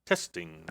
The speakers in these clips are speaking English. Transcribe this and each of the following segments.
Testing.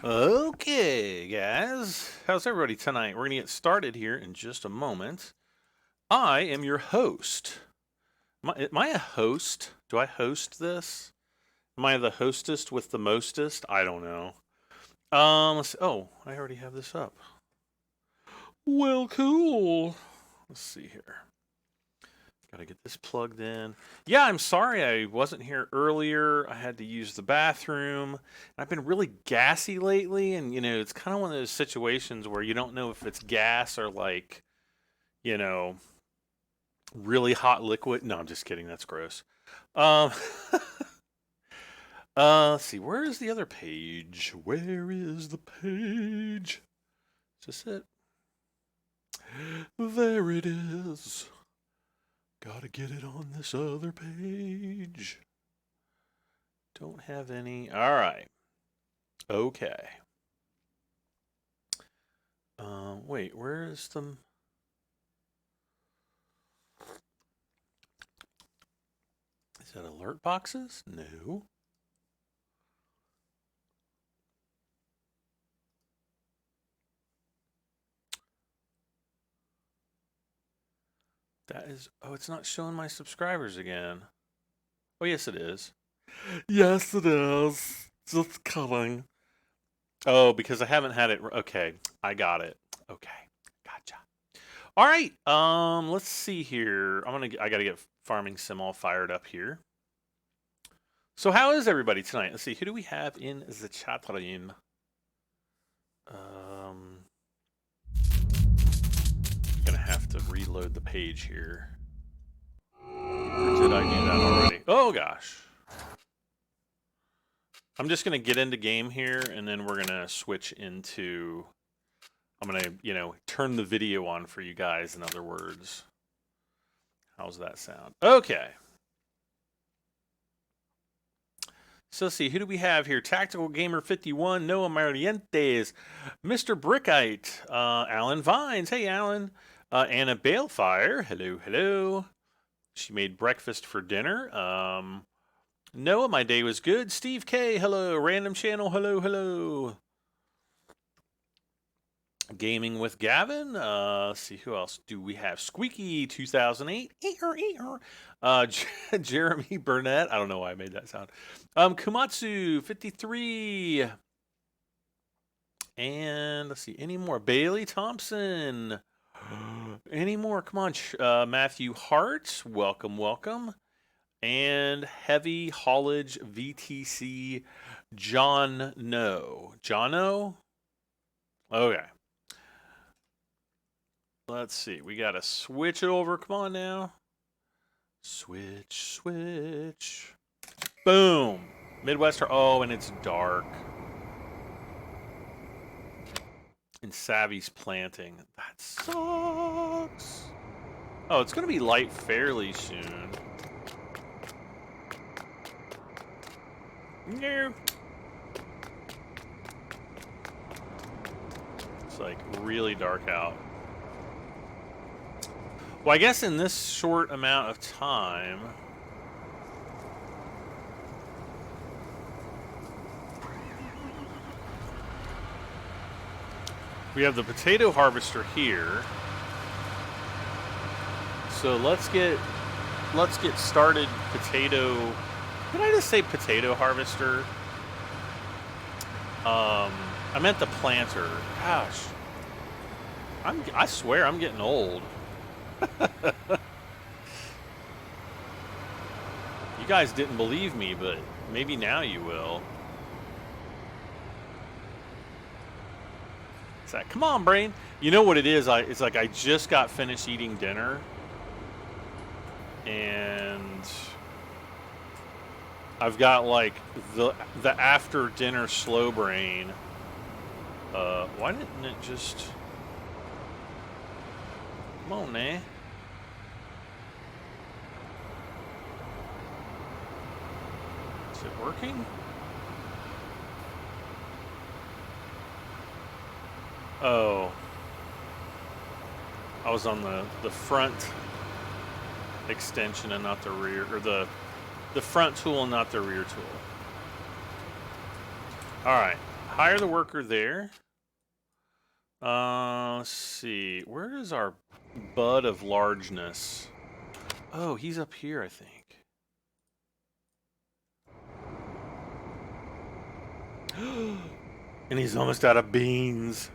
Okay, guys. How's everybody tonight? We're going to get started here in just a moment. I am your host. Am I a host? Do I host this? Am I the hostess with the mostest? I don't know. Let's see. Oh, I already have this up. Well, cool. Let's see here. Gotta get this plugged in. Yeah, I'm sorry I wasn't here earlier. I had to use the bathroom. I've been really gassy lately, and it's kind of one of those situations where you don't know if it's gas or like, you know, really hot liquid. No, I'm just kidding. That's gross. Um, let's see. Where is the other page? Where is the page? Is this it? There it is. Gotta get it on this other page. Don't have any. All right. Okay. Wait, where is the... Is that alert boxes? No. That is... Oh, it's not showing my subscribers again. Oh, yes, it is. Yes, it is. Just coming. Oh, because I haven't had it... Okay, I got it. Okay, gotcha. All right, let's see here. I gotta get Farming Sim all fired up here. So how is everybody tonight? Let's see, who do we have in the chat room? Gonna have to reload the page here. Or did I do that already? Oh gosh. I'm just gonna get into game here, and then we're gonna switch into... I'm gonna, turn the video on for you guys, in other words. How's that sound? Okay. So let's see, who do we have here? Tactical Gamer 51, Noah Marientes, Mr. Brickite, Alan Vines. Hey, Alan. Anna Balefire. Hello, hello. She made breakfast for dinner. Noah, my day was good. Steve K. Hello. Random Channel. Hello, hello. Gaming with Gavin. Let's see, who else do we have? Squeaky 2008. Jeremy Burnett. I don't know why I made that sound. Kumatsu 53. And let's see, any more? Bailey Thompson. Any more? Come on, Matthew Hart. Welcome, welcome. And Heavy Haulage VTC John No. Jono? Okay. Let's see. We got to switch it over. Come on now. Switch. Boom. Midwestern. Oh, and it's dark. And Savvy's planting. That sucks. Oh, it's going to be light fairly soon. No. It's like really dark out. Well, I guess in this short amount of time... We have the potato harvester here. So let's get started potato... Did I just say potato harvester? I meant the planter. Gosh. I swear I'm getting old. You guys didn't believe me, but maybe now you will. It's like, come on, brain. You know what it is? It's like I just got finished eating dinner, and I've got like the after dinner slow brain. Why didn't it just... Come on, man. Is it working? Oh. I was on the front extension and not the rear, or the front tool and not the rear tool. All right. hire the worker there. Let's see. Where is our bud of largeness? Oh, he's up here, I think. And he's almost out of beans.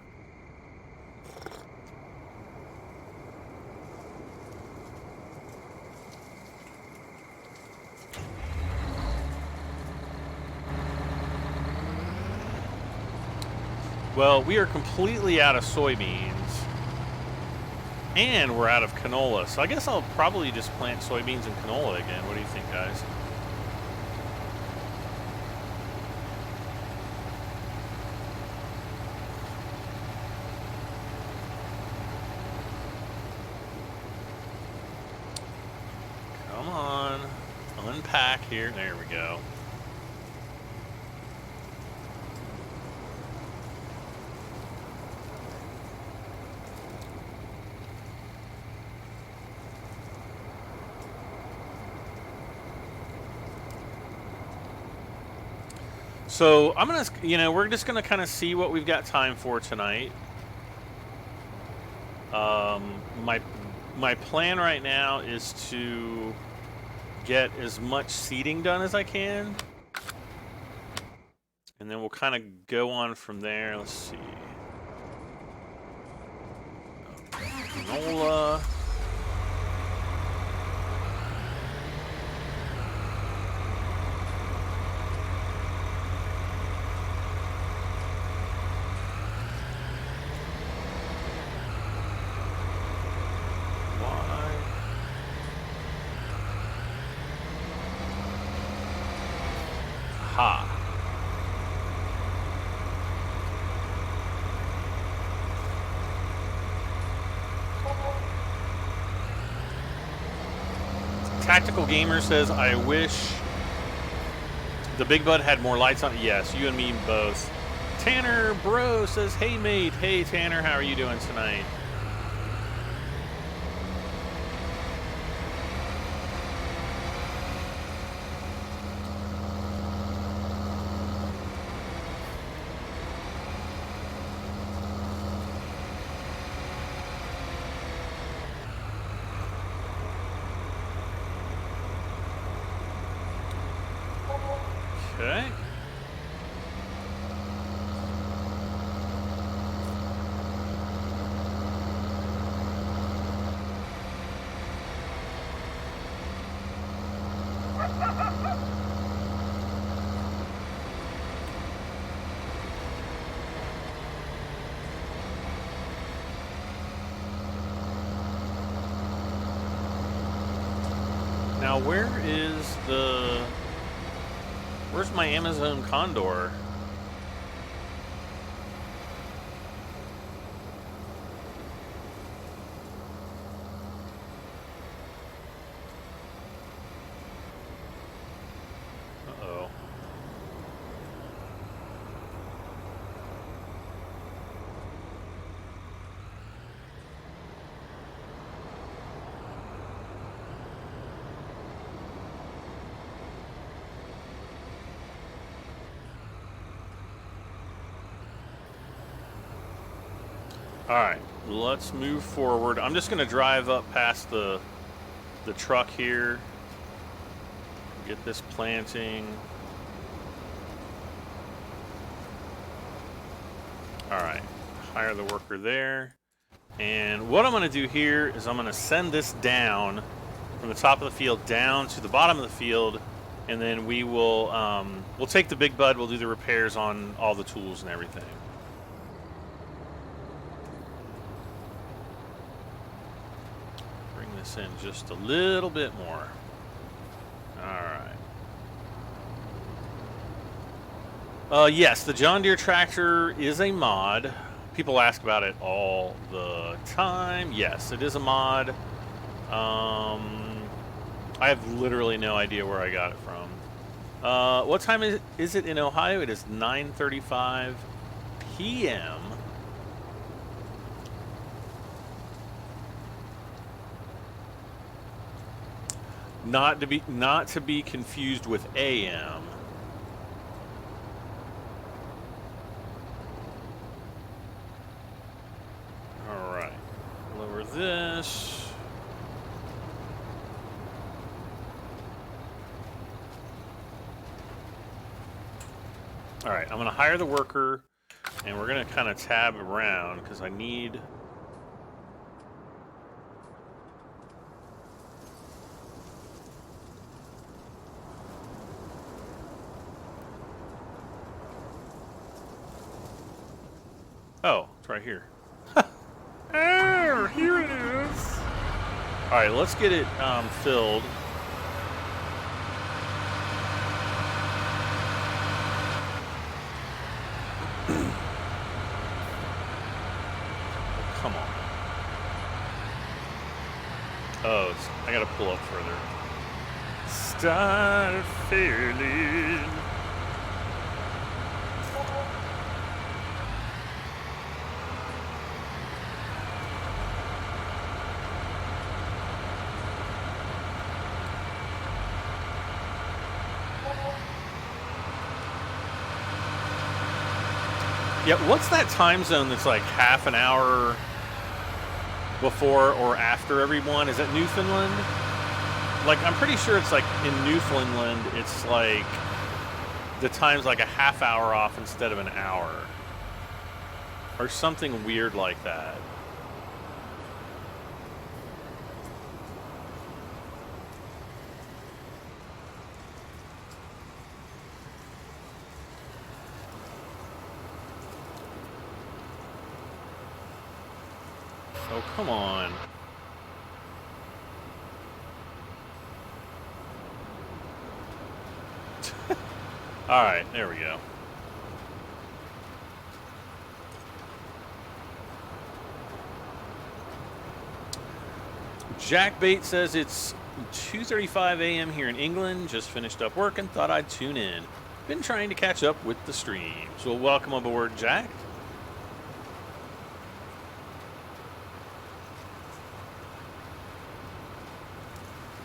Well, we are completely out of soybeans. And we're out of canola. So I guess I'll probably just plant soybeans and canola again. What do you think, guys? Come on. Unpack here. There we go. So I'm gonna, we're just gonna kind of see what we've got time for tonight. My plan right now is to get as much seating done as I can, and then we'll kind of go on from there. Let's see. Canola. Tactical Gamer says, I wish the Big Bud had more lights on it. Yes, you and me both. Tanner Bro says, hey mate. Hey Tanner, how are you doing tonight? Okay. Now, where's my Amazon Condor? Uh-oh. All right, let's move forward. I'm just going to drive up past the truck here. Get this planting. All right, hire the worker there. And what I'm going to do here is I'm going to send this down from the top of the field down to the bottom of the field, and then we will we'll take the Big Bud. We'll do the repairs on all the tools and everything. This in just a little bit more. All right. Yes, the John Deere tractor is a mod. People ask about it all the time. Yes, it is a mod. I have literally no idea where I got it from. What time is it in Ohio? It is 9:35 p.m. Not to be confused with AM. this. All right, I'm going to hire the worker, and we're going to kind of tab around because I need... Oh, it's right here. Oh, here it is. All right, let's get it filled. Come on. Oh, I gotta pull up further. Start feeling. Yeah, what's that time zone that's like half an hour before or after everyone? Is that Newfoundland? Like, I'm pretty sure it's like in Newfoundland, it's like the time's like a half hour off instead of an hour. Or something weird like that. Oh, come on. All right, there we go. Jack Bait says it's 2:35 a.m. here in England. Just finished up work and thought I'd tune in. Been trying to catch up with the stream. So welcome aboard, Jack.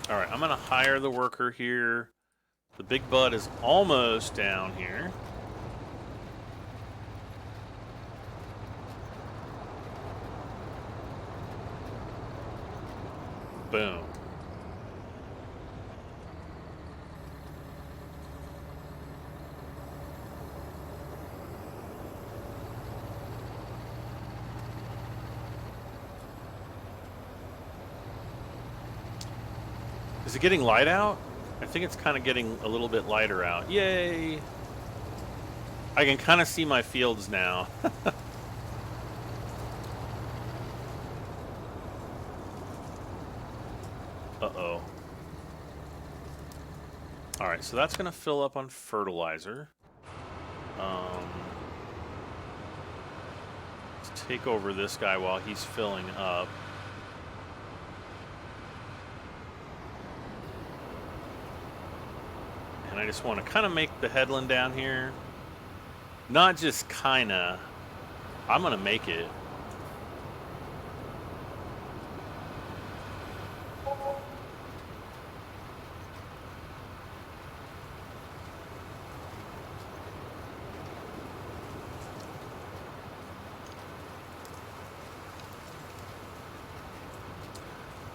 All right, I'm going to hire the worker here. The big bud is almost down here. Boom. Is it getting light out? I think it's kind of getting a little bit lighter out. Yay! I can kind of see my fields now. Uh-oh. Alright, so that's going to fill up on fertilizer. Let's take over this guy while he's filling up. And I just want to kind of make the headland down here. Not just kind of. I'm going to make it.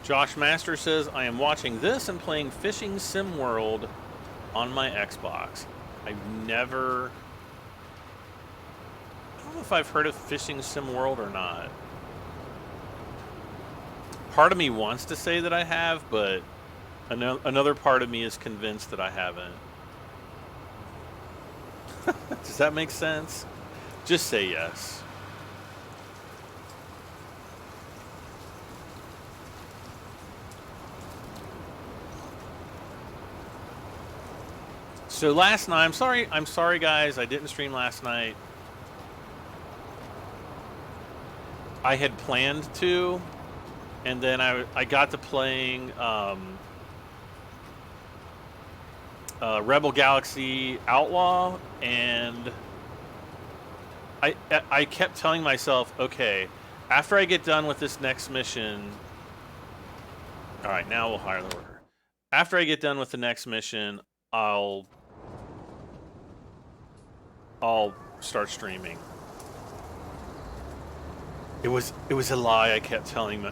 Josh Master says, I am watching this and playing Fishing Sim World on my Xbox. I've never... I don't know if I've heard of Fishing Sim World or not. Part of me wants to say that I have, but another part of me is convinced that I haven't. Does that make sense? Just say yes. So last night, I'm sorry guys, I didn't stream last night. I had planned to, and then I got to playing Rebel Galaxy Outlaw, and I kept telling myself, okay, after I get done with this next mission, all right, now we'll hire the worker. After I get done with the next mission, I'll start streaming. It was a lie I kept telling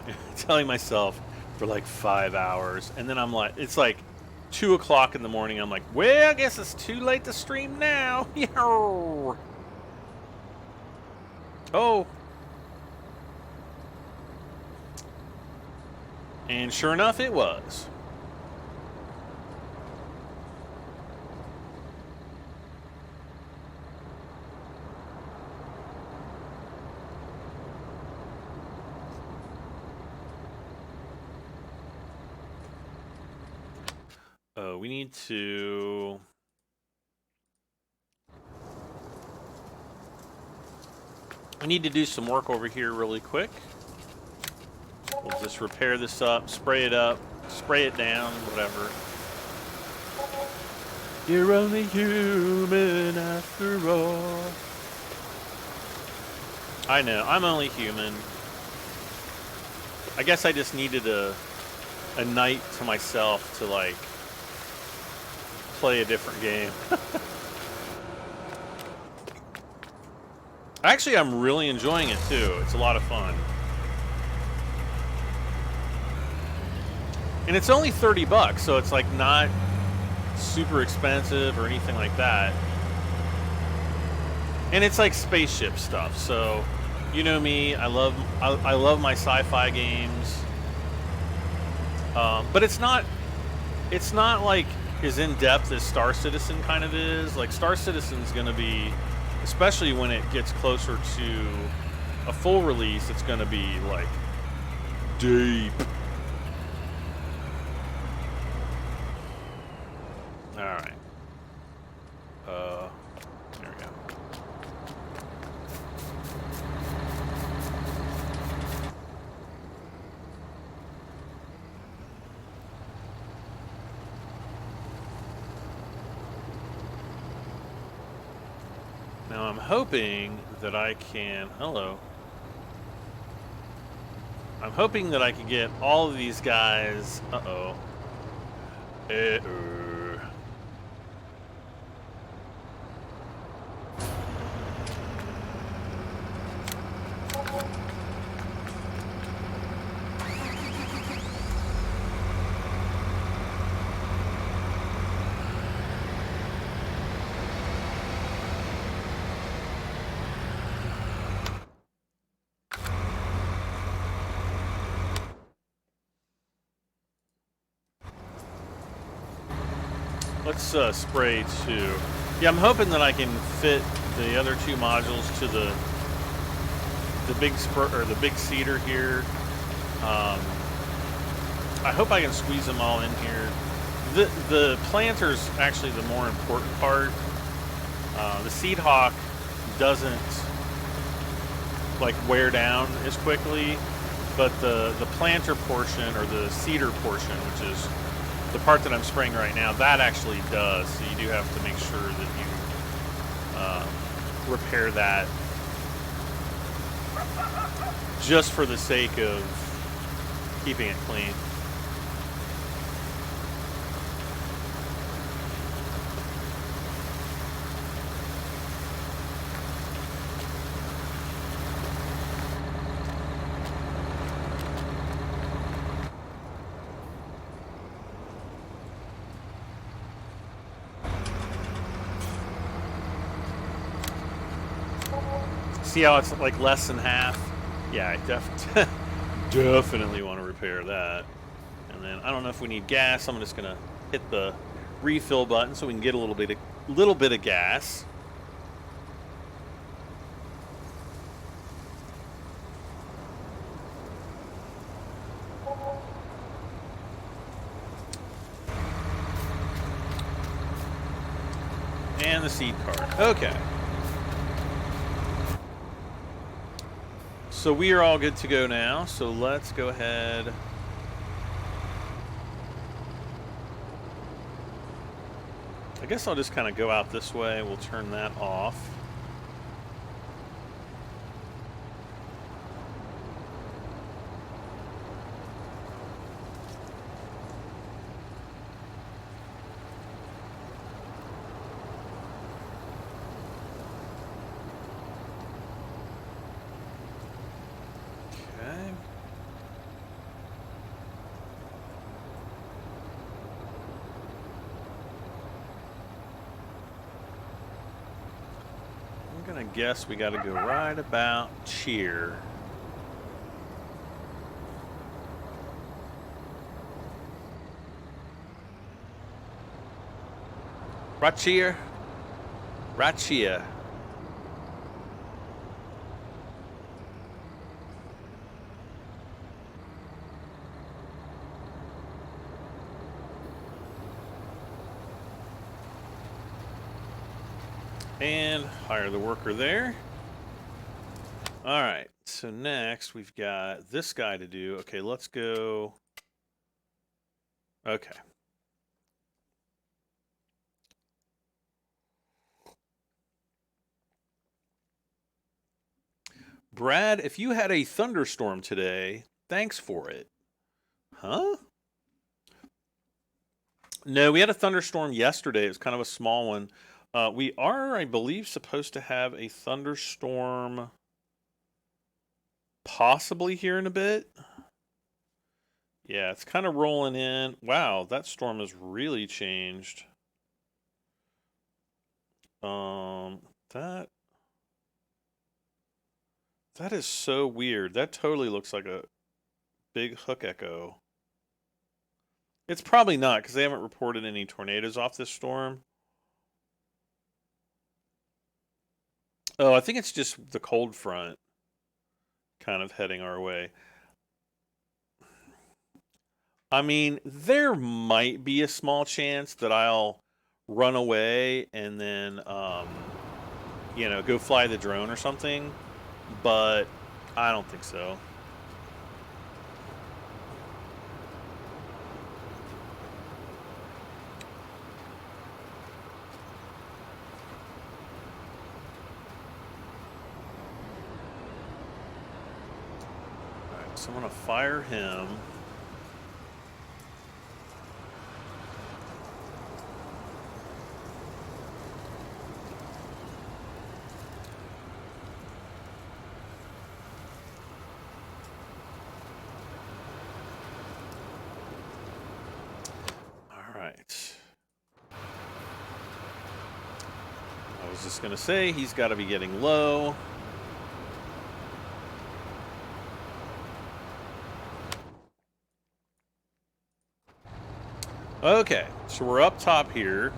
myself for like 5 hours, and then I'm like, it's like 2 o'clock in the morning. I'm like, well, I guess it's too late to stream now. Oh, and sure enough, it was. We need to do some work over here really quick. We'll just repair this up, spray it down, whatever. You're only human after all. I know, I'm only human. I guess I just needed a night to myself to, like, play a different game. Actually, I'm really enjoying it too. It's a lot of fun. And it's only $30, so it's like not super expensive or anything like that. And it's like spaceship stuff, so you know me, I love my sci-fi games. But it's not like as in-depth as Star Citizen kind of is. Like, Star Citizen's gonna be, especially when it gets closer to a full release, it's gonna be like deep. Alright. There we go. Now I'm hoping that I can, hello. I'm hoping that I can get all of these guys, uh-oh. Let's spray 2. Yeah, I'm hoping that I can fit the other 2 modules to the big seeder here. I hope I can squeeze them all in here. The planter's actually the more important part. The Seed Hawk doesn't like wear down as quickly, but the planter portion, or the seeder portion, which is the part that I'm spraying right now, that actually does. So you do have to make sure that you repair that, just for the sake of keeping it clean. See how it's like less than half? Yeah, I definitely want to repair that. And then I don't know if we need gas. I'm just gonna hit the refill button so we can get a little bit of gas. And the seed card. Okay. So we are all good to go now, so let's go ahead. I guess I'll just kind of go out this way. We'll turn that off. gonna guess we gotta go right about here. Right here. Right here. And hire the worker there. All right, so next we've got this guy to do. Okay, let's go. Okay. Brad, if you had a thunderstorm today, thanks for it. Huh? No, we had a thunderstorm yesterday. It was kind of a small one. We are, I believe, supposed to have a thunderstorm possibly here in a bit. Yeah, it's kind of rolling in. Wow, that storm has really changed. That is so weird. That totally looks like a big hook echo. It's probably not, because they haven't reported any tornadoes off this storm. Oh, I think it's just the cold front kind of heading our way. I mean, there might be a small chance that I'll run away and then, you know, go fly the drone or something, but I don't think so. All right, so I'm gonna fire him. I was just going to say, he's got to be getting low. Okay, so we're up top here.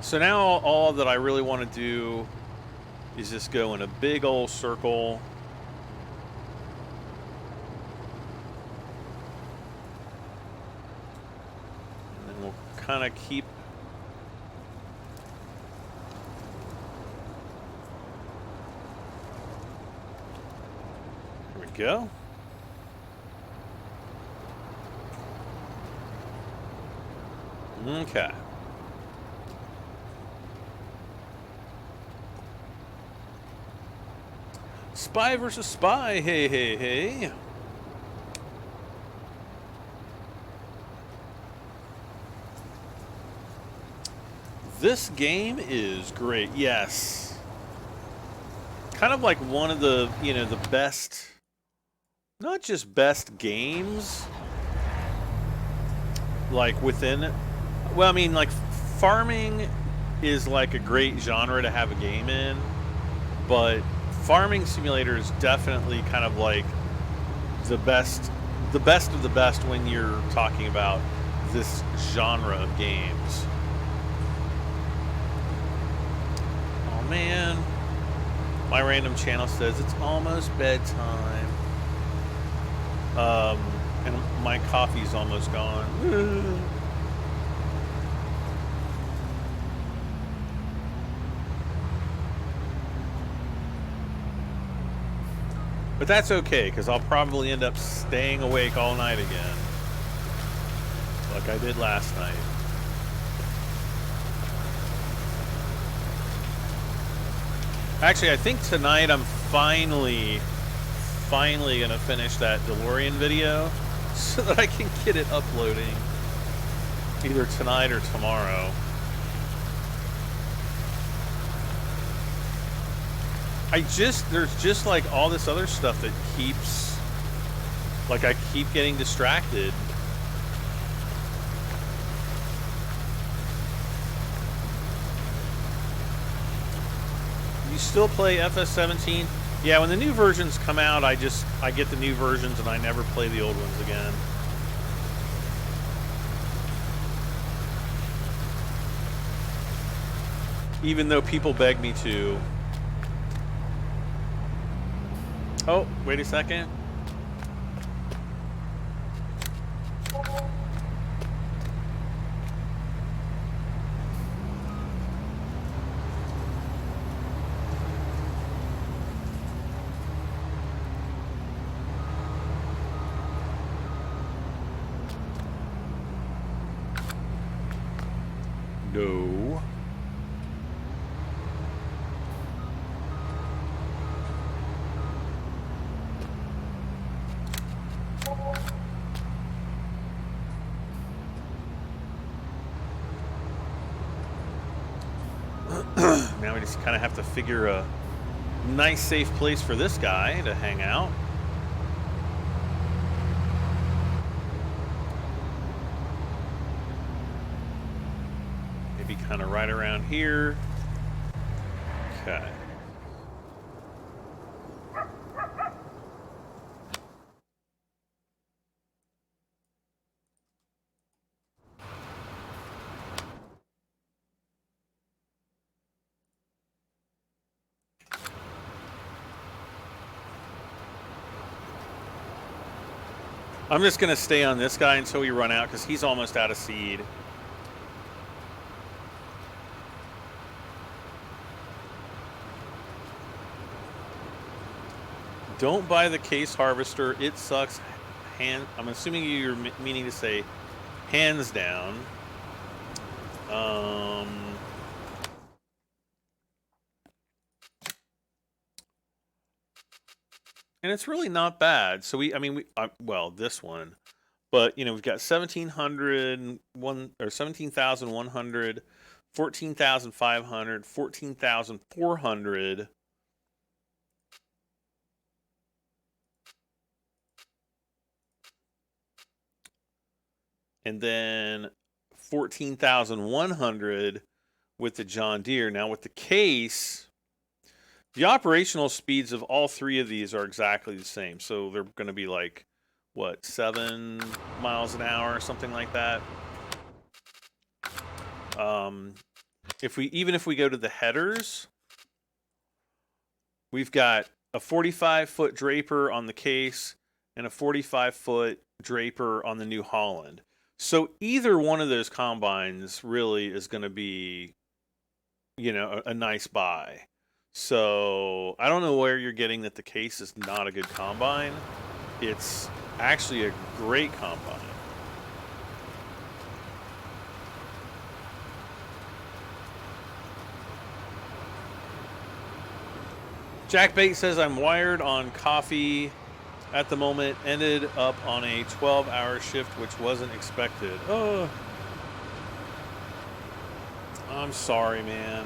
So now all that I really want to do is just go in a big old circle. And then we'll kind of keep... Here we go. Okay. Spy versus spy. Hey, hey, hey. This game is great. Yes. Kind of like one of the, you know, the best, not just best games, like within, well, I mean, like farming is like a great genre to have a game in, but Farming Simulator is definitely kind of like the best of the best when you're talking about this genre of games. Oh man, my random channel says it's almost bedtime. And my coffee's almost gone. But that's okay, because I'll probably end up staying awake all night again, like I did last night. Actually, I think tonight I'm finally gonna finish that DeLorean video so that I can get it uploading either tonight or tomorrow. There's just like all this other stuff that keeps, like I keep getting distracted. You still play FS17? Yeah, when the new versions come out, I get the new versions and I never play the old ones again. Even though people beg me to. Oh, wait a second. No. Now we just kind of have to figure a nice, safe place for this guy to hang out. Maybe kind of right around here. Okay. I'm just going to stay on this guy until we run out because he's almost out of seed. Don't buy the case harvester. It sucks. I'm assuming you're meaning to say hands down. And it's really not bad. So well, this one, but you know, we've got 1,700, or 17,100, 14,500, 14,400. And then 14,100 with the John Deere. Now with the case, the operational speeds of all three of these are exactly the same. So they're going to be like, what, 7 miles an hour or something like that. Even if we go to the headers, we've got a 45-foot draper on the case and a 45-foot draper on the New Holland. So either one of those combines really is going to be, you know, a nice buy. So I don't know where you're getting that the case is not a good combine. It's actually a great combine. Jack Bate says, I'm wired on coffee at the moment. Ended up on a 12-hour shift, which wasn't expected. Oh, I'm sorry, man.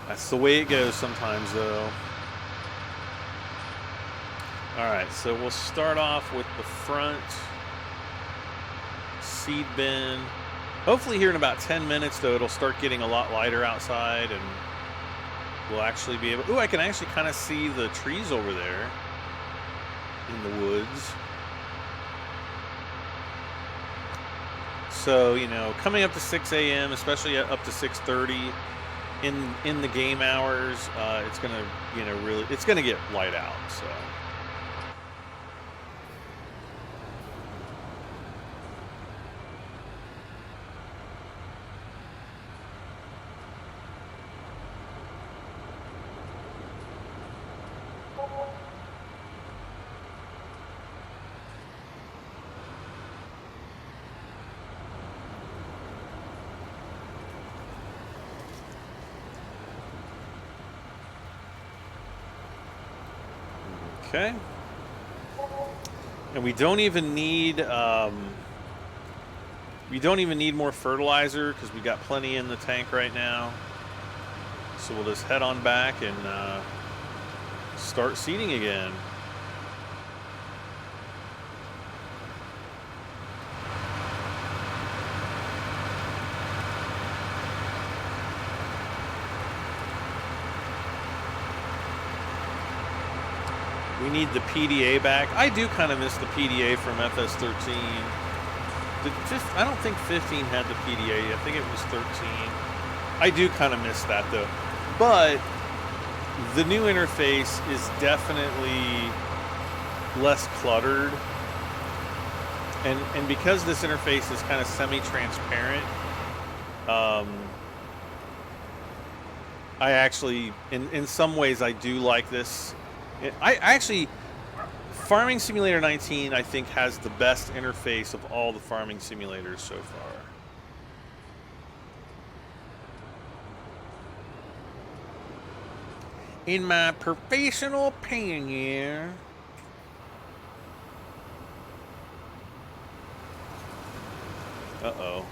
That's the way it goes sometimes, though. Alright, so we'll start off with the front seed bin. Hopefully here in about 10 minutes, though, it'll start getting a lot lighter outside, and we'll actually be able... Ooh, I can actually kind of see the trees over there in the woods. So, you know, coming up to 6 a.m., especially up to 6:30, in the game hours, it's gonna, you know, really, it's gonna get light out. So. Okay, and we don't even need more fertilizer because we got plenty in the tank right now. So we'll just head on back and start seeding again. We need the PDA back. I do kind of miss the PDA from FS13. I don't think 15 had the PDA. I think it was 13. I do kind of miss that though. But the new interface is definitely less cluttered. And because this interface is kind of semi-transparent, I actually, in some ways, I do like this. I actually, Farming Simulator 19, I think, has the best interface of all the farming simulators so far. In my professional opinion. Uh-oh.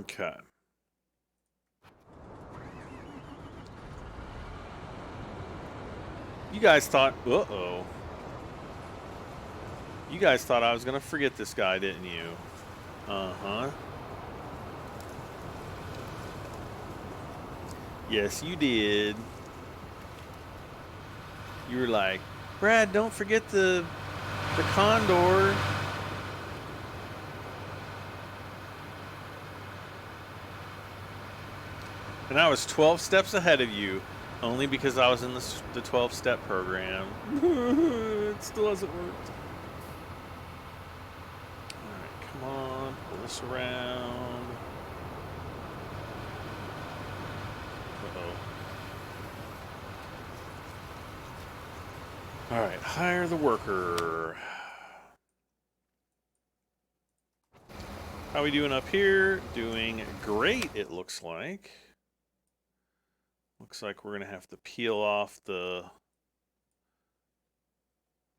Okay. You guys thought, uh-oh. You guys thought I was going to forget this guy, didn't you? Uh-huh. Yes, you did. You were like, Brad, don't forget the Condor. And I was 12 steps ahead of you, only because I was in the 12-step program. It still hasn't worked. All right, come on, pull this around. Uh-oh. All right, hire the worker. How we doing up here? Doing great, it looks like. Looks like we're going to have to peel off the...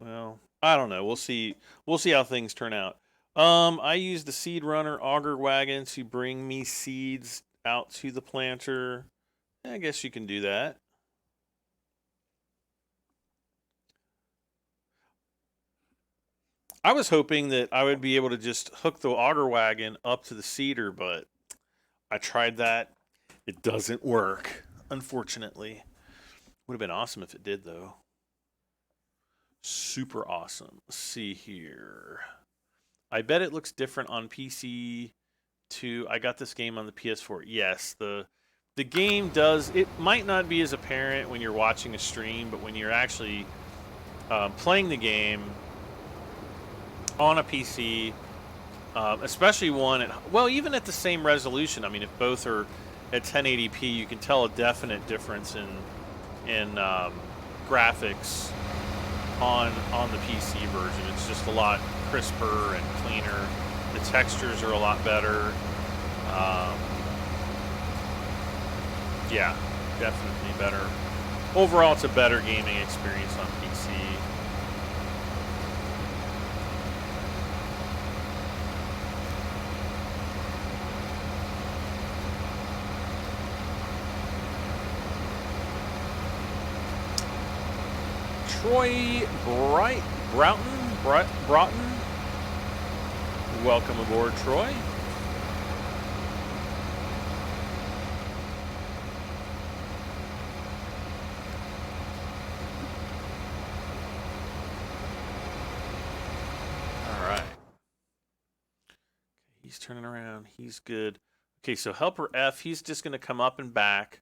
Well, I don't know. We'll see. We'll see how things turn out. I used the seed runner auger wagon to bring me seeds out to the planter. I guess you can do that. I was hoping that I would be able to just hook the auger wagon up to the seeder, but I tried that. It doesn't work, unfortunately. Would have been awesome if it did, though. Super awesome. Let's see here. I bet it looks different on PC too. I got this game on the PS4. Yes, the game does. It might not be as apparent when you're watching a stream, but when you're actually playing the game on a PC, especially one at, well, even at the same resolution. I mean, if both are at 1080p, you can tell a definite difference in graphics on the PC version. It's just a lot crisper and cleaner. The textures are a lot better. Yeah, definitely better. Overall, it's a better gaming experience on PC. Troy Broughton. Welcome aboard, Troy. All right. He's turning around. He's good. Okay, so helper F, he's just going to come up and back,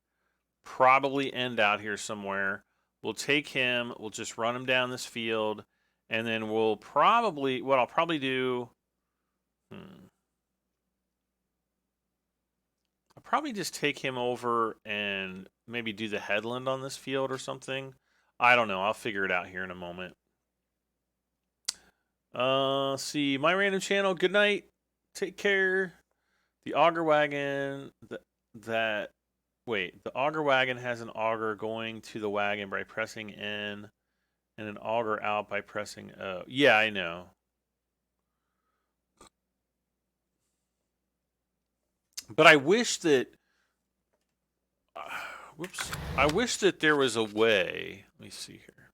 probably end out here somewhere. We'll take him, we'll just run him down this field, and then we'll probably, what I'll probably do, I'll probably just take him over and maybe do the headland on this field or something. I don't know, I'll figure it out here in a moment. See, my random channel, good night, take care. The auger wagon, Wait, the auger wagon has an auger going to the wagon by pressing N and an auger out by pressing O. Yeah, I know. But I wish that, whoops, I wish that there was a way. Let me see here.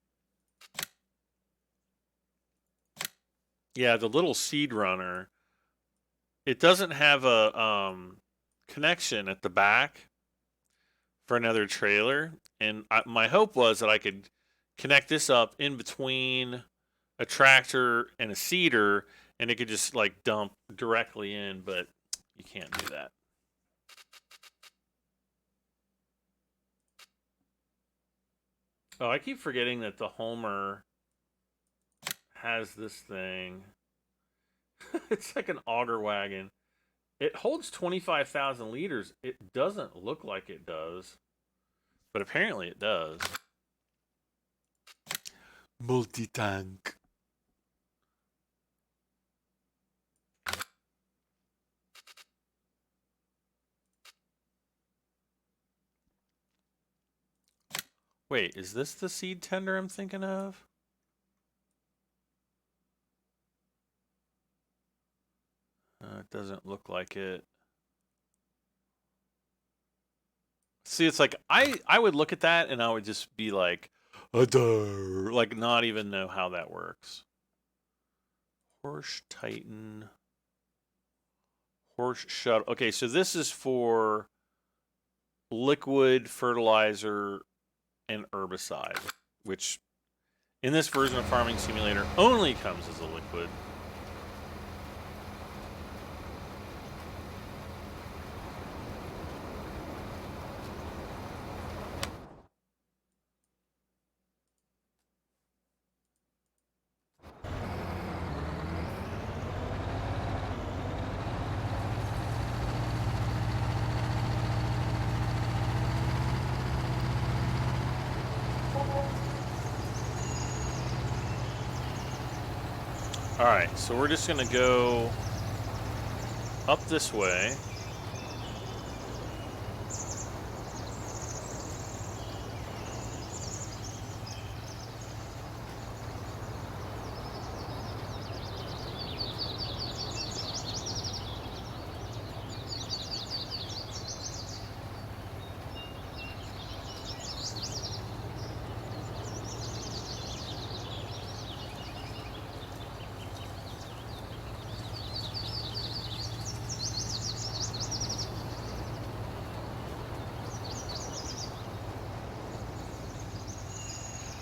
Yeah, the little seed runner. It doesn't have a connection at the back for another trailer, and my hope was that I could connect this up in between a tractor and a seeder, and it could just like dump directly in, but you can't do that. Oh, I keep forgetting that the Homer has this thing. It's like an auger wagon. It holds 25,000 liters. It doesn't look like it does, but apparently it does. Multi-tank. Wait, is this the seed tender I'm thinking of? It doesn't look like it. See, it's like I would look at that and I would just be like, like not even know how that works. Horse Titan. Horse shuttle. Okay, so this is for liquid fertilizer and herbicide, which in this version of Farming Simulator only comes as a liquid. Alright, so we're just going to go up this way.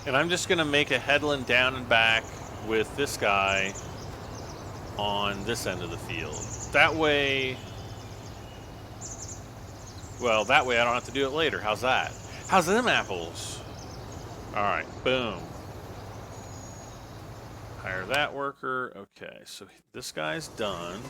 And I'm just going to make a headland down and back with this guy on this end of the field. That way, well, that way I don't have to do it later. How's that? How's them apples? All right, boom. Hire that worker. Okay, so this guy's done.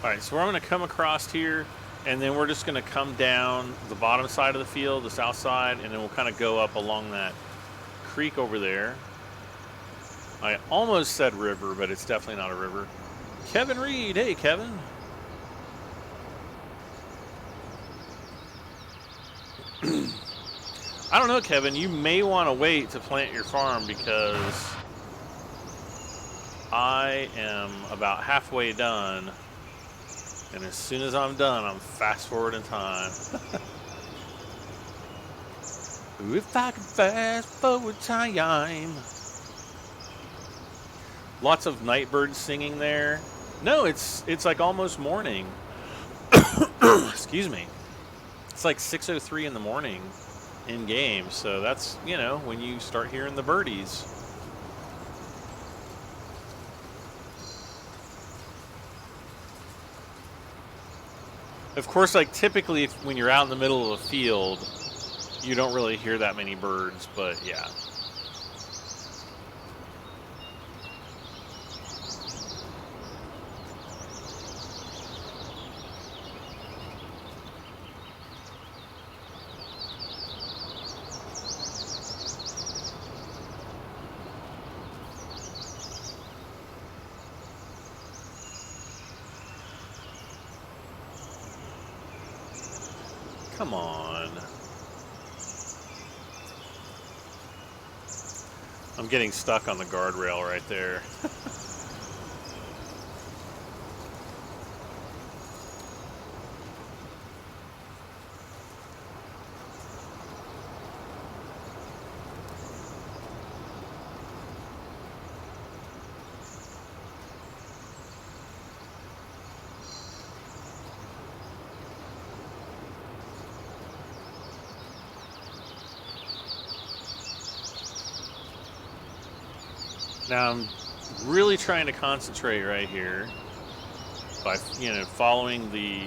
All right, so we're going to come across here, and then we're just going to come down the bottom side of the field, the south side, and then we'll kind of go up along that creek over there. I almost said river, but it's definitely not a river. Kevin Reed. Hey, Kevin. I don't know, Kevin. You may want to wait to plant your farm because I am about halfway done. And as soon as I'm done, I'm fast forwarding time. If I could fast forward time. Lots of night birds singing there. No, it's like almost morning. Excuse me. It's like 6:03 in the morning in game, so that's, you know, when you start hearing the birdies. Of course, like typically when you're out in the middle of a field, you don't really hear that many birds, but yeah. Come on. I'm getting stuck on the guardrail right there. Now I'm really trying to concentrate right here by, you know, following the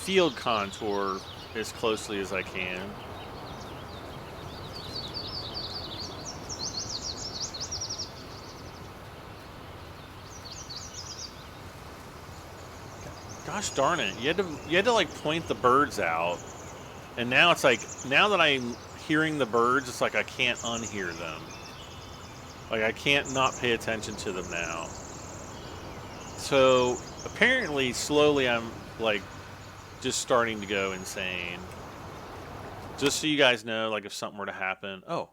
field contour as closely as I can. Gosh darn it! You had to like point the birds out, and now it's like, now that I'm hearing the birds, it's like I can't unhear them. Like, I can't not pay attention to them now. So, apparently, slowly I'm, like, just starting to go insane. Just so you guys know, like, if something were to happen. Oh.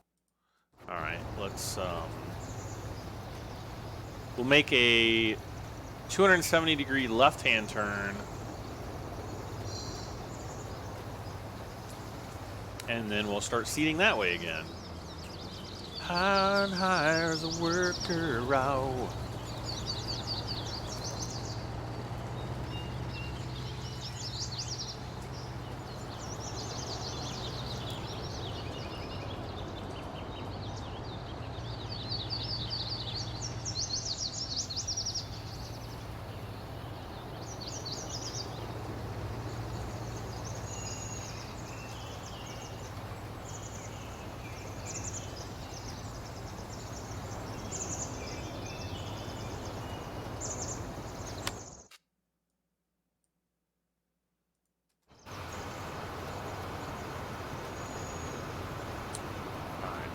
Alright, let's, we'll make a 270-degree left-hand turn. And then we'll start seating that way again. High and higher as a worker out.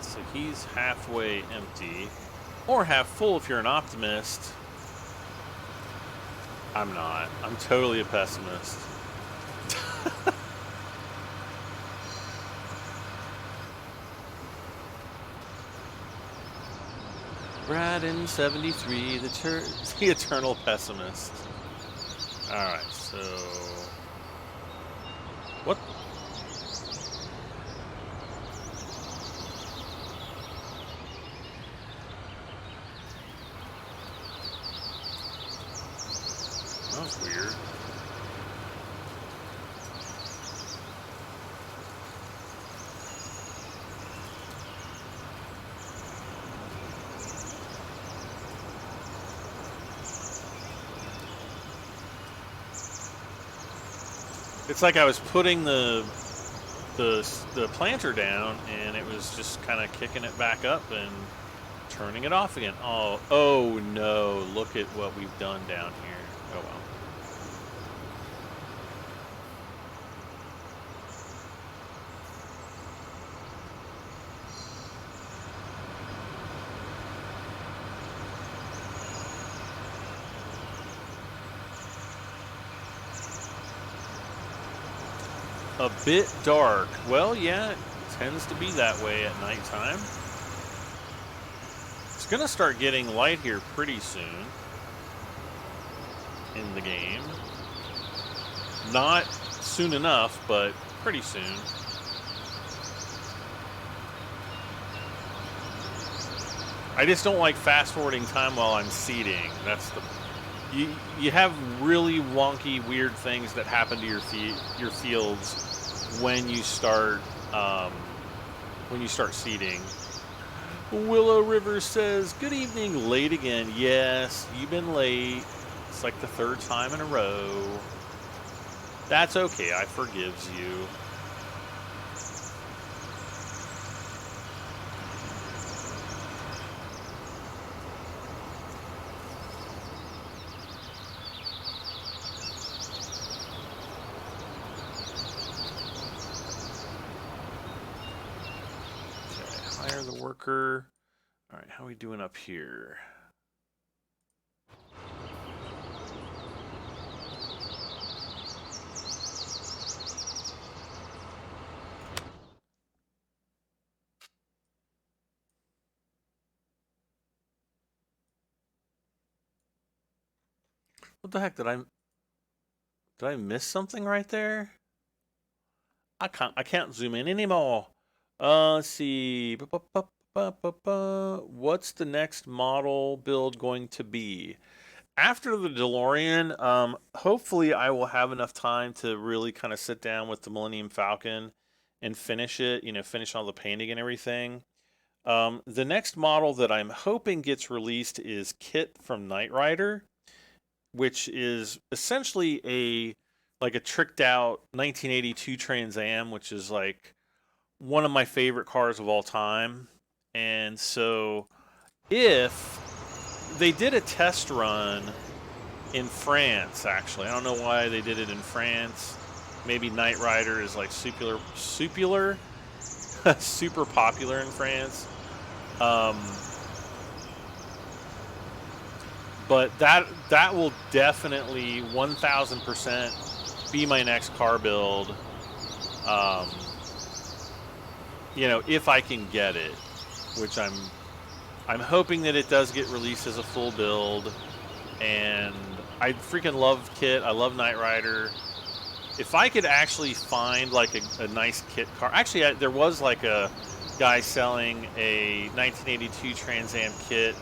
So he's halfway empty, or half full if you're an optimist. I'm not. I'm totally a pessimist. Braden 73, the eternal pessimist. Alright, so... What? That was weird. It's like I was putting the planter down, and it was just kind of kicking it back up and turning it off again. Oh no! Look at what we've done down here. Oh well. A bit dark. Well, yeah, it tends to be that way at nighttime. It's going to start getting light here pretty soon in the game. Not soon enough, but pretty soon. I just don't like fast-forwarding time while I'm seating. That's the... You have really wonky, weird things that happen to your fields when you start seating. Willow River says, "Good evening, late again." Yes, you've been late. It's like the 3rd time in a row. That's okay, I forgives you. Okay, hire the worker. All right, how are we doing up here? What the heck, did I miss something right there? I can't zoom in anymore. Let's see. What's the next model build going to be? After the DeLorean, hopefully I will have enough time to really kind of sit down with the Millennium Falcon and finish it, finish all the painting and everything. The next model that I'm hoping gets released is Kit from Knight Rider, which is essentially like a tricked out 1982 Trans Am, which is like one of my favorite cars of all time. And so if they did a test run in France, actually, I don't know why they did it in France. Maybe Knight Rider is like super popular in France. But that will definitely 1000% be my next car build. If I can get it, which I'm hoping that it does get released as a full build. And I freaking love Kit. I love Knight Rider. If I could actually find like a nice Kit car, actually there was like a guy selling a 1982 Trans Am Kit.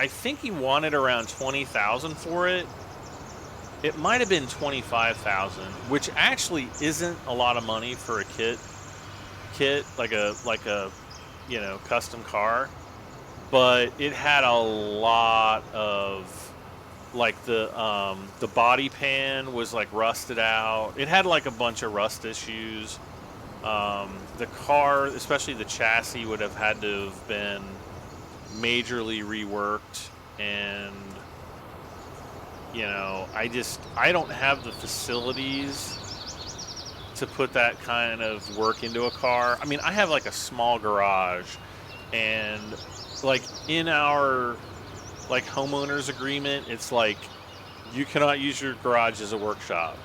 I think he wanted around $20,000 for it. It might have been $25,000, which actually isn't a lot of money for a kit like a custom car. But it had a lot of like the body pan was like rusted out. It had like a bunch of rust issues. The car, especially the chassis, would have had to have been majorly reworked, and I don't have the facilities to put that kind of work into a car. I mean, I have like a small garage, and like in our like homeowners agreement, it's like you cannot use your garage as a workshop.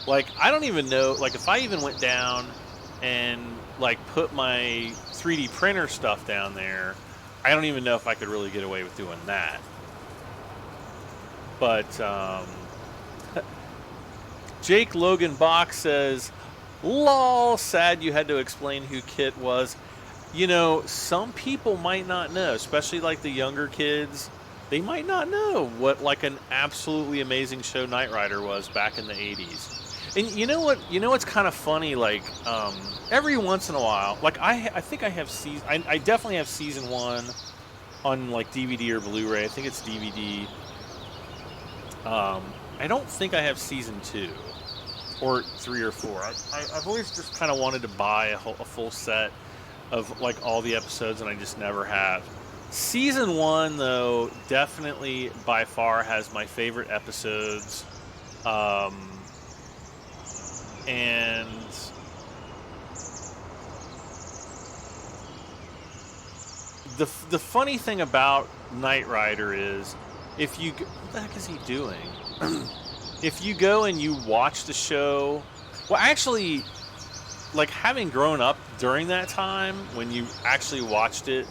Like, I don't even know, like if I even went down and like put my 3D printer stuff down there, I don't even know if I could really get away with doing that. But Jake Logan Bach says, "Lol, sad you had to explain who Kit was." Some people might not know, especially like the younger kids. They might not know what like an absolutely amazing show Knight Rider was back in the 80s. And you know what's kind of funny, like every once in a while, like I think I have I definitely have season 1 on like DVD or Blu-ray. I think it's DVD. I don't think I have season 2 or 3 or 4. I've always just kind of wanted to buy a full set of like all the episodes, and I just never have. Season 1 though definitely by far has my favorite episodes. And the funny thing about Knight Rider is, if you what the heck is he doing? If you go and you watch the show, well, actually, like having grown up during that time when you actually watched it,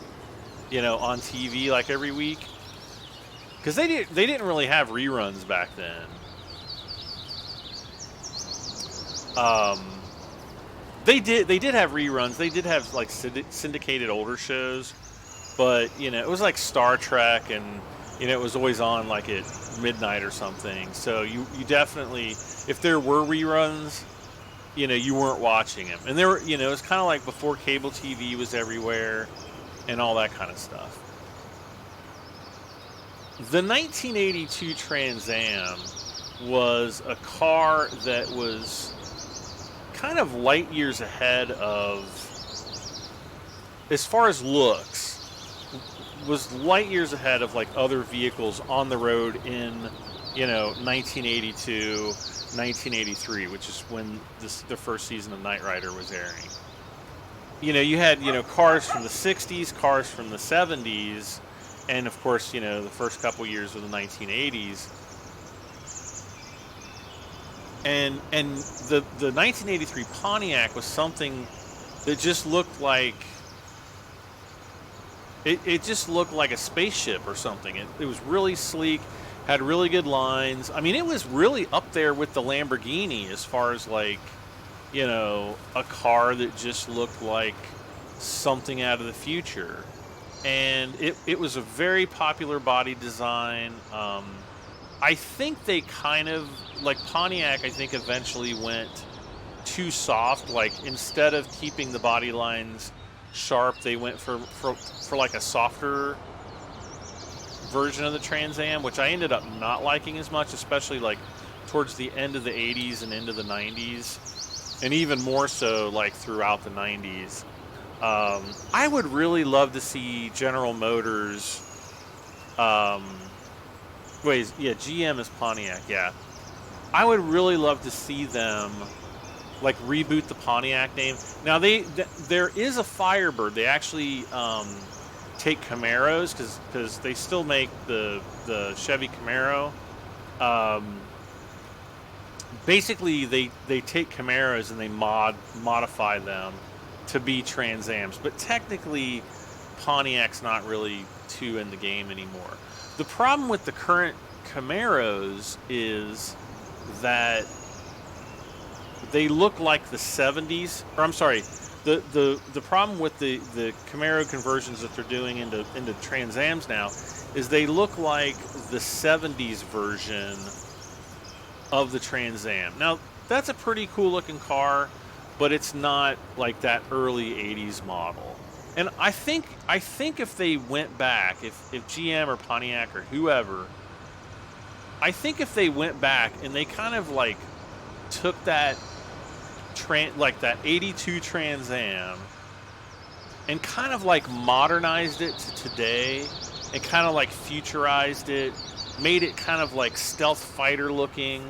on TV like every week, because they didn't really have reruns back then. They did have reruns. They did have like syndicated older shows, but you know, it was like Star Trek, and you know, it was always on like at midnight or something. So you definitely, if there were reruns, you know, you weren't watching them. And there were, you know, it's kind of like before cable TV was everywhere and all that kind of stuff. The 1982 Trans Am was a car that was kind of light years ahead of, as far as looks, was light years ahead of like other vehicles on the road in, you know, 1982, 1983, which is when the first season of Knight Rider was airing. You know, you had, you know, cars from the 60s, cars from the 70s, and of course, you know, the first couple years of the 1980s. And the 1983 Pontiac was something that just looked like, it just looked like a spaceship or something. It was really sleek, had really good lines. I mean, it was really up there with the Lamborghini as far as like, you know, a car that just looked like something out of the future. And it was a very popular body design. I think they kind of, like Pontiac, I think eventually went too soft. Like, instead of keeping the body lines sharp, they went for like a softer version of the Trans Am, which I ended up not liking as much, especially like towards the end of the 80s and into the 90s, and even more so like throughout the 90s. I would really love to see General Motors, GM is Pontiac, yeah. I would really love to see them like reboot the Pontiac name. Now there is a Firebird. They actually take Camaros because they still make the Chevy Camaro. Basically, they take Camaros and they modify them to be Trans Ams. But technically, Pontiac's not really too in the game anymore. The problem with the current Camaros is that they look like the 70s. Or I'm sorry, the problem with the Camaro conversions that they're doing into Trans Ams now is they look like the 70s version of the Trans Am. Now, that's a pretty cool looking car, but it's not like that early 80s model. And I think if they went back, if GM or Pontiac or whoever, I think if they went back and they kind of like took that that 82 Trans Am and kind of like modernized it to today and kind of like futurized it, made it kind of like stealth fighter looking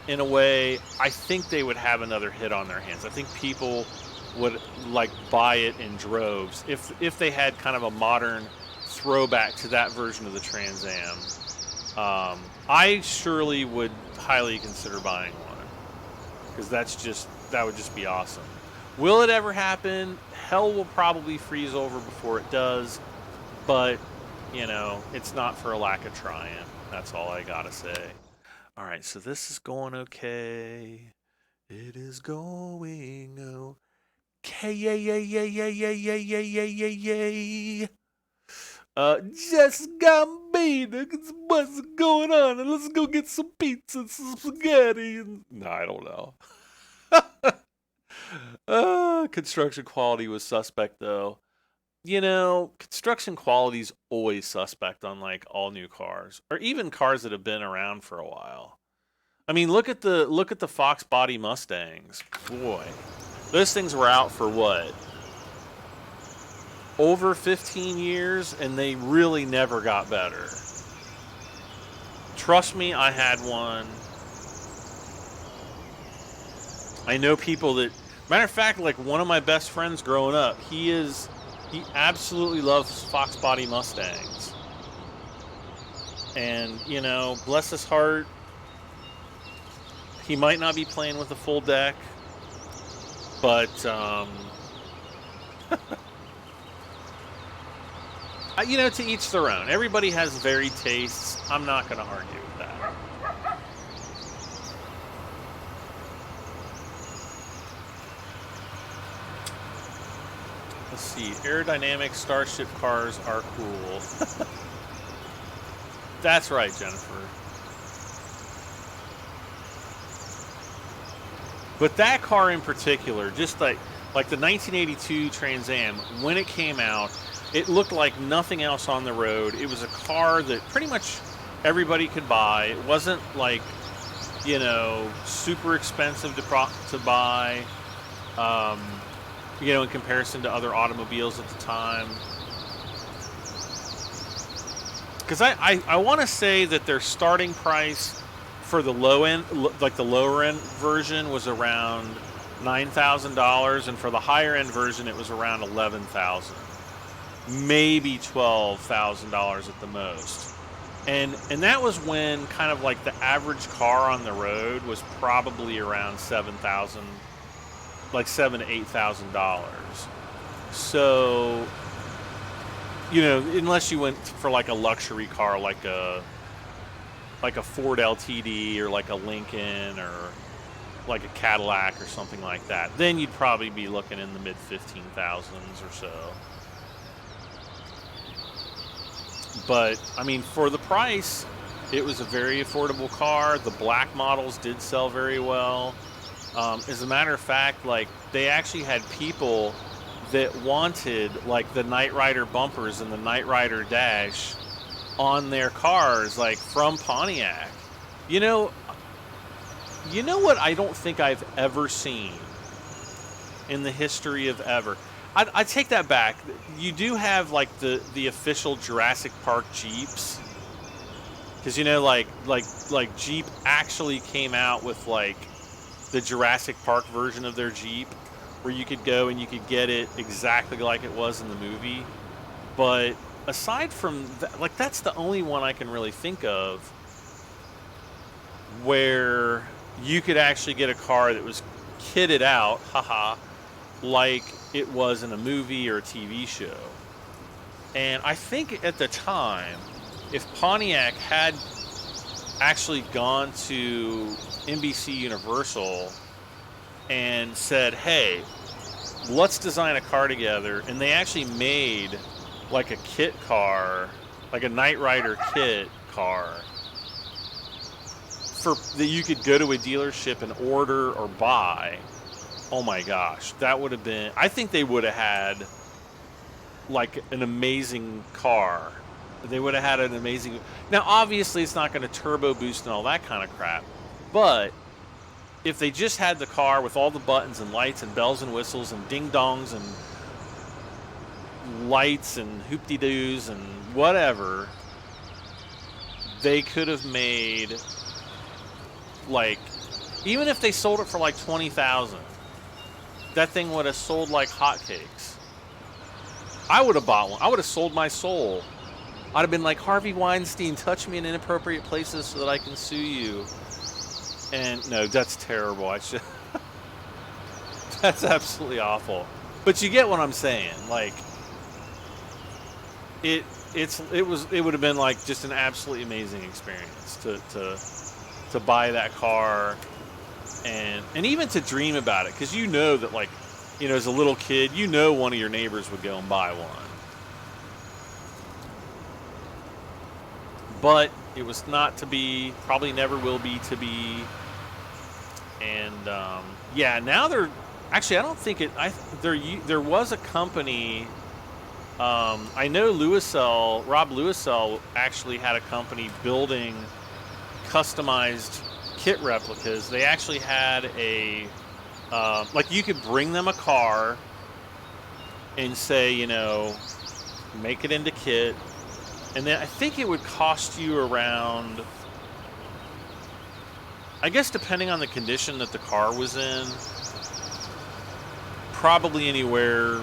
in a way, I think they would have another hit on their hands. I think people would like buy it in droves if they had kind of a modern throwback to that version of the Trans Am. I surely would highly consider buying one because that would just be awesome. Will it ever happen? Hell will probably freeze over before it does, but you know, it's not for a lack of trying. That's all I gotta say. All right, so this is going okay. It is going okay. Yay. Just Gambino, what's going on? And let's go get some pizza and some spaghetti. No, I don't know. Construction quality was suspect, though. You know, construction quality is always suspect on like all new cars, or even cars that have been around for a while. I mean, look at the Fox body Mustangs. Boy, those things were out for what? Over 15 years, and they really never got better. Trust me, I had one. I know people that, matter of fact, like one of my best friends growing up, he absolutely loves Fox body Mustangs. And, you know, bless his heart, he might not be playing with a full deck, but You know, to each their own. Everybody has varied tastes. I'm not going to argue with that. Let's see. Aerodynamic Starship cars are cool. That's right, Jennifer. But that car in particular, just like the 1982 Trans Am, when it came out, it looked like nothing else on the road. It was a car that pretty much everybody could buy. It wasn't like, you know, super expensive to buy, you know, in comparison to other automobiles at the time. Because I want to say that their starting price for the low end, like the lower end version, was around $9,000, and for the higher end version, it was around $11,000, maybe $12,000 at the most. And that was when kind of like the average car on the road was probably around $7,000, like $7,000 to $8,000. So, you know, unless you went for like a luxury car, like a Ford LTD or like a Lincoln or like a Cadillac or something like that, then you'd probably be looking in the mid 15,000s or so. But I mean, for the price, it was a very affordable car. The black models did sell very well. As a matter of fact, like, they actually had people that wanted like the Knight Rider bumpers and the Knight Rider dash on their cars, like from Pontiac. You know what I don't think I've ever seen in the history of ever. I take that back. You do have like the official Jurassic Park Jeeps, because, you know, like Jeep actually came out with like the Jurassic Park version of their Jeep, where you could go and you could get it exactly like it was in the movie. But aside from that, like, that's the only one I can really think of where you could actually get a car that was kitted out, haha, like it was in a movie or a TV show. And I think at the time, if Pontiac had actually gone to NBC Universal and said, hey, let's design a car together, and they actually made like a kit car, like a Knight Rider kit car, for that you could go to a dealership and order or buy. Oh my gosh, that would have been, I think they would have had like an amazing car. They would have had an amazing, now obviously it's not going to turbo boost and all that kind of crap, but if they just had the car with all the buttons and lights and bells and whistles and ding dongs and lights and hoop-de-doos and whatever, they could have made, like, even if they sold it for like $20,000, that thing would have sold like hotcakes. I would have bought one. I would have sold my soul. I'd have been like, Harvey Weinstein, touch me in inappropriate places so that I can sue you. And no, that's terrible. I should. That's absolutely awful. But you get what I'm saying. Like, it would have been like just an absolutely amazing experience to buy that car and even to dream about it, because you know that, like, you know, as a little kid, you know, one of your neighbors would go and buy one. But it was not to be, probably never will be to be. And yeah, now they're actually, I don't think it. There was a company. I know Rob Lewisell actually had a company building customized kit replicas. They actually had a like, you could bring them a car and say, you know, make it into kit. And then I think it would cost you around, I guess depending on the condition that the car was in, probably anywhere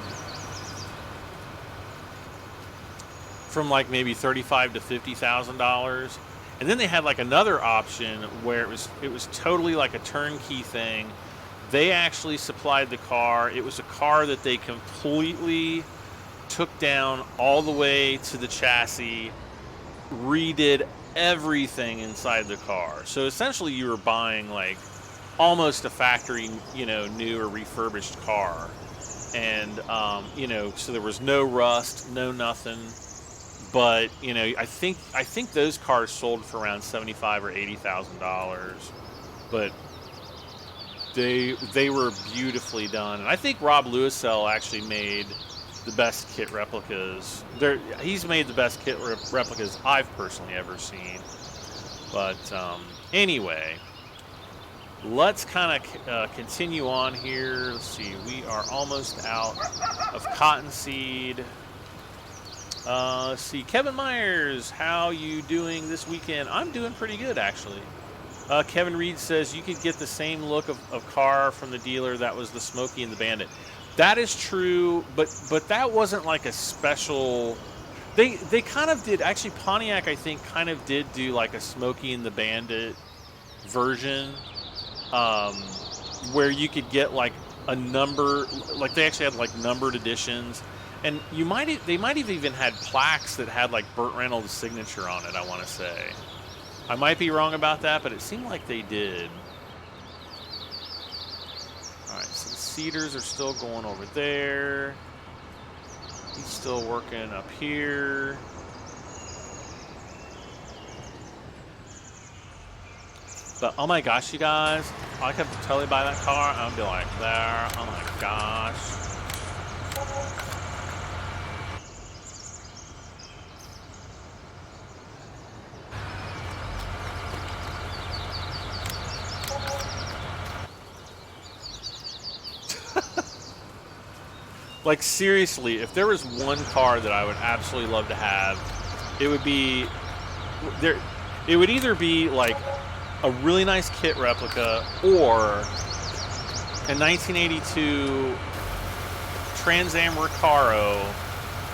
from like maybe $35,000 to $50,000. And then they had like another option where it was totally like a turnkey thing. They actually supplied the car. It was a car that they completely took down all the way to the chassis, redid everything inside the car. So essentially you were buying like almost a factory, you know, new or refurbished car. And, you know, so there was no rust, no nothing. But, you know, I think those cars sold for around $75,000 or $80,000. But they were beautifully done. And I think Rob Lewisell actually made the best kit replicas. He's made the best kit replicas I've personally ever seen. But anyway, let's kind of continue on here. Let's see, we are almost out of cottonseed. Let's see, Kevin Myers, how you doing this weekend? I'm doing pretty good, actually. Kevin Reed says you could get the same look of car from the dealer that was the Smokey and the Bandit. That is true, but that wasn't like a special. They kind of did, actually. Pontiac, I think, kind of did do like a Smokey and the Bandit version, where you could get like a number, like they actually had like numbered editions, and they might have even had plaques that had like Burt Reynolds' signature on it. I want to say, I might be wrong about that, but it seemed like they did. All right, so the Cedars are still going over there. He's still working up here. But oh my gosh, you guys, I could totally buy that car. I'd be like, there, oh my gosh. Like seriously, if there was one car that I would absolutely love to have, it would be there. It would either be like a really nice kit replica or a 1982 Trans Am Recaro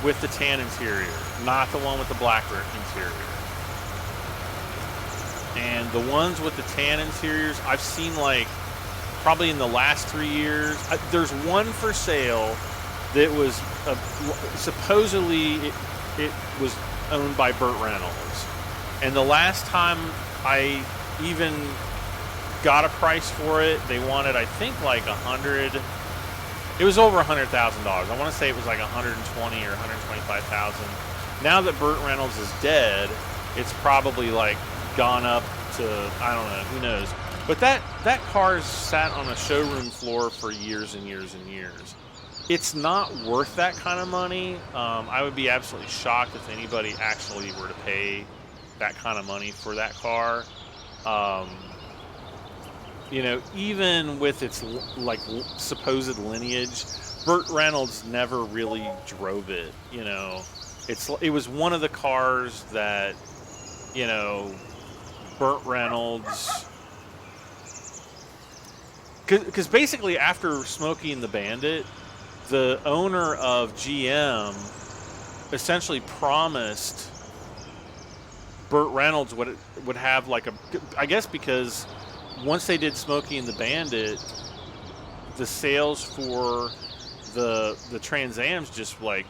with the tan interior, not the one with the black interior. And the ones with the tan interiors, I've seen like probably in the last 3 years. There's one for sale that was supposedly it was owned by Burt Reynolds, and the last time I even got a price for it, they wanted, I think, like $100. It was over $100,000. I want to say it was like 120 or 125,000. Now that Burt Reynolds is dead, it's probably like gone up to, I don't know, who knows. But that car's sat on a showroom floor for years and years and years. It's not worth that kind of money. I would be absolutely shocked if anybody actually were to pay that kind of money for that car. You know, even with its like supposed lineage, Burt Reynolds never really drove it. You know, it was one of the cars that, you know, Burt Reynolds. Because basically after Smokey and the Bandit, the owner of GM essentially promised Burt Reynolds would have like I guess because once they did Smokey and the Bandit, the sales for the Trans Ams just like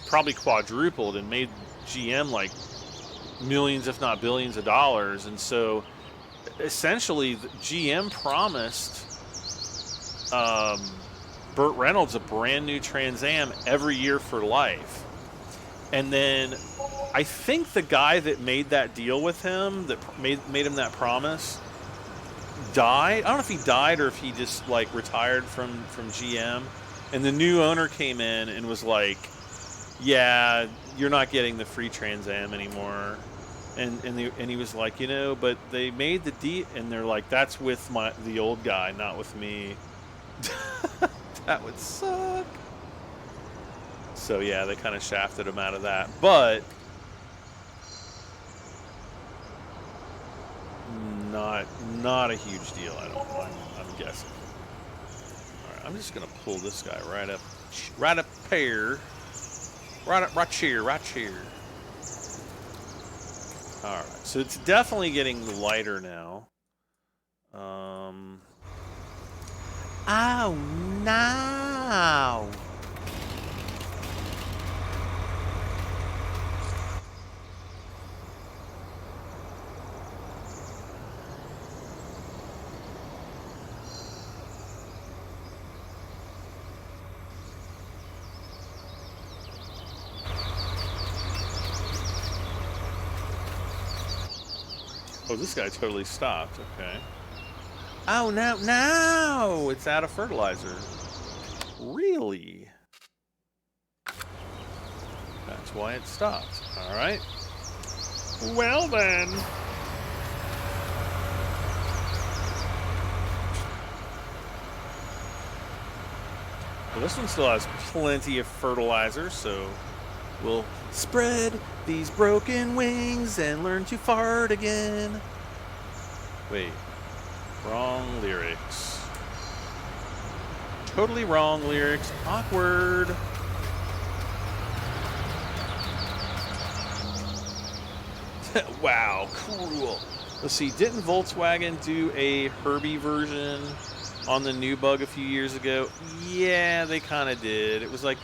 probably quadrupled and made GM like millions, if not billions of dollars. And so essentially GM promised Burt Reynolds a brand new Trans Am every year for life. And then I think the guy that made that deal with him, that made him that promise, died. I don't know if he died or if he just like retired from GM. And the new owner came in and was like, yeah, you're not getting the free Trans Am anymore. And he was like, you know, but they made the deal, and they're like, that's with the old guy, not with me. That would suck. So yeah, they kind of shafted him out of that, but not a huge deal. I'm guessing. All right, I'm just gonna pull this guy right up here, right here. All right, so it's definitely getting lighter now. Oh no! Oh, this guy totally stopped. Okay. Oh, no! It's out of fertilizer. Really? That's why it stopped. All right. Well, then. Well, this one still has plenty of fertilizer, so we'll spread these broken wings and learn to fart again. Wait. Wrong lyrics. Totally wrong lyrics. Awkward. Wow, cool. Let's see, didn't Volkswagen do a Herbie version on the new bug a few years ago? Yeah, they kind of did. It was like,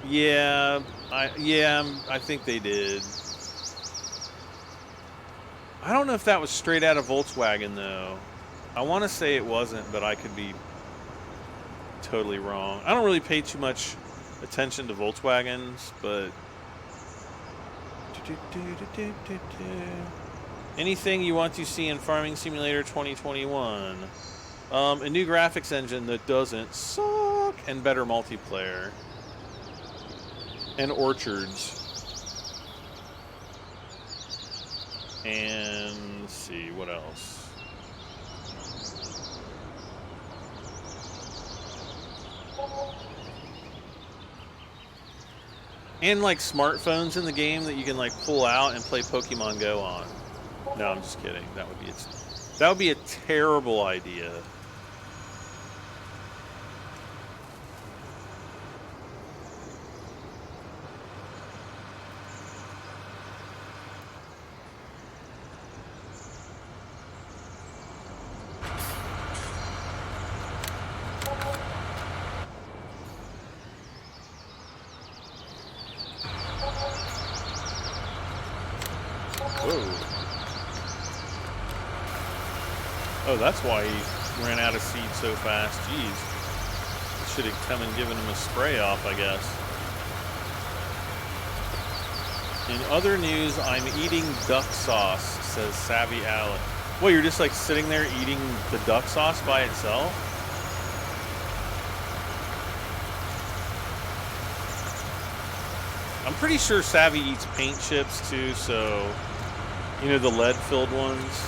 yeah, I think they did. I don't know if that was straight out of Volkswagen though. I want to say it wasn't, but I could be totally wrong. I don't really pay too much attention to Volkswagens, but anything you want to see in Farming Simulator 2021? A new graphics engine that doesn't suck, and better multiplayer, and orchards, and let's see what else. And like smartphones in the game that you can like pull out and play Pokemon Go on. No, I'm just kidding. That would be a terrible idea. Oh, that's why he ran out of seed so fast. Jeez. Should have come and given him a spray off, I guess. In other news, I'm eating duck sauce, says Savvy Alec. Well, you're just like sitting there eating the duck sauce by itself? I'm pretty sure Savvy eats paint chips too, so, you know, the lead-filled ones.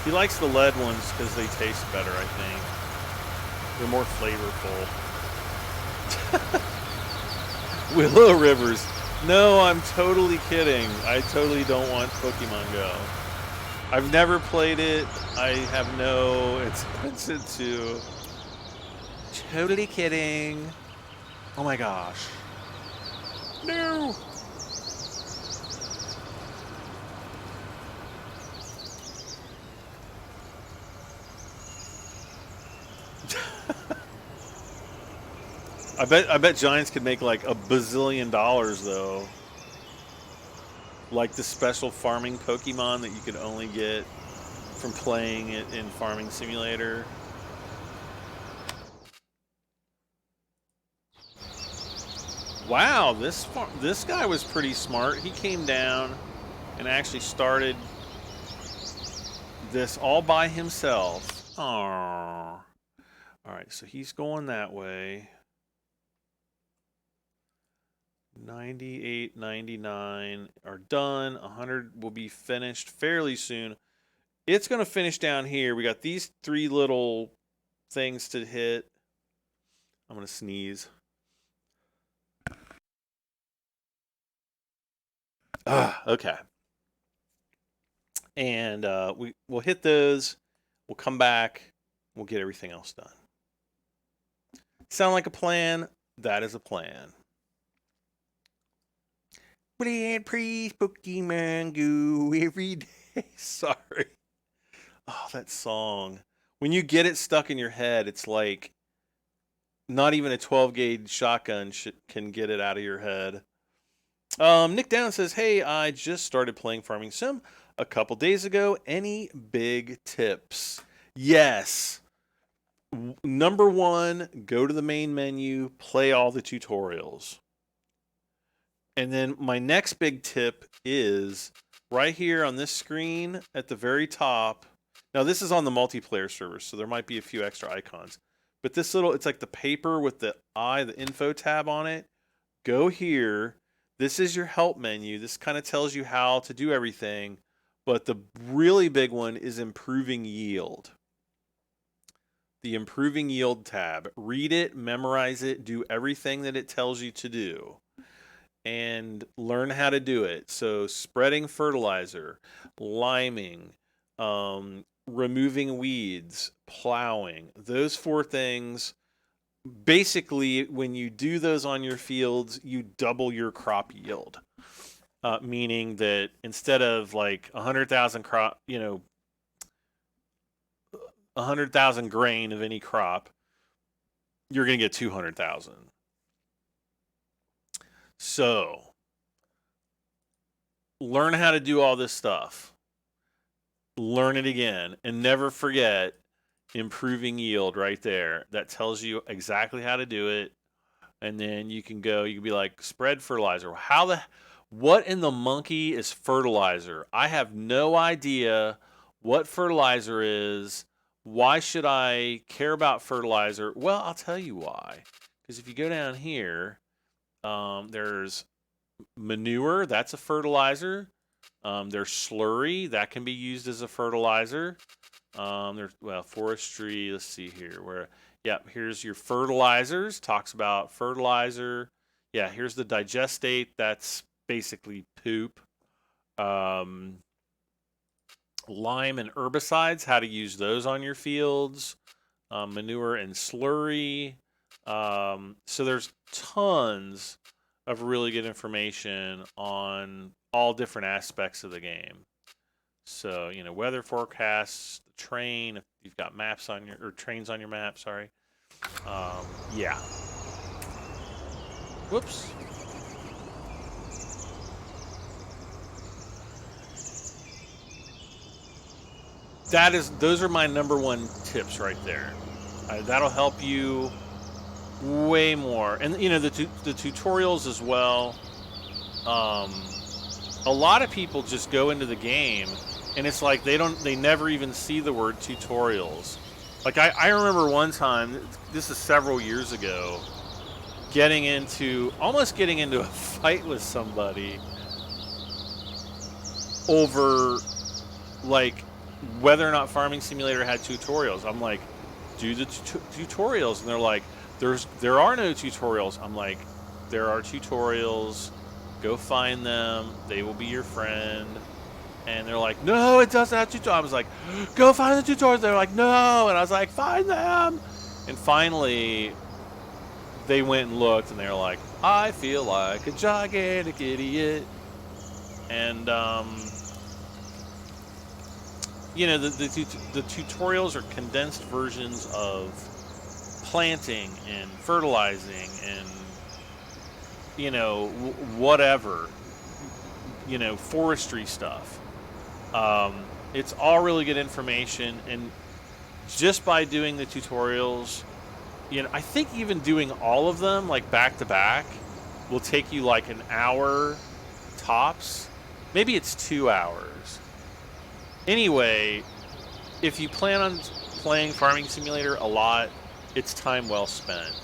He likes the lead ones because they taste better, I think. They're more flavorful. Willow Rivers. No, I'm totally kidding. I totally don't want Pokemon Go. I've never played it. I have no intention to. Totally kidding. Oh my gosh. No! I bet Giants could make like $1 bazillion though. Like the special farming Pokemon that you could only get from playing it in Farming Simulator. Wow, this guy was pretty smart. He came down and actually started this all by himself. Aww. All right, so he's going that way. 98, 99 are done. 100 will be finished fairly soon. It's going to finish down here. We got these 3 little things to hit. I'm going to sneeze. Okay. And we'll hit those. We'll come back. We'll get everything else done. Sound like a plan? That is a plan. Blood praise Pokemon Go every day. Sorry. Oh, that song. When you get it stuck in your head, it's like not even a 12-gauge shotgun can get it out of your head. Nick Down says, hey, I just started playing Farming Sim a couple days ago. Any big tips? Yes. Number 1, go to the main menu, play all the tutorials. And then my next big tip is right here on this screen at the very top. Now this is on the multiplayer server, so there might be a few extra icons. But this little, it's like the paper with the the info tab on it. Go here. This is your help menu. This kind of tells you how to do everything. But the really big one is improving yield. The improving yield tab. Read it, memorize it, do everything that it tells you to do. And learn how to do it. So spreading fertilizer, liming, removing weeds, plowing. Those 4 things. Basically, when you do those on your fields, you double your crop yield. Meaning that instead of like 100,000 crop, 100,000 grain of any crop, you're going to get 200,000. So, learn how to do all this stuff. Learn it again, and never forget improving yield right there. That tells you exactly how to do it. And then you can go, you can be like, spread fertilizer. What in the monkey is fertilizer? I have no idea what fertilizer is. Why should I care about fertilizer? Well, I'll tell you why. Because if you go down here, there's manure, that's a fertilizer. There's slurry, that can be used as a fertilizer. There's, forestry, let's see here. Here's your fertilizers, talks about fertilizer. Yeah, here's the digestate, that's basically poop. Lime and herbicides, how to use those on your fields. Manure and slurry. So there's tons of really good information on all different aspects of the game. So, weather forecasts, the train, if you've got maps on your, or trains on your map, sorry. Yeah. Whoops. Those are my #1 tips right there. That'll help you way more. And, the tutorials as well. A lot of people just go into the game and it's like they never even see the word tutorials. Like I remember one time, this is several years ago, almost getting into a fight with somebody over like whether or not Farming Simulator had tutorials. I'm like, do the tutorials, and they're like, there are no tutorials. I'm like, there are tutorials. Go find them. They will be your friend. And they're like, no, it doesn't have tutorials. I was like, go find the tutorials. They're like, no. And I was like, find them. And finally, they went and looked, and they were like, I feel like a gigantic idiot. And, the tutorials are condensed versions of planting and fertilizing and, whatever, forestry stuff. It's all really good information, and just by doing the tutorials, I think even doing all of them like back to back will take you like an hour tops. Maybe it's 2 hours. Anyway, if you plan on playing Farming Simulator a lot, it's time well spent.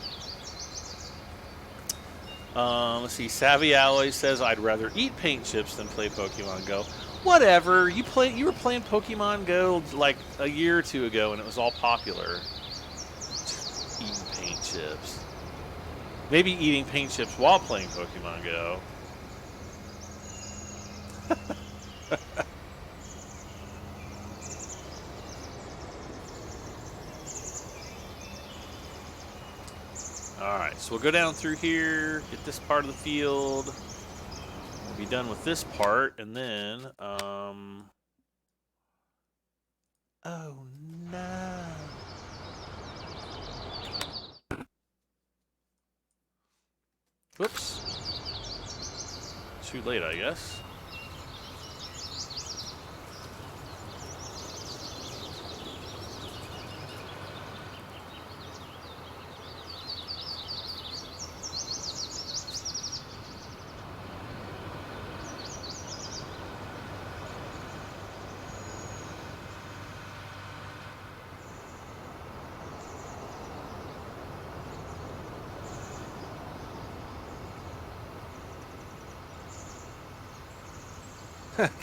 Let's see. Savvy Alloy says, I'd rather eat paint chips than play Pokemon Go. Whatever. You were playing Pokemon Go like a year or 2 ago, and it was all popular. Eating paint chips. Maybe eating paint chips while playing Pokemon Go. Alright, so we'll go down through here, get this part of the field. We'll be done with this part, and then, oh no. Whoops. Too late, I guess.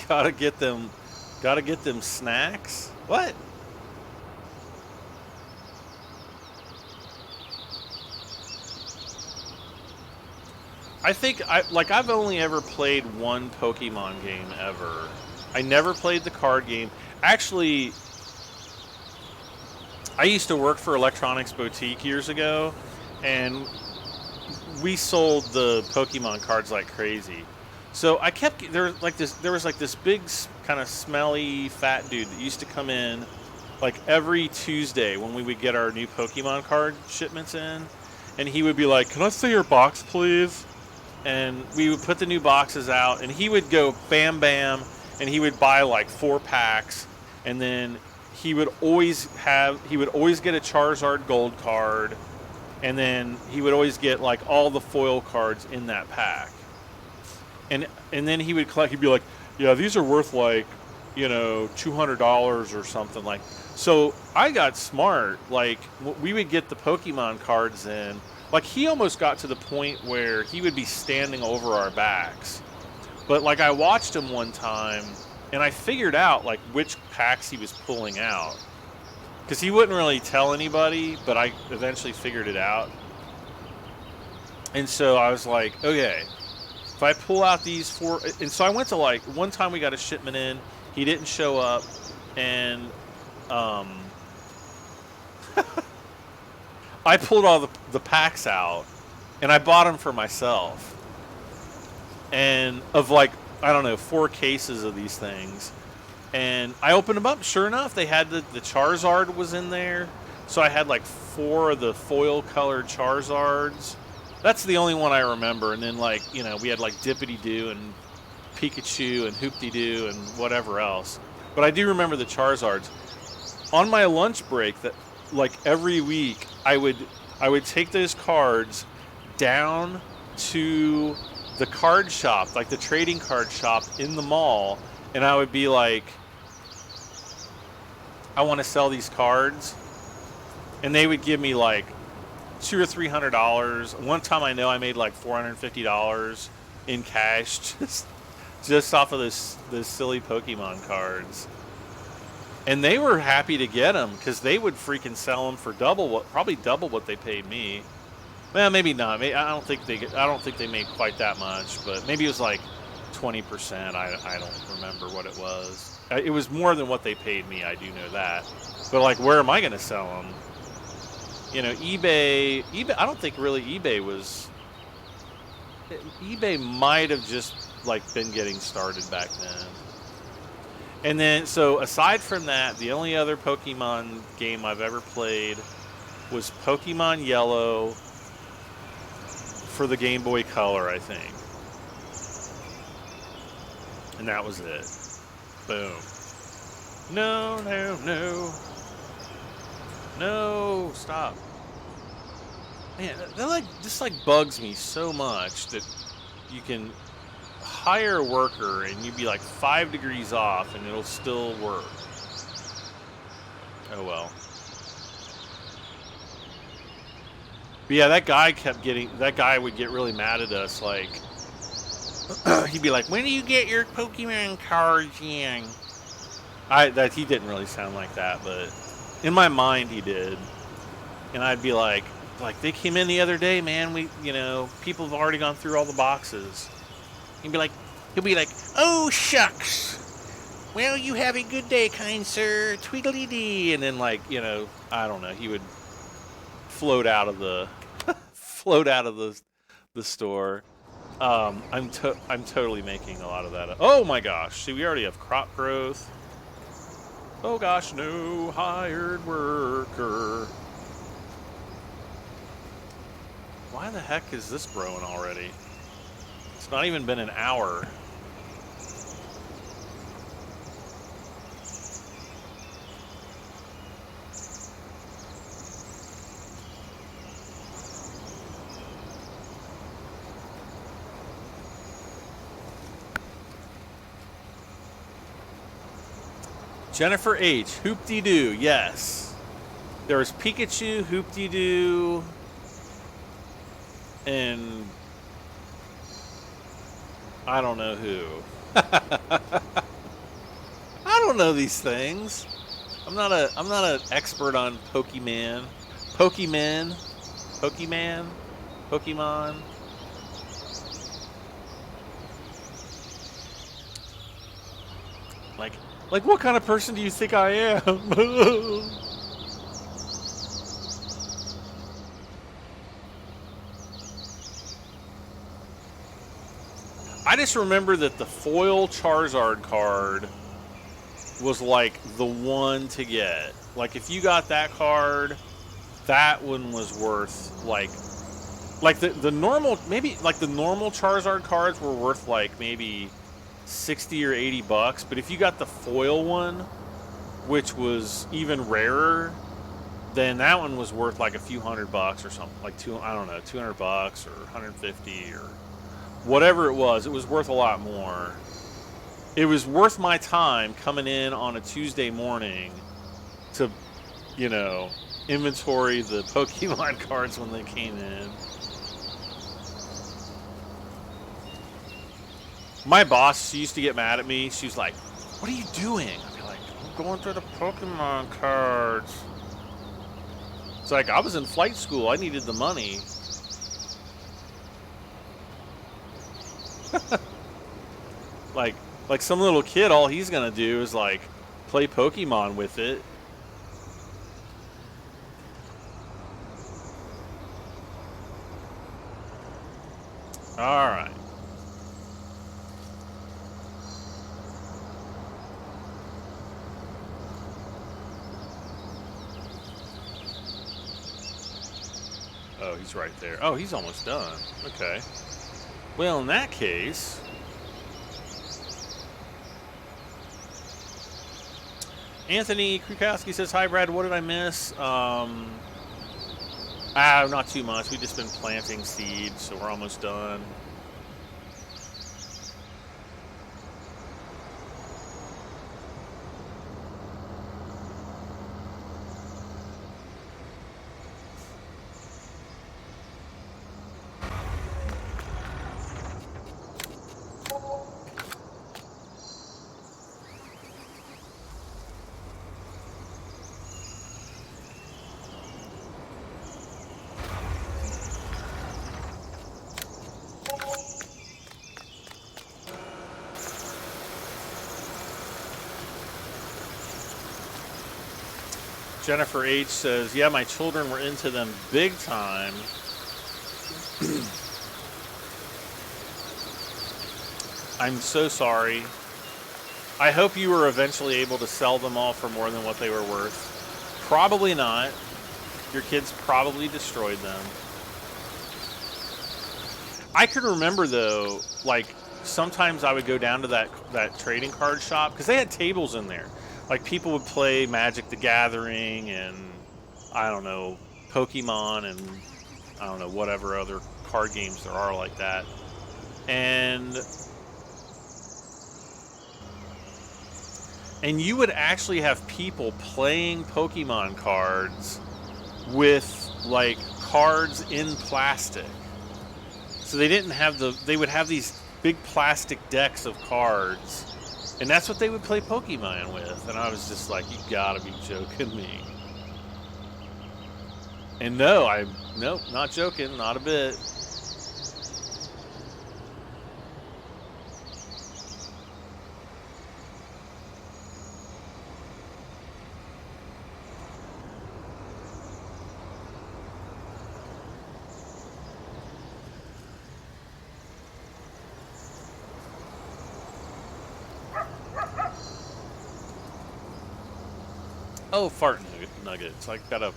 Gotta get them snacks. What? I think I've only ever played one Pokemon game ever. I never played the card game. Actually, I used to work for Electronics Boutique years ago, and we sold the Pokemon cards like crazy. So I kept there was like this big kind of smelly fat dude that used to come in like every Tuesday when we would get our new Pokemon card shipments in, and he would be like, "Can I see your box, please?" And we would put the new boxes out, and he would go bam bam, and he would buy like 4 packs, and then he would always get a Charizard Gold card, and then he would always get like all the foil cards in that pack. And then he would collect. He'd be like, "Yeah, these are worth like, $200 or something like." So I got smart. Like we would get the Pokemon cards in. Like he almost got to the point where he would be standing over our backs. But like I watched him one time, and I figured out like which packs he was pulling out, because he wouldn't really tell anybody. But I eventually figured it out. And so I was like, okay. If I pull out these 4, and so I went to like one time we got a shipment in, he didn't show up, and I pulled all the packs out, and I bought them for myself, and of like I don't know 4 cases of these things, and I opened them up. Sure enough, they had the Charizard was in there, so I had like 4 of the foil colored Charizards. That's the only one I remember. And then, like, we had, like, Dippity-Doo and Pikachu and Hoopty-Doo and whatever else. But I do remember the Charizards. On my lunch break, that like, every week, I would take those cards down to the card shop, like the trading card shop in the mall, and I would be like, I want to sell these cards. And they would give me, like, $200 or $300. One time I know I made like $450 in cash just off of those silly Pokemon cards. And they were happy to get them because they would freaking sell them for probably double what they paid me. Well, maybe not. I don't think they made quite that much, but maybe it was like 20%. I don't remember what it was. It was more than what they paid me. I do know that. But like, where am I going to sell them? eBay, I don't think really eBay might have just like been getting started back then. And then, so aside from that, the only other Pokemon game I've ever played was Pokemon Yellow for the Game Boy Color, I think. And that was it. Boom. No, no, no. No, stop. Man, that just bugs me so much that you can hire a worker and you'd be like 5 degrees off and it'll still work. Oh well. But yeah, that guy would get really mad at us, like he'd be like, "When do you get your Pokemon cards in?" He didn't really sound like that, but in my mind, he did. And I'd be like, they came in the other day, man. People have already gone through all the boxes. He'll be like, "Oh, shucks. Well, you have a good day, kind sir. Tweedledee." And then, I don't know. He would float out of the the store. I'm totally making a lot of that up. Oh my gosh! See, we already have crop growth. Oh gosh, no hired worker. Why the heck is this growing already? It's not even been an hour. Jennifer H. Hoop-dee-doo, yes. There was Pikachu, Hoop-dee-doo, and I don't know who. I don't know these things. I'm not an expert on Pokemon. Pokemon. Like what kind of person do you think I am? I just remember that the foil Charizard card was like the one to get. Like if you got that card, that one was worth like the normal, maybe like the normal Charizard cards were worth like maybe 60 or 80 bucks, but if you got the foil one, which was even rarer, then that one was worth like a few $100 or something, like I don't know, 200 bucks or 150 or whatever it was worth a lot more. It was worth my time coming in on a Tuesday morning to, you know, inventory the Pokemon cards when they came in. My boss, she used to get mad at me. She was like, "What are you doing?" I'd be like, "I'm going through the Pokemon cards." It's like, I was in flight school. I needed the money. like some little kid, all he's gonna do is like play Pokemon with it. All right. Oh, he's right there. Oh, he's almost done. Okay. Well, in that case, Anthony Krukowski says, "Hi, Brad. What did I miss?" Not too much. We've just been planting seeds, so we're almost done. Jennifer H says, "Yeah, my children were into them big time." I'm so sorry. I hope you were eventually able to sell them all for more than what they were worth. Probably not. Your kids probably destroyed them. I could remember, though, like, sometimes I would go down to that trading card shop, because they had tables in there. Like, people would play Magic the Gathering and, I don't know, Pokemon and, I don't know, whatever other card games there are like that. And you would actually have people playing Pokemon cards with, like, cards in plastic. So they didn't have they would have these big plastic decks of cards. And that's what they would play Pokemon with. And I was just like, you gotta be joking me. And nope, not joking, not a bit. Oh, fart nuggets. I gotta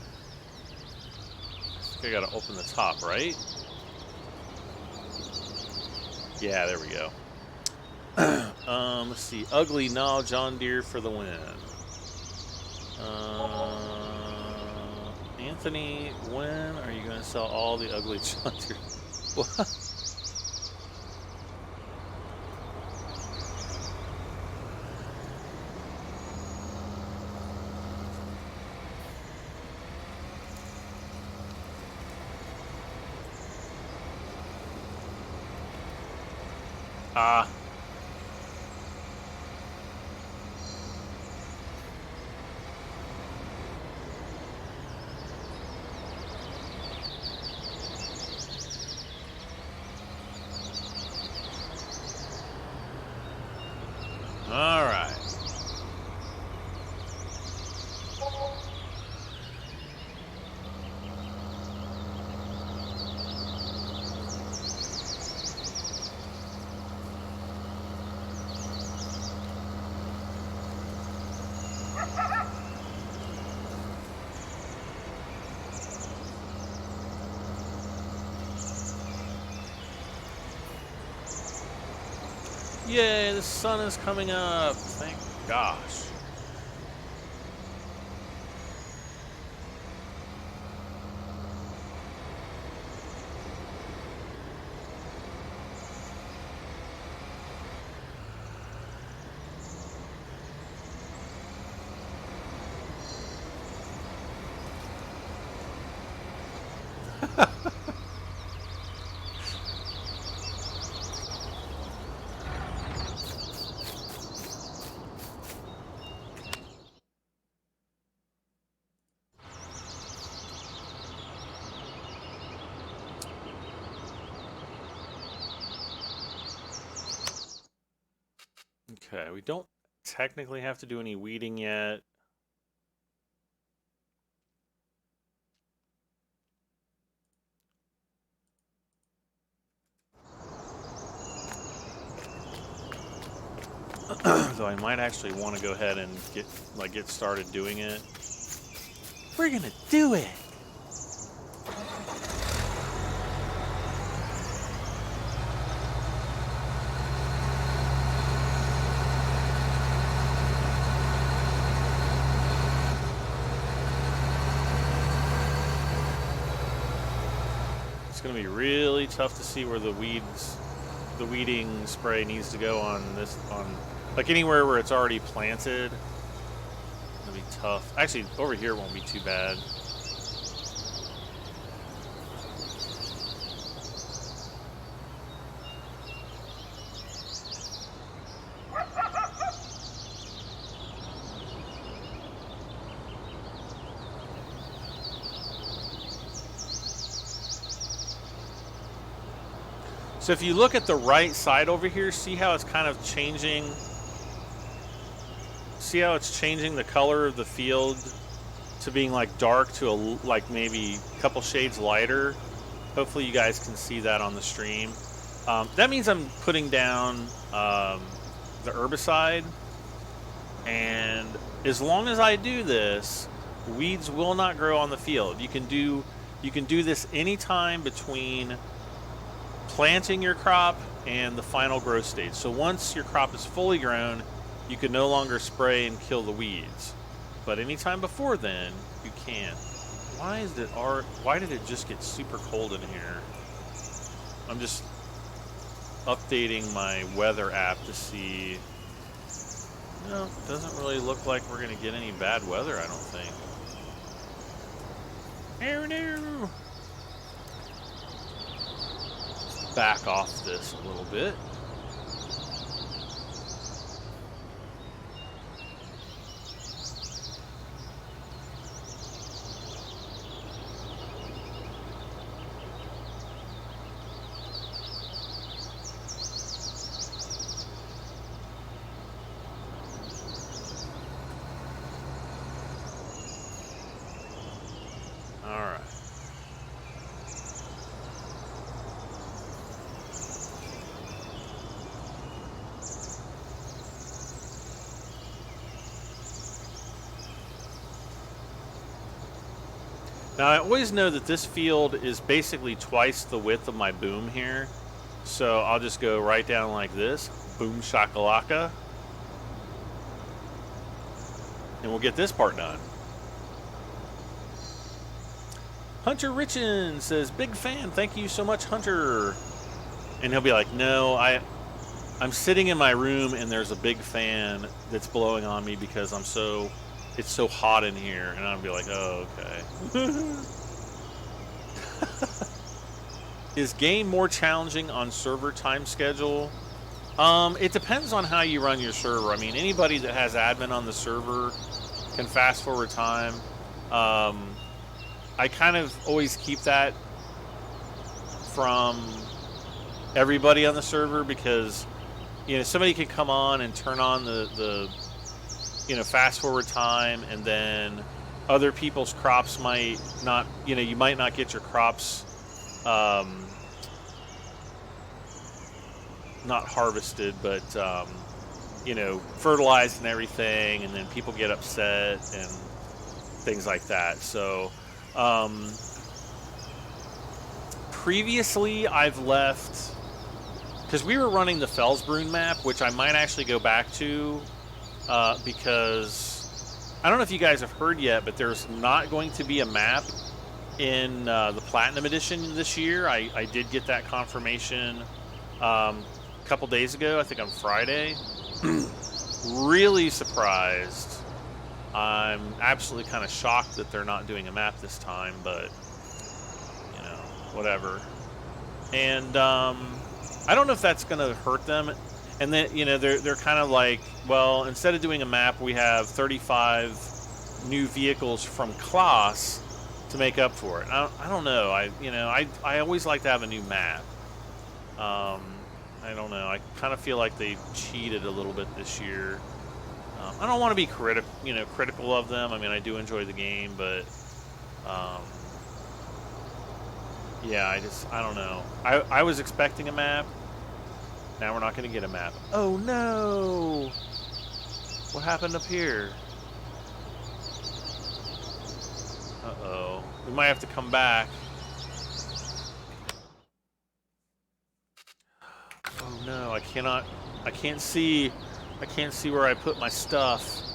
open the top, right? Yeah, there we go. Let's see. Ugly Nah John Deere for the win. Anthony, when are you gonna sell all the ugly John Deere? What? Yay, the sun is coming up. Thank gosh. Okay, we don't technically have to do any weeding yet. Though I might actually want to go ahead and get started doing it. We're gonna do it. It's gonna be really tough to see where the weeding spray needs to go on this, like anywhere where it's already planted. It's gonna be tough. Actually, over here won't be too bad. So if you look at the right side over here, see how it's kind of changing? See how it's changing the color of the field to being like dark to like maybe a couple shades lighter? Hopefully you guys can see that on the stream. That means I'm putting down the herbicide, and as long as I do this, weeds will not grow on the field. You can do this anytime between planting your crop and the final growth stage. So once your crop is fully grown, you can no longer spray and kill the weeds. But anytime before then, you can. Why did it just get super cold in here? I'm just updating my weather app to see. No, it doesn't really look like we're gonna get any bad weather, I don't think. No. Back off this a little bit. Now, I always know that this field is basically twice the width of my boom here. So I'll just go right down like this. Boom shakalaka. And we'll get this part done. Hunter Richin says, big fan. Thank you so much, Hunter. And he'll be like, no, I'm sitting in my room and there's a big fan that's blowing on me because it's so hot in here. And I'll be like, oh, okay. Is game more challenging on server time schedule? It depends on how you run your server. I mean, anybody that has admin on the server can fast forward time. I kind of always keep that from everybody on the server because, you know, somebody can come on and turn on the fast forward time, and then other people's crops might not, you might not get your crops not harvested, but fertilized and everything, and then people get upset and things like that. So previously I've left because we were running the Felsbrunn map, which I might actually go back to, because I don't know if you guys have heard yet, but there's not going to be a map in the Platinum Edition this year. I did get that confirmation a couple days ago, I think on Friday. Really surprised. I'm absolutely kind of shocked that they're not doing a map this time, but, you know, whatever. And I don't know if that's going to hurt them. And then, you know, they're kind of like, well, instead of doing a map, we have 35 new vehicles from class to make up for it. I don't know. I always like to have a new map. I don't know. I kind of feel like they cheated a little bit this year. I don't want to be critical of them. I mean, I do enjoy the game, but yeah, I don't know. I was expecting a map. Now we're not going to get a map. Oh no! What happened up here? Uh-oh. We might have to come back. Oh no, I can't see where I put my stuff.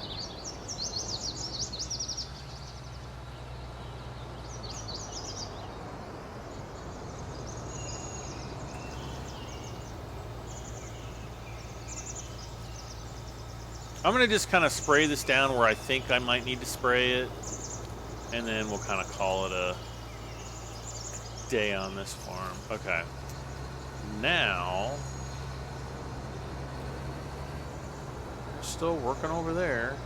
I'm gonna just kind of spray this down where I think I might need to spray it, and then we'll kind of call it a day on this farm. Okay. Now, we're still working over there.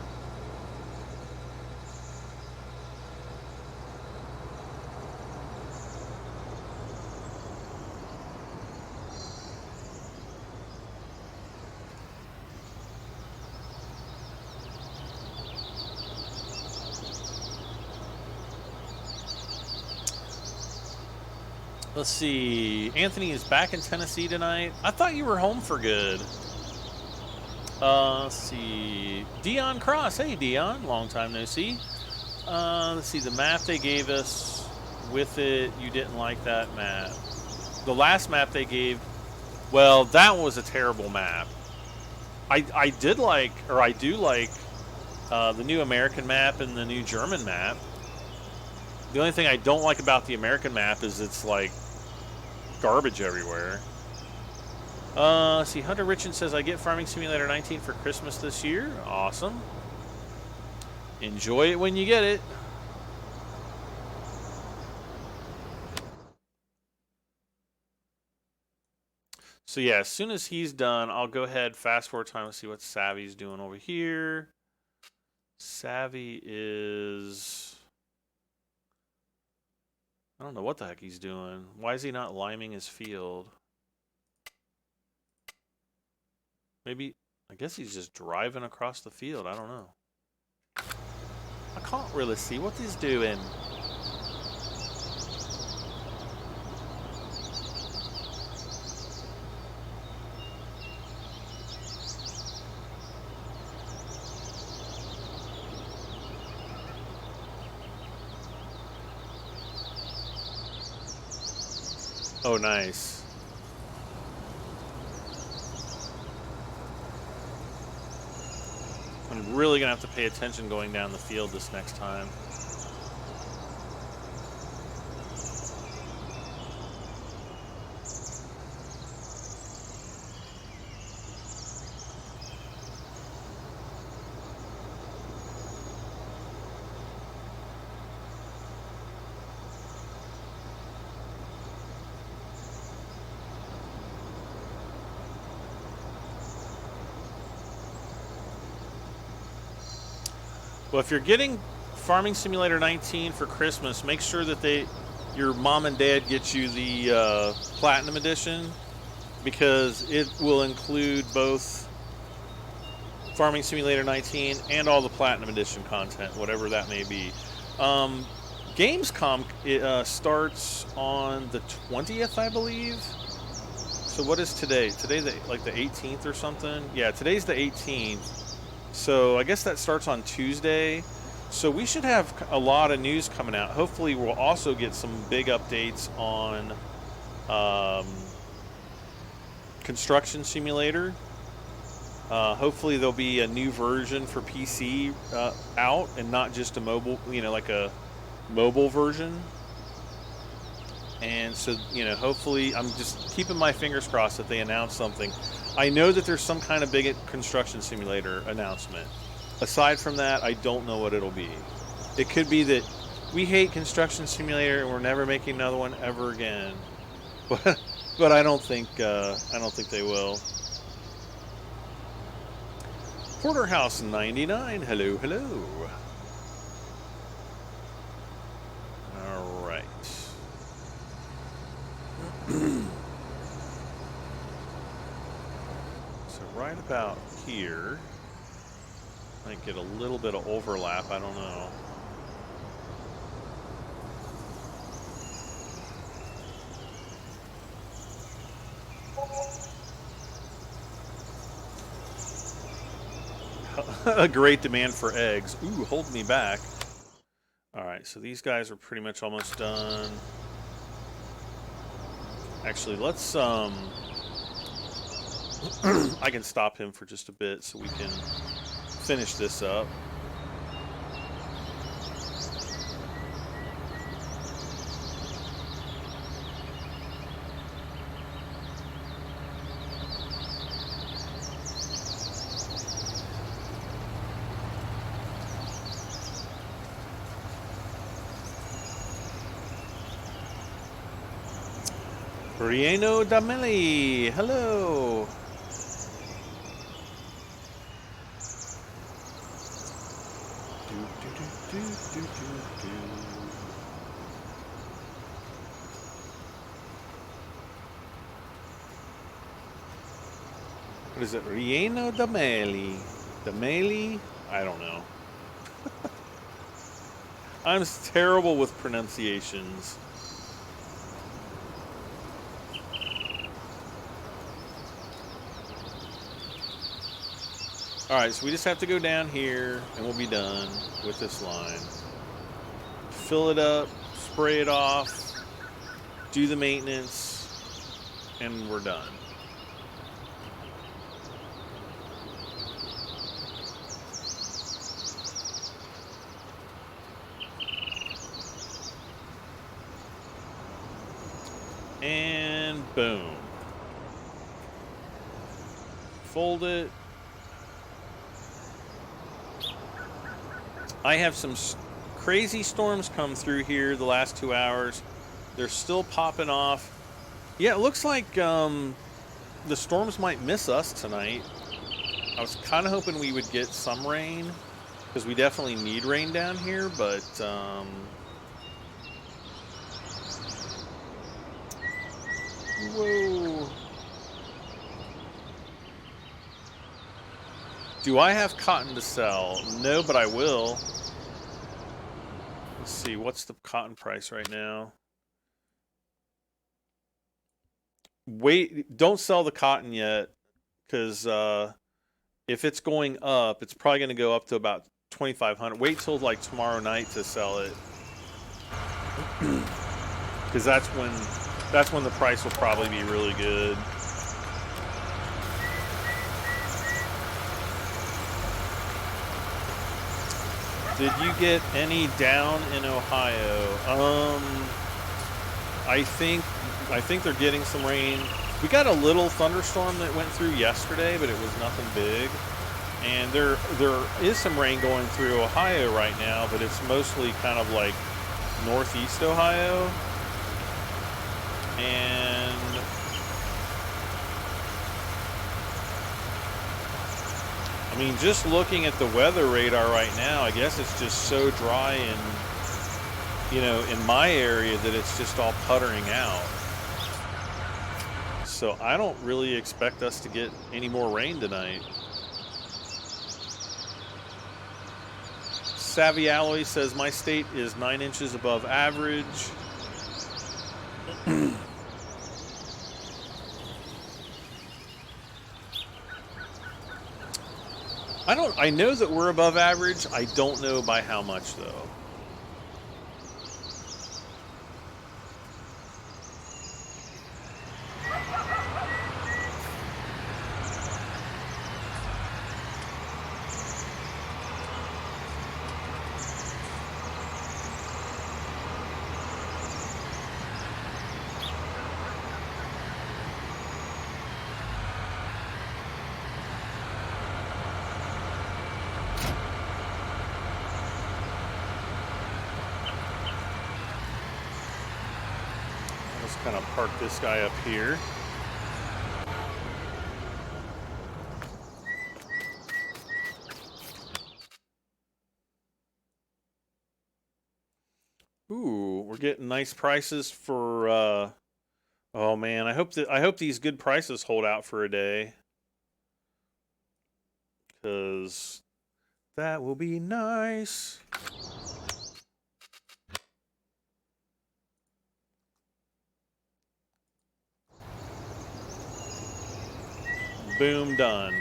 Let's see. Anthony is back in Tennessee tonight. I thought you were home for good. Let's see. Dion Cross. Hey, Dion. Long time no see. Let's see. The map they gave us with it, you didn't like that map. The last map they gave, well, that was a terrible map. I do like the new American map and the new German map. The only thing I don't like about the American map is it's like garbage everywhere. See, Hunter Richard says, I get Farming Simulator 19 for Christmas this year. Awesome. Enjoy it when you get it. So yeah, as soon as he's done, I'll go ahead, fast forward time, and see what Savvy's doing over here. Savvy is... I don't know what the heck he's doing. Why is he not liming his field? Maybe, I guess he's just driving across the field. I don't know. I can't really see what he's doing. Oh, nice. I'm really going to have to pay attention going down the field this next time. Well, if you're getting Farming Simulator 19 for Christmas, make sure that your mom and dad get you the Platinum Edition, because it will include both Farming Simulator 19 and all the Platinum Edition content, whatever that may be. Gamescom starts on the 20th, I believe. So what is today? Today, like the 18th or something? Yeah, today's the 18th. So I guess that starts on Tuesday. So we should have a lot of news coming out. Hopefully we'll also get some big updates on construction simulator. Hopefully there'll be a new version for PC out, and not just a mobile, like a mobile version. And so, hopefully, I'm just keeping my fingers crossed that they announce something. I know that there's some kind of big construction simulator announcement. Aside from that, I don't know what it'll be. It could be that we hate construction simulator and we're never making another one ever again. But I don't think they will. Porterhouse 99, hello, hello. All right. So right about here, might get a little bit of overlap, I don't know. A great demand for eggs. Ooh, hold me back. All right, so these guys are pretty much almost done. Actually, let's I can stop him for just a bit so we can finish this up. Rieno Dameli, hello. What is it? Rieno Dameli. Dameli? I don't know. I'm terrible with pronunciations. Alright, so we just have to go down here and we'll be done with this line. Fill it up, spray it off, do the maintenance, and we're done. And boom. Fold it. I have some crazy storms come through here the last 2 hours. They're still popping off. Yeah, it looks like the storms might miss us tonight. I was kind of hoping we would get some rain, because we definitely need rain down here, but whoa. Do I have cotton to sell? No, but I will. Let's see, what's the cotton price right now? Wait, don't sell the cotton yet, because if it's going up, it's probably going to go up to about $2,500. Wait till like tomorrow night to sell it, because that's when the price will probably be really good. Did you get any down in Ohio? I think they're getting some rain. We got a little thunderstorm that went through yesterday, but it was nothing big. And there is some rain going through Ohio right now, but it's mostly kind of like northeast Ohio. And I mean, just looking at the weather radar right now, I guess it's just so dry and, in my area that it's just all puttering out. So I don't really expect us to get any more rain tonight. Savvy Alloy says my state is 9 inches above average. I know that we're above average. I don't know by how much though. Let's kind of park this guy up here. Ooh, we're getting nice prices for oh man, I hope these good prices hold out for a day. 'Cause that will be nice. Boom, done.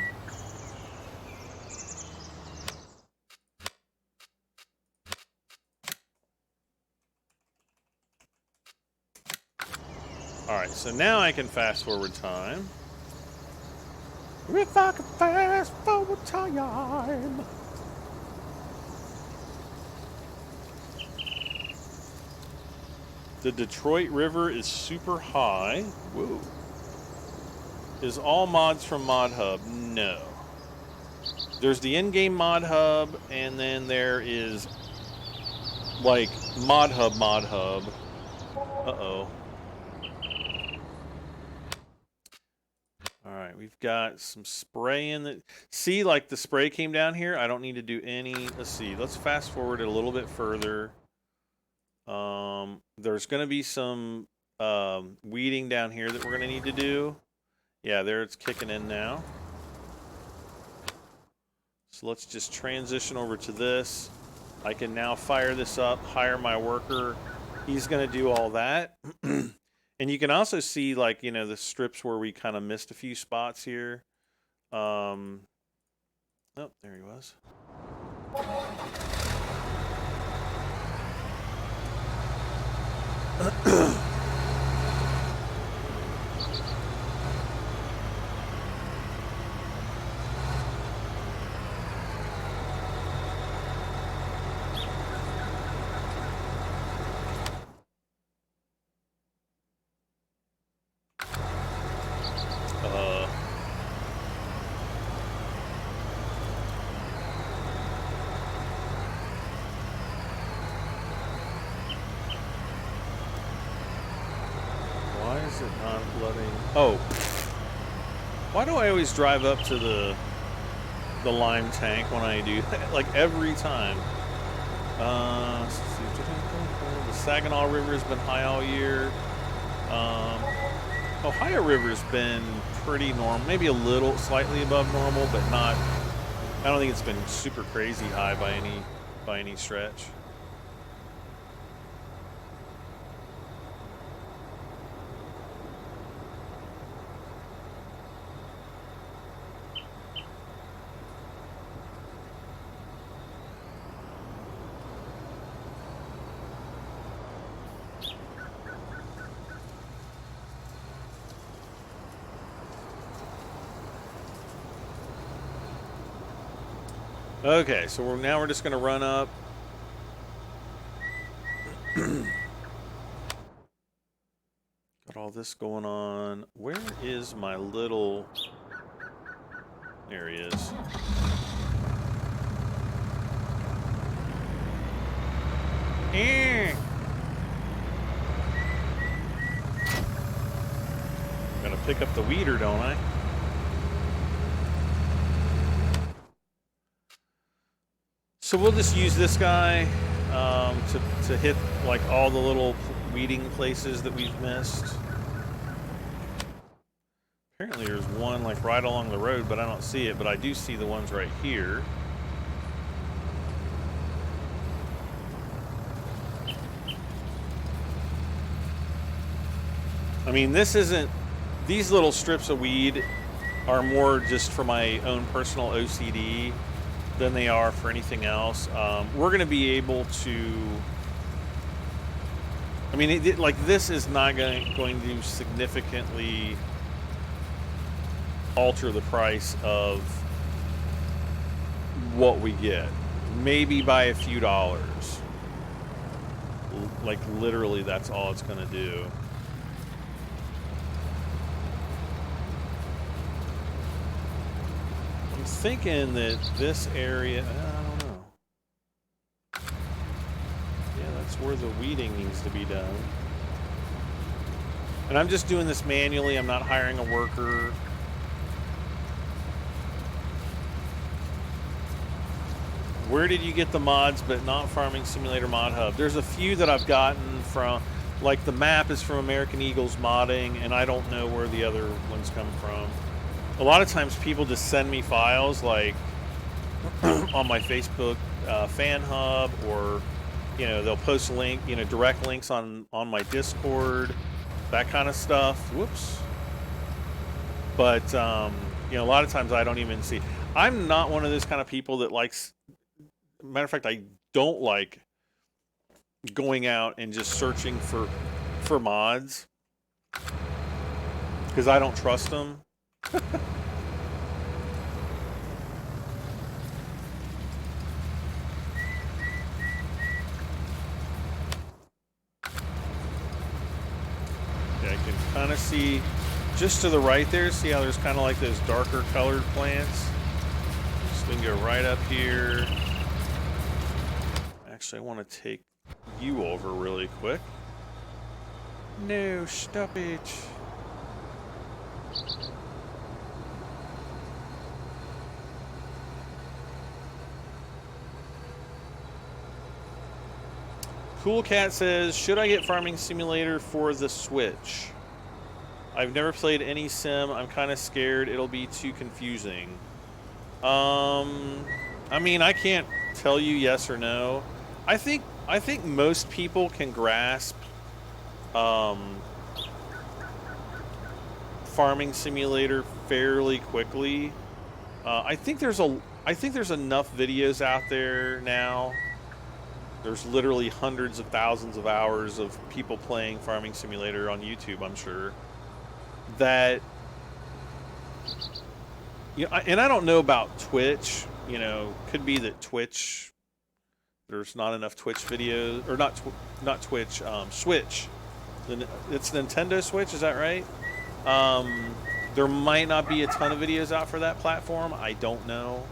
Alright, so now I can fast forward time. If I can fast forward time. The Detroit River is super high. Whoa. Is all mods from Mod Hub? No. There's the in-game Mod Hub, and then there is like Mod Hub. Uh-oh. Alright, we've got some spray in the... See, like the spray came down here. I don't need to do any... Let's see. Let's fast forward it a little bit further. There's going to be some weeding down here that we're going to need to do. Yeah, there it's kicking in now. So let's just transition over to this. I can now fire this up, hire my worker. He's going to do all that. And you can also see, like, you know, the strips where we kind of missed a few spots here. Oh, there he was. Oh, why do I always drive up to the lime tank when I do that? Like every time. The Saginaw River has been high all year. Ohio River's been pretty normal, maybe a little slightly above normal, but not. I don't think it's been super crazy high by any stretch. Okay, so now we're just going to run up. Got all this going on. Where is my little... There he is. Gotta pick up the weeder, don't I? So we'll just use this guy to hit like all the little weeding places that we've missed. Apparently there's one like right along the road, but I don't see it, but I do see the ones right here. I mean, this isn't... These little strips of weed are more just for my own personal OCD than they are for anything else. We're going to be able to... I mean, like, this is not going to significantly alter the price of what we get. Maybe by a few dollars. Like, literally, that's all it's going to do. I'm thinking that this area, I don't know. Yeah, that's where the weeding needs to be done. And I'm just doing this manually. I'm not hiring a worker. Where did you get the mods but not Farming Simulator Mod Hub? There's a few that I've gotten from, like the map is from American Eagles Modding, and I don't know where the other ones come from. A lot of times people just send me files like on my Facebook fan hub, or you know, they'll post link, you know, direct links on my Discord, that kind of stuff. Whoops. But you know, a lot of times I don't even see. I'm not one of those kind of people that likes. Matter of fact, I don't like going out and just searching for mods because I don't trust them. Yeah, I can kind of see just to the right there. See how there's kind of like those darker colored plants? So we can go right up here. Actually, I want to take you over really quick. No, stop it. Cool Cat says, should I get Farming Simulator for the Switch? I've never played any sim. I'm kind of scared it'll be too confusing. I mean, I can't tell you yes or no. I think most people can grasp Farming Simulator fairly quickly. I think there's enough videos out there now. There's literally hundreds of thousands of hours of people playing Farming Simulator on YouTube, I'm sure. That, you know, and I don't know about Twitch. You know, could be that Twitch, there's not enough Twitch videos, or not Twitch, Switch. It's Nintendo Switch, is that right? There might not be a ton of videos out for that platform. I don't know.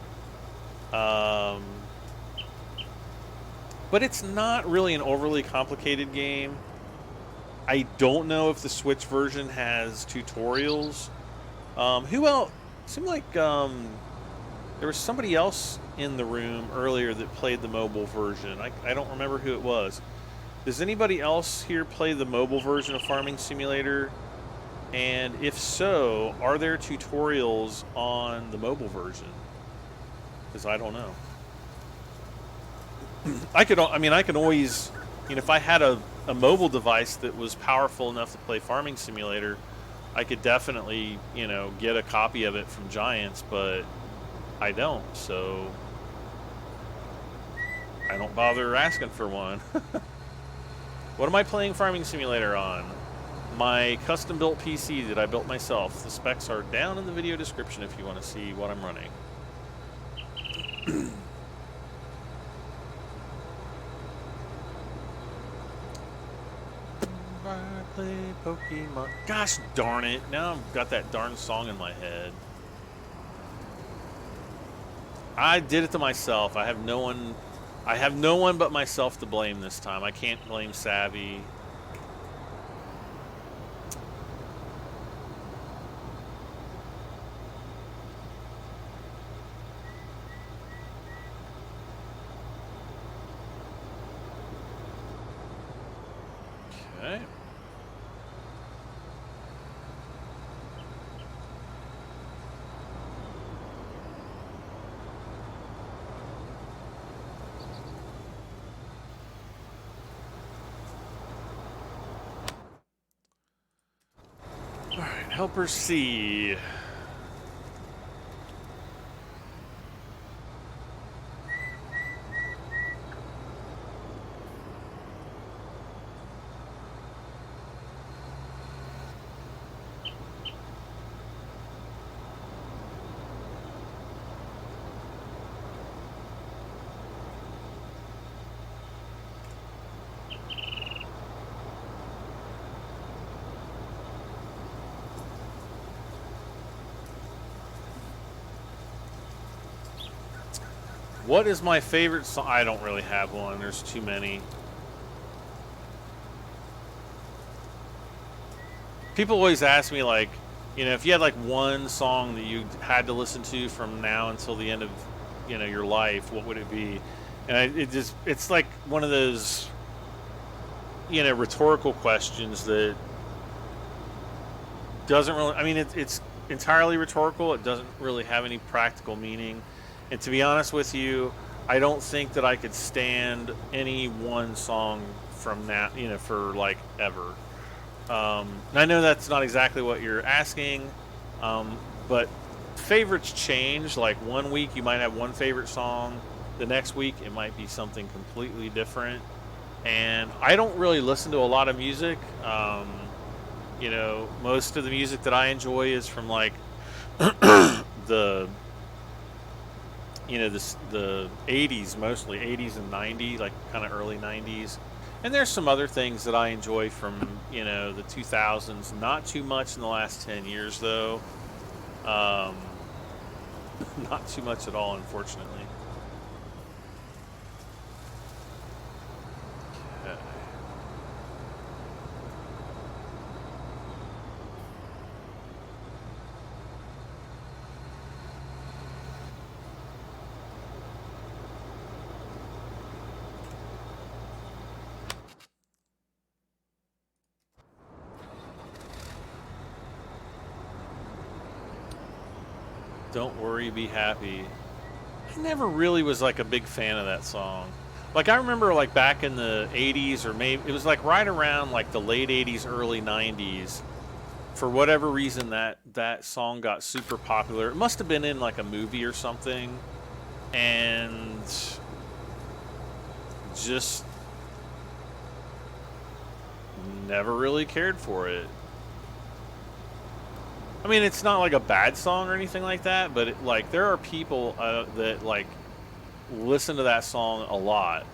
But it's not really an overly complicated game. I don't know if the Switch version has tutorials. Who else? It seemed like there was somebody else in the room earlier that played the mobile version. I don't remember who it was. Does anybody else here play the mobile version of Farming Simulator? And if so, are there tutorials on the mobile version? Because I don't know. I can always, you know, if I had a mobile device that was powerful enough to play Farming Simulator, I could definitely, you know, get a copy of it from Giants, but I don't, so I don't bother asking for one. What am I playing Farming Simulator on? My custom-built PC that I built myself. The specs are down in the video description if you want to see what I'm running. I play Pokemon. Gosh darn it. Now I've got that darn song in my head. I did it to myself. I have no one but myself to blame this time. I can't blame Savvy. Okay. All right, Helper C. What is my favorite song? I don't really have one. There's too many. people always ask me, like, you know, if you had like one song that you had to listen to from now until the end of, you know, your life, what would it be? And it's like one of those, you know, rhetorical questions that doesn't really, I mean, it's entirely rhetorical. It doesn't really have any practical meaning. And to be honest with you, I don't think that I could stand any one song from now, you know, for like ever. And I know that's not exactly what you're asking, but favorites change. Like one week you might have one favorite song, the next week it might be something completely different. And I don't really listen to a lot of music. You know, most of the music that I enjoy is from like the, you know, the 80s, mostly 80s and 90s, like kind of early 90s. And there's some other things that I enjoy from, you know, the 2000s. Not too much in the last 10 years, though. Not too much at all, unfortunately. Okay. Don't worry, be happy. I never really was like a big fan of that song. Like I remember like back in the 80s, or maybe it was like right around like the late 80s, early 90s. For whatever reason, that song got super popular. It must have been in like a movie or something, and just never really cared for it. I mean, it's not like a bad song or anything like that, but it, like there are people that like listen to that song a lot.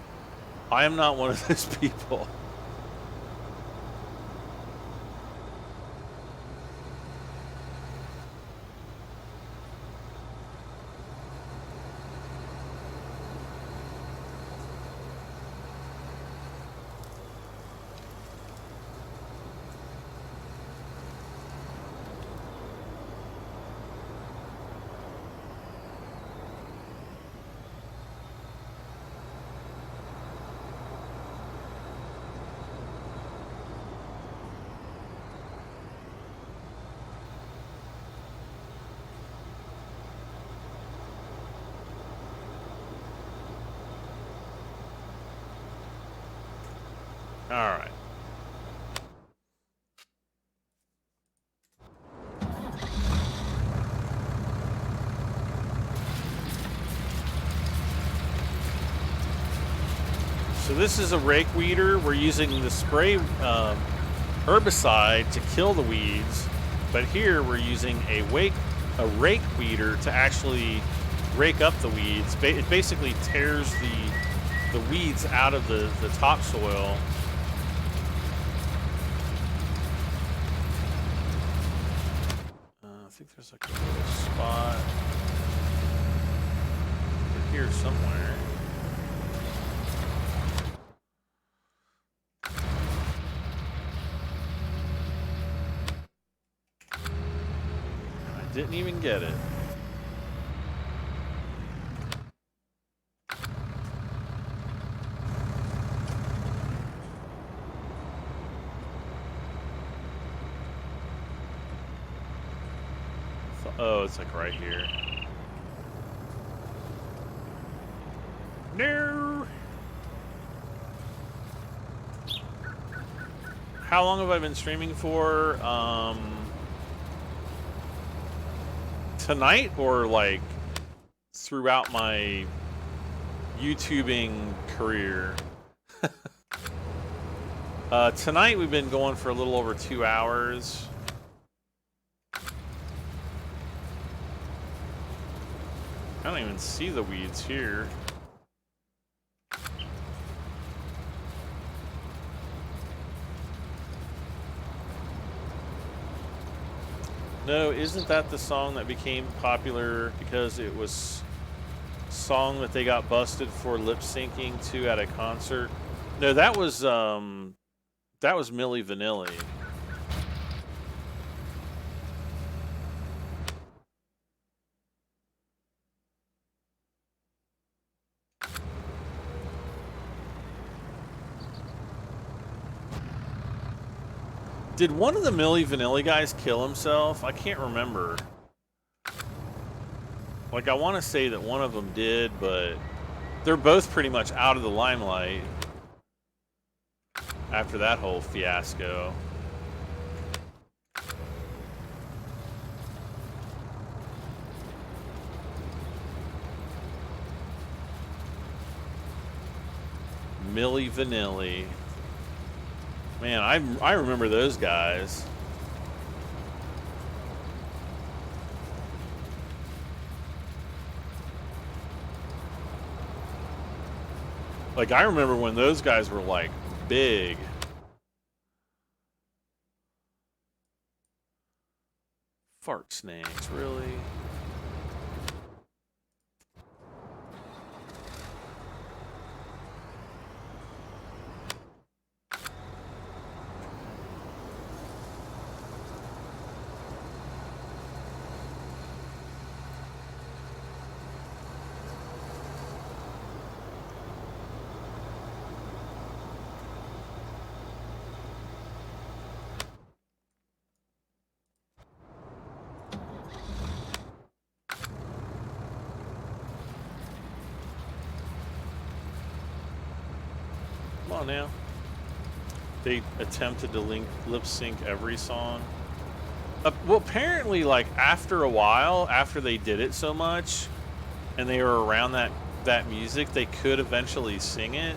I am not one of those people. All right. So this is a rake weeder. We're using the spray herbicide to kill the weeds, but here we're using a rake weeder to actually rake up the weeds. It basically tears the weeds out of the topsoil. I think there's like a little spot over here somewhere. I didn't even get it. Oh, it's like right here. No. How long have I been streaming for? Tonight or like throughout my YouTubing career? Tonight we've been going for a little over 2 hours. I don't even see the weeds here. No, isn't that the song that became popular because it was a song that they got busted for lip syncing to at a concert? No, that was Milli Vanilli. Did one of the Milli Vanilli guys kill himself? I can't remember. Like, I want to say that one of them did, but they're both pretty much out of the limelight after that whole fiasco. Milli Vanilli. Man, I remember those guys. Like, I remember when those guys were, like, big. Fart snakes, really? Come on now. They attempted to lip sync every song. Well, apparently, like, after a while, after they did it so much, and they were around that music, they could eventually sing it.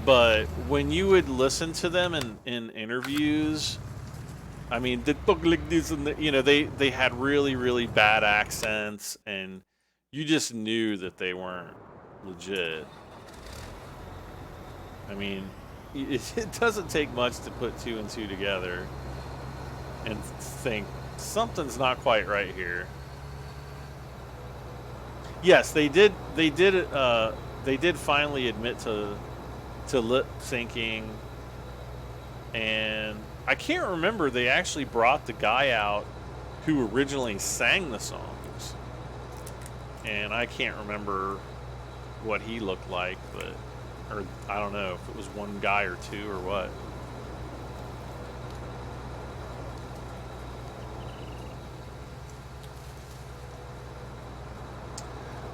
But when you would listen to them in interviews, I mean, you know, they had really, really bad accents, and you just knew that they weren't legit. I mean, it doesn't take much to put two and two together and think something's not quite right here. Yes, they did finally admit to lip syncing, and I can't remember, they actually brought the guy out who originally sang the songs, and I can't remember what he looked like, but, or I don't know if it was one guy or two or what.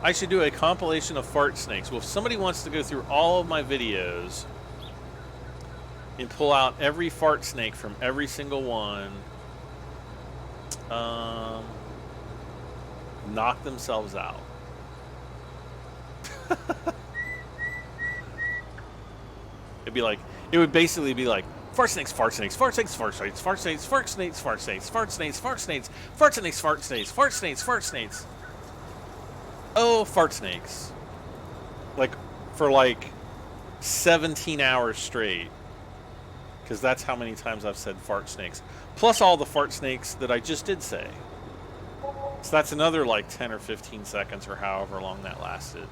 I should do a compilation of fart snakes. Well, if somebody wants to go through all of my videos and pull out every fart snake from every single one, knock themselves out. It would basically be like, fart snakes, fart snakes, fart snakes, fart snakes, fart snakes, fart snakes, fart snakes, fart snakes, fart snakes, fart snakes, fart snakes, fart snakes, fart snakes. Oh, fart snakes. Like, for like 17 hours straight. Because that's how many times I've said fart snakes. Plus all the fart snakes that I just did say. So that's another like 10 or 15 seconds or however long that lasted.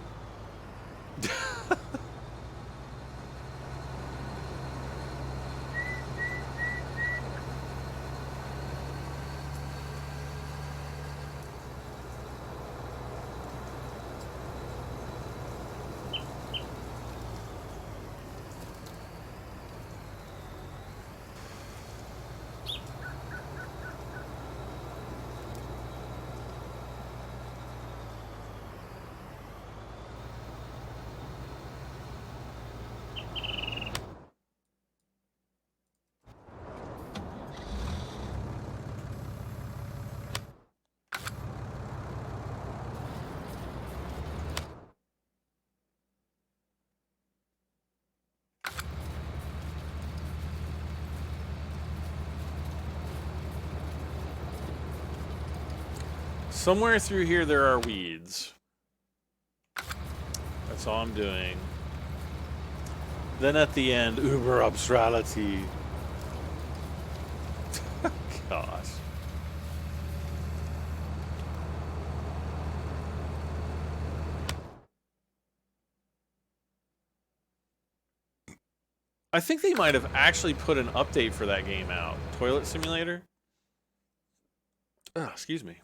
Somewhere through here there are weeds. That's all I'm doing. Then at the end, uber obstrality. Gosh. I think they might have actually put an update for that game out. Toilet Simulator? Oh, excuse me.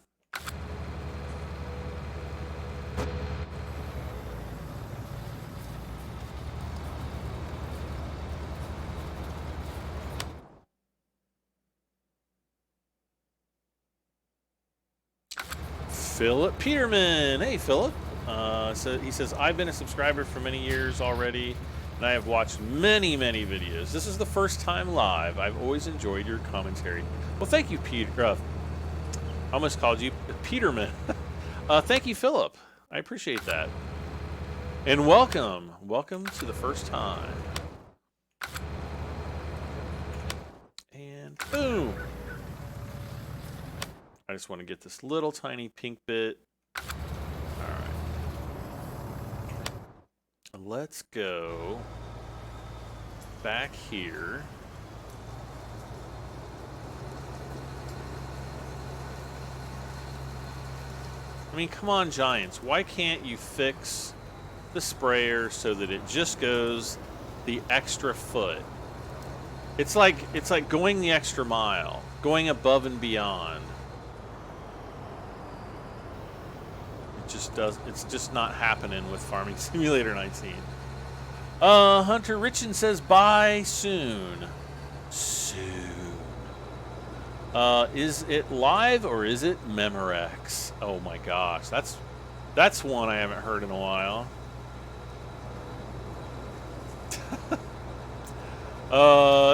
Philip Peterman. Hey, Philip. So he says, I've been a subscriber for many years already, and I have watched many, many videos. This is the first time live. I've always enjoyed your commentary. Well, thank you, Peter. I almost called you Peterman. Thank you, Philip. I appreciate that. And welcome. Welcome to the first time. And boom. I just want to get this little tiny pink bit. All right. Let's go back here. I mean, come on, Giants. Why can't you fix the sprayer so that it just goes the extra foot? It's like going the extra mile, going above and beyond. It's just not happening with Farming Simulator 19. Hunter Richin says bye soon. Is it live or is it Memorex? Oh my gosh, that's one I haven't heard in a while.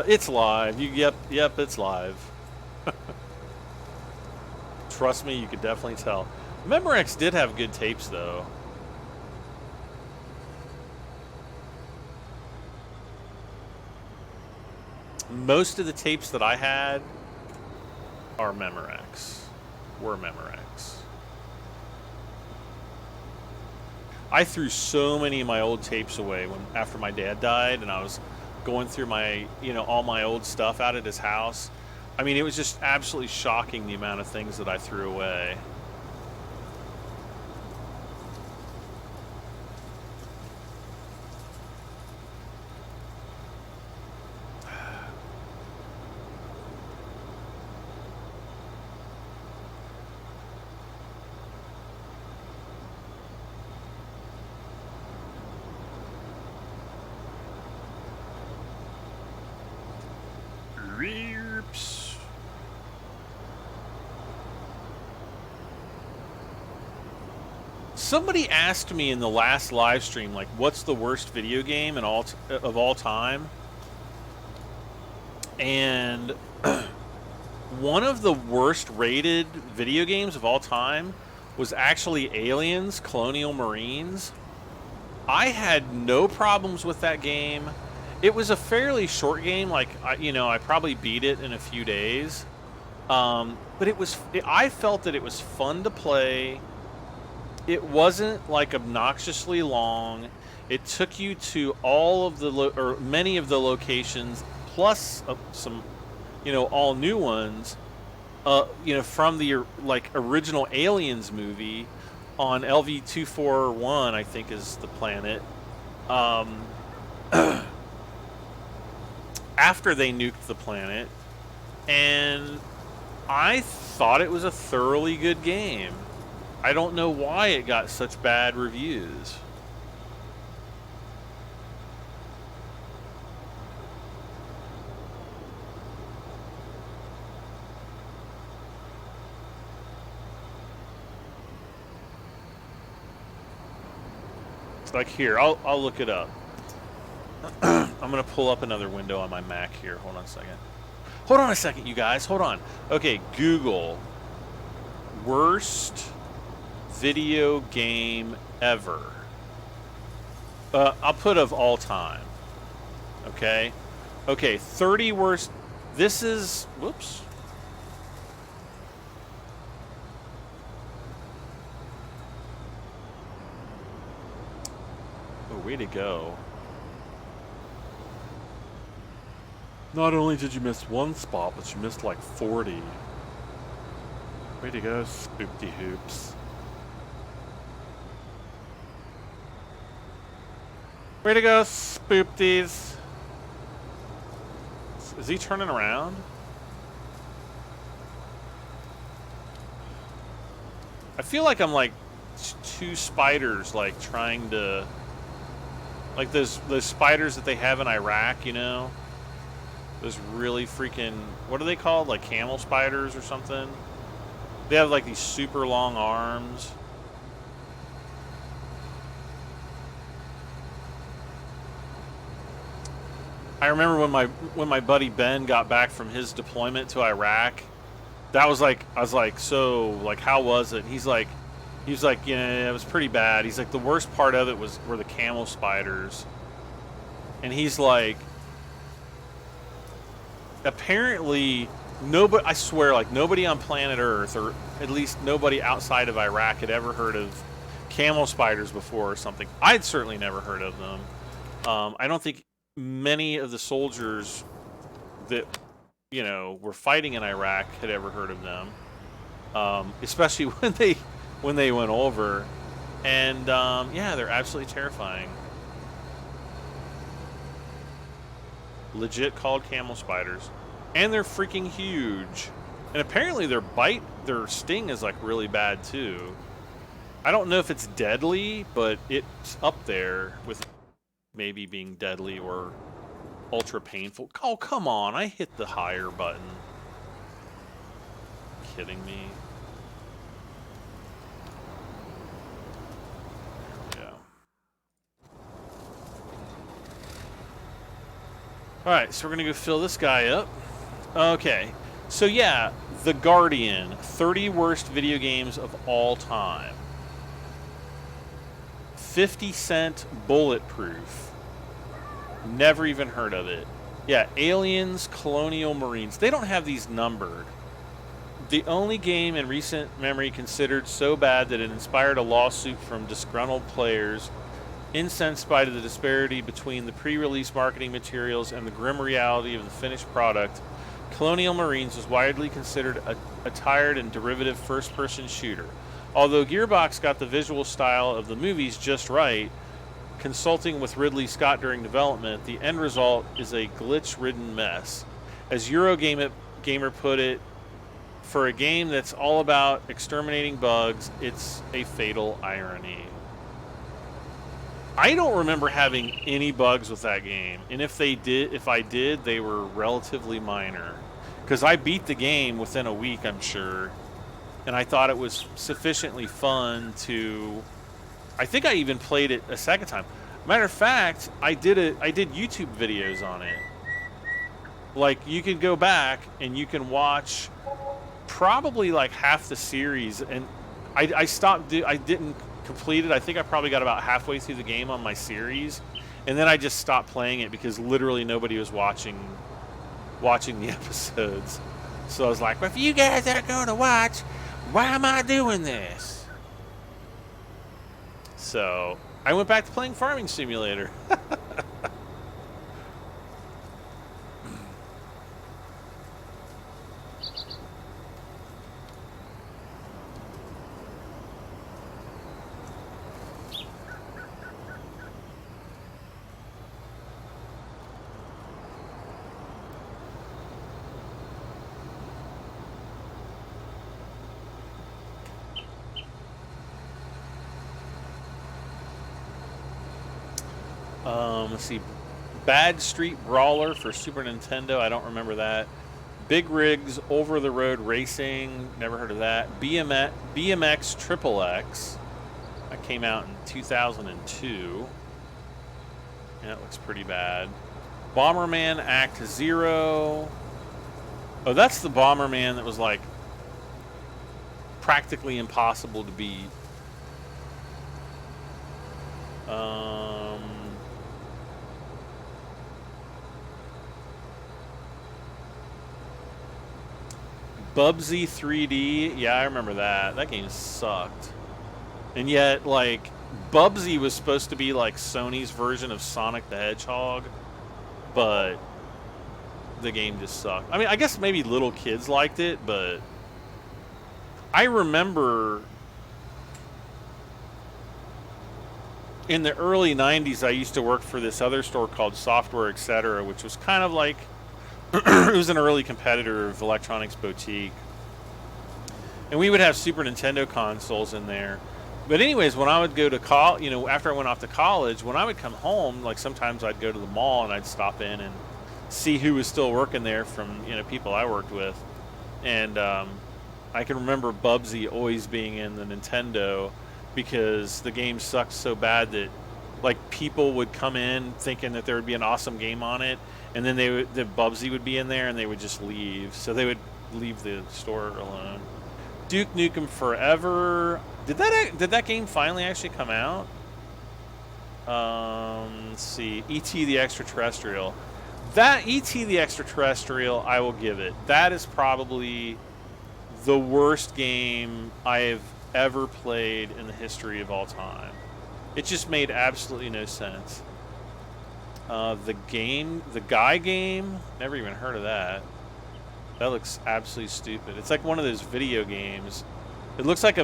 It's live. Yep, it's live. Trust me, you could definitely tell. Memorex did have good tapes, though. Most of the tapes that I had are Memorex. Were Memorex. I threw so many of my old tapes away after my dad died, and I was going through my, all my old stuff out at his house. I mean, it was just absolutely shocking the amount of things that I threw away. Somebody asked me in the last live stream, like, what's the worst video game of all time? And one of the worst rated video games of all time was actually Aliens, Colonial Marines. I had no problems with that game. It was a fairly short game, like, I probably beat it in a few days. But I felt that it was fun to play. It wasn't like obnoxiously long. It took you to all of the many of the locations, plus some, all new ones. From the original Aliens movie on LV-241, I think is the planet. After they nuked the planet, and I thought it was a thoroughly good game. I don't know why it got such bad reviews. It's like, here, I'll look it up. I'm going to pull up another window on my Mac here. Hold on a second. Hold on a second, you guys. Hold on. Okay, Google worst video game ever. I'll put of all time. Okay? Okay, 30 worst. This is... Whoops. Oh, way to go. Not only did you miss one spot, but you missed like 40. Way to go, Spoopty Hoops. Way to go, Spoopties. Is he turning around? I feel like I'm like two spiders, like trying to, like those spiders that they have in Iraq, you know? Those really freaking, what are they called? Like camel spiders or something? They have like these super long arms. I remember when my buddy Ben got back from his deployment to Iraq. That was like, I was like, so like, how was it? He was like, yeah, it was pretty bad. He's like, the worst part of it were the camel spiders. And he's like, apparently nobody, I swear, like nobody on planet Earth, or at least nobody outside of Iraq, had ever heard of camel spiders before or something. I'd certainly never heard of them. I don't think many of the soldiers that, you know, were fighting in Iraq had ever heard of them, especially when they went over. And yeah, they're absolutely terrifying. Legit called camel spiders, and they're freaking huge. And apparently their sting is like really bad too. I don't know if it's deadly, but it's up there with maybe being deadly or ultra painful. Oh, come on, I hit the higher button. Kidding me? There we go. Alright, so we're gonna go fill this guy up. Okay, so yeah, The Guardian, 30 worst video games of all time. 50-cent Bulletproof. Never even heard of it. Yeah, Aliens, Colonial Marines. They don't have these numbered. The only game in recent memory considered so bad that it inspired a lawsuit from disgruntled players, incensed by the disparity between the pre-release marketing materials and the grim reality of the finished product. Colonial Marines was widely considered a tired and derivative first-person shooter. Although Gearbox got the visual style of the movies just right, consulting with Ridley Scott during development, the end result is a glitch-ridden mess. As Eurogamer put it, for a game that's all about exterminating bugs, it's a fatal irony. I don't remember having any bugs with that game, and if I did, they were relatively minor. Because I beat the game within a week, I'm sure. And I thought it was sufficiently fun to... I think I even played it a second time. Matter of fact, I did YouTube videos on it. Like, you can go back and you can watch probably like half the series. And I didn't complete it. I think I probably got about halfway through the game on my series. And then I just stopped playing it because literally nobody was watching the episodes. So I was like, well, if you guys aren't going to watch, why am I doing this? So I went back to playing Farming Simulator. Let's see. Bad Street Brawler for Super Nintendo. I don't remember that. Big Rigs Over the Road Racing. Never heard of that. BMX Triple X. That came out in 2002. Yeah, it looks pretty bad. Bomberman Act Zero. Oh, that's the Bomberman that was like practically impossible to beat. Bubsy 3D, yeah, I remember that. That game sucked. And yet, like, Bubsy was supposed to be like Sony's version of Sonic the Hedgehog, but the game just sucked. I mean, I guess maybe little kids liked it, but I remember in the early 90s, I used to work for this other store called Software Etc., which was kind of like it was an early competitor of Electronics Boutique. And we would have Super Nintendo consoles in there. But anyways, when I would go to college, after I went off to college, when I would come home, like sometimes I'd go to the mall and I'd stop in and see who was still working there from, people I worked with. And I can remember Bubsy always being in the Nintendo because the game sucked so bad that like people would come in thinking that there would be an awesome game on it, and then the Bubsy would be in there and they would just leave. So they would leave the store alone. Duke Nukem Forever. Did that game finally actually come out? Let's see. E.T. the Extraterrestrial. That E.T. the Extraterrestrial, I will give it. That is probably the worst game I have ever played in the history of all time. It just made absolutely no sense. The Guy game, never even heard of that. That looks absolutely stupid. It's like one of those video games. It looks like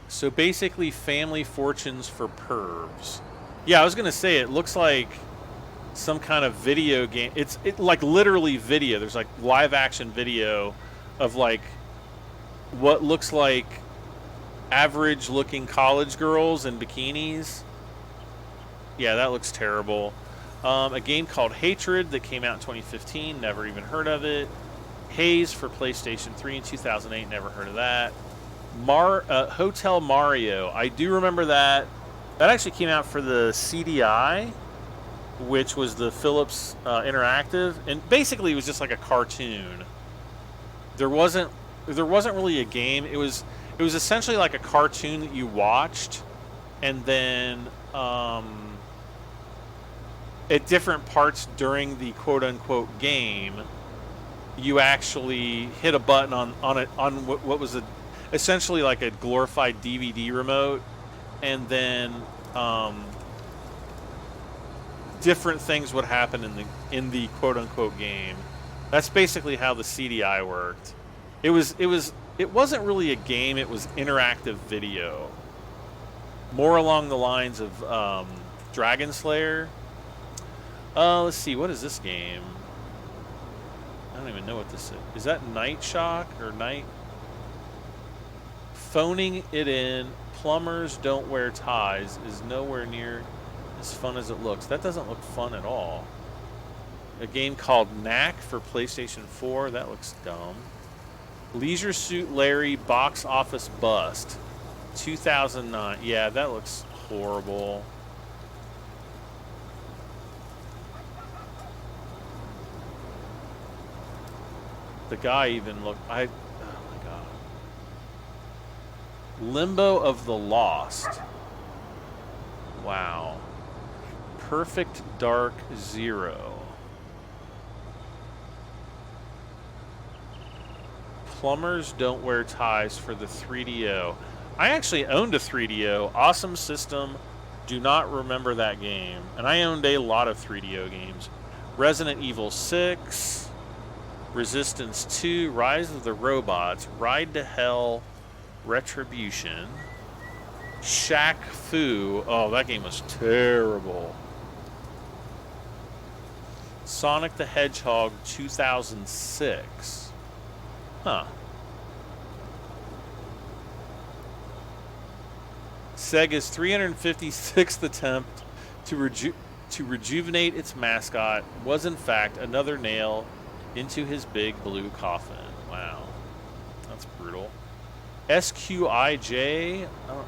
so basically Family Fortunes for pervs. Yeah, I was gonna say it looks like some kind of video game. It's like literally video. There's like live action video of like what looks like average looking college girls in bikinis. Yeah, that looks terrible. A game called Hatred that came out in 2015. Never even heard of it. Haze for PlayStation 3 in 2008. Never heard of that. Hotel Mario. I do remember that. That actually came out for the CDI, which was the Philips Interactive, and basically it was just like a cartoon. There wasn't really a game. It was essentially like a cartoon that you watched, and then at different parts during the quote-unquote game, you actually hit a button on what was essentially like a glorified DVD remote, and then different things would happen in the quote-unquote game. That's basically how the CDI worked. It wasn't really a game. It was interactive video, more along the lines of Dragon Slayer. Let's see, what is this game? I don't even know what this is. Is that Night Shock or Night? Phoning it in. Plumbers don't wear ties is nowhere near as fun as it looks. That doesn't look fun at all. A game called Knack for PlayStation 4. That looks dumb. Leisure Suit Larry Box Office Bust. 2009. Yeah, that looks horrible. The guy even looked... oh my god. Limbo of the Lost. Wow. Perfect Dark Zero. Plumbers don't wear ties for the 3DO. I actually owned a 3DO. Awesome system. Do not remember that game. And I owned a lot of 3DO games. Resident Evil 6. Resistance 2. Rise of the Robots. Ride to Hell. Retribution. Shaq Fu. Oh, that game was terrible. Sonic the Hedgehog 2006. Huh. Sega's 356th attempt to rejuvenate its mascot was in fact another nail into his big blue coffin. Wow. That's brutal. SQIJ. Oh.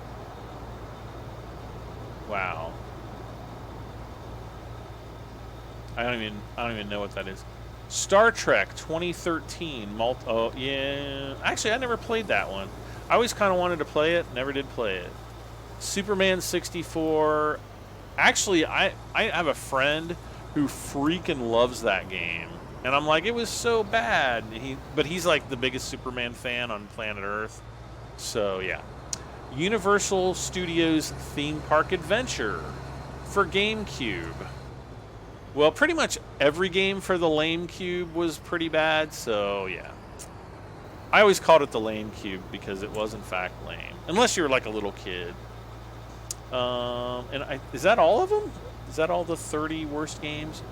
Wow. I don't even know what that is. Star Trek 2013. Oh, yeah. Actually, I never played that one. I always kind of wanted to play it. Never did play it. Superman 64. Actually, I have a friend who freaking loves that game. And I'm like, it was so bad. But he's like the biggest Superman fan on planet Earth. So, yeah. Universal Studios Theme Park Adventure for GameCube. Well, pretty much every game for the Lame Cube was pretty bad, so yeah. I always called it the Lame Cube because it was in fact lame. Unless you were like a little kid. Is that all of them? Is that all the 30 worst games?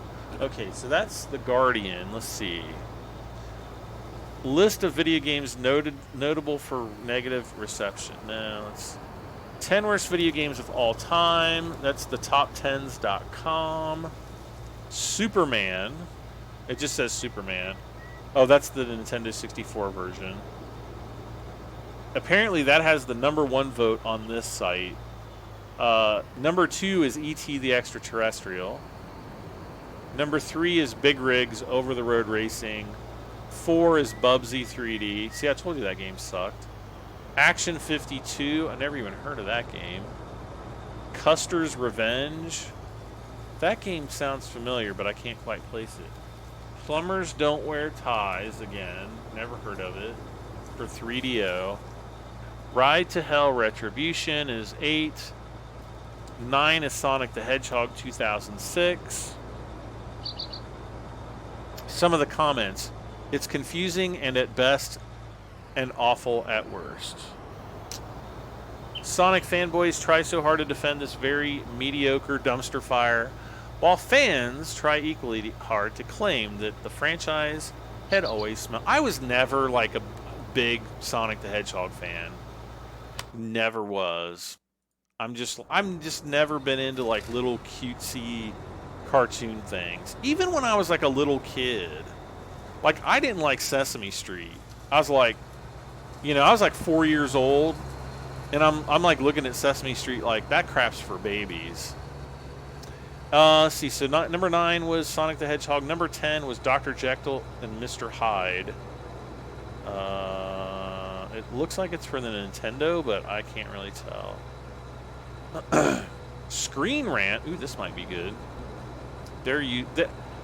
Okay, so that's The Guardian. Let's see. List of video games notable for negative reception. No, it's 10 worst video games of all time. That's the top10s.com. Superman. It just says Superman. Oh, that's the Nintendo 64 version. Apparently, that has the #1 vote on this site. Number 2 is E.T. the Extraterrestrial. Number 3 is Big Rigs Over the Road Racing. 4 is Bubsy 3D. See, I told you that game sucked. Action 52. I never even heard of that game. Custer's Revenge. That game sounds familiar, but I can't quite place it. Plumbers Don't Wear Ties. Again, never heard of it. For 3DO. Ride to Hell Retribution is 8. 9 is Sonic the Hedgehog 2006. Some of the comments. It's confusing and at best and awful at worst. Sonic fanboys try so hard to defend this very mediocre dumpster fire, while fans try equally hard to claim that the franchise had always smelled. I was never like a big Sonic the Hedgehog fan. Never was. I'm just never been into like little cutesy cartoon things. Even when I was like a little kid, like I didn't like Sesame Street. I was like, I was like 4 years old, and I'm like looking at Sesame Street like that crap's for babies. Let's see. So number 9 was Sonic the Hedgehog. Number 10 was Dr. Jekyll and Mr. Hyde. It looks like it's for the Nintendo, but I can't really tell. Screen Rant. Ooh, this might be good.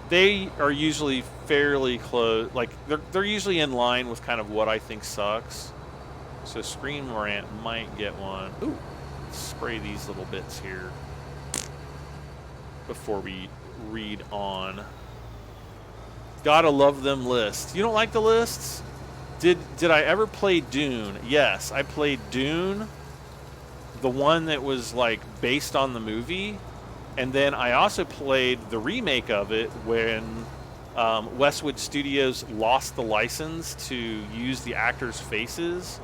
They are usually fairly close. Like they're usually in line with kind of what I think sucks. So Screen Rant might get one. Ooh, let's spray these little bits here before we read on. Gotta love them lists. You don't like the lists? Did I ever play Dune? Yes, I played Dune, the one that was like based on the movie, and then I also played the remake of it when Westwood Studios lost the license to use the actors' faces.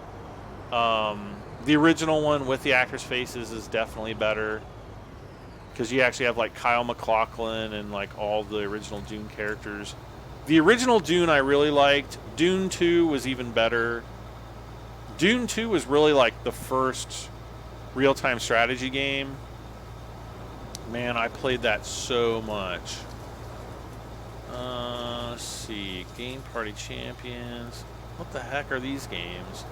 The original one with the actors' faces is definitely better because you actually have like Kyle MacLachlan and like all the original Dune characters. The original Dune I really liked. Dune 2 was even better. Dune 2 was really like the first real-time strategy game. Man, I played that so much. Let's see. Game Party Champions. What the heck are these games?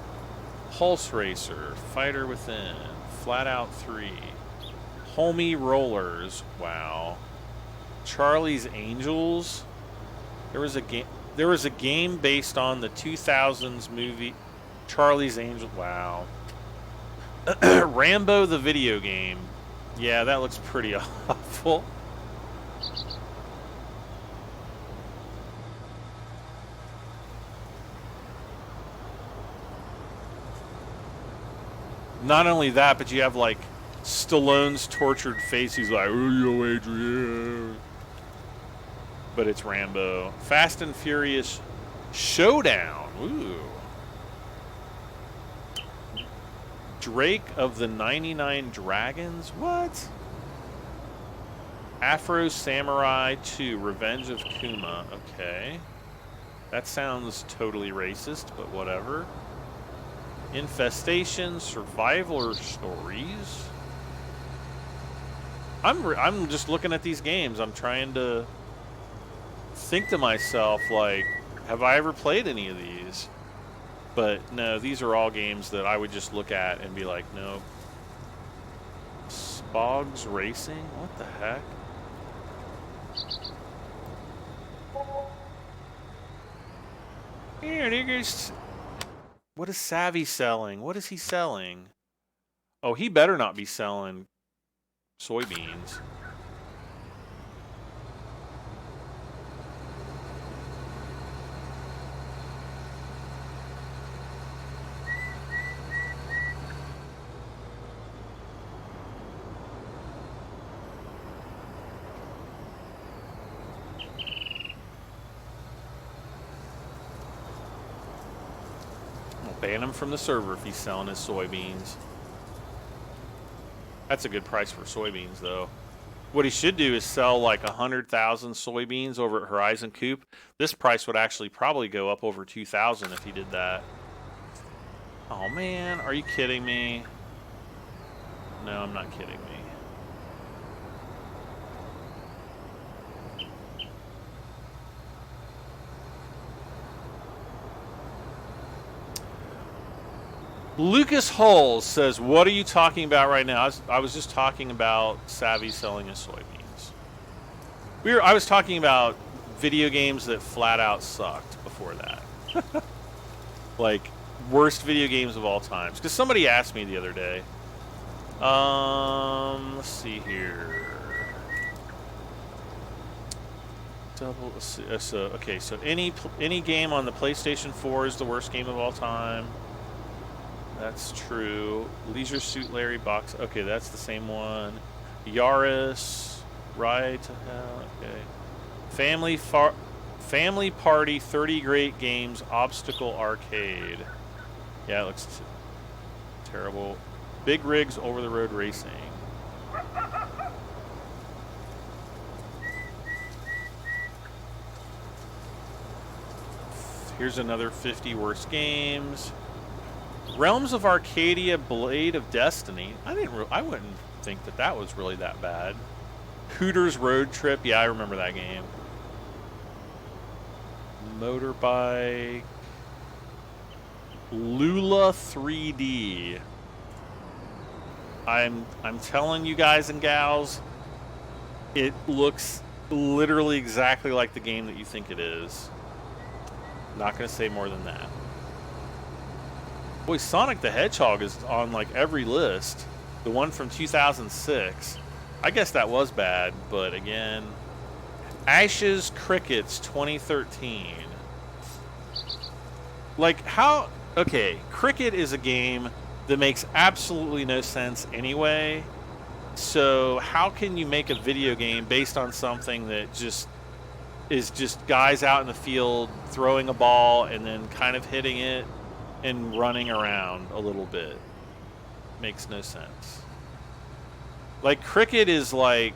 Pulse Racer. Fighter Within. Flat Out 3. Homie Rollers. Wow. Charlie's Angels. There was a game based on the 2000s movie Charlie's Angels. Wow. Rambo the video game. Yeah, that looks pretty awful. Not only that, but you have like Stallone's tortured face. He's like, "Oh, yo, Adrian." But it's Rambo. Fast and Furious Showdown. Ooh. Drake of the 99 Dragons? What? Afro Samurai 2, Revenge of Kuma. Okay. That sounds totally racist, but whatever. Infestation, Survivor Stories. I'm just looking at these games. I'm trying to think to myself, like, have I ever played any of these? But no, these are all games that I would just look at and be like, nope. Spogs Racing? What the heck? Here, niggas. What is Savvy selling? What is he selling? Oh, he better not be selling soybeans. Ban him from the server if he's selling his soybeans. That's a good price for soybeans, though. What he should do is sell like 100,000 soybeans over at Horizon Coop. This price would actually probably go up over 2,000 if he did that. Oh man, are you kidding me? No, I'm not kidding me. Lucas Hulls says, what are you talking about right now? I was just talking about Savvy selling his soybeans. I was talking about video games that flat out sucked before that. Like, worst video games of all time. Because somebody asked me the other day. Let's see here. Okay, so any game on the PlayStation 4 is the worst game of all time. That's true. Leisure Suit Larry box. Okay, that's the same one. Yaris. Ride to Hell. Okay. Family Party 30 Great Games Obstacle Arcade. Yeah, it looks terrible. Big Rigs Over the Road Racing. Here's another 50 worst games. Realms of Arcadia, Blade of Destiny. I wouldn't think that was really that bad. Hooters Road Trip. Yeah, I remember that game. Motorbike. Lula 3D. I'm telling you guys and gals, it looks literally exactly like the game that you think it is. Not going to say more than that. Boy, Sonic the Hedgehog is on like every list. The one from 2006. I guess that was bad, but again. Ashes Crickets 2013. Like how... Okay, Cricket is a game that makes absolutely no sense anyway. So how can you make a video game based on something that is just guys out in the field throwing a ball and then kind of hitting it and running around a little bit? Makes no sense. Like, cricket is like...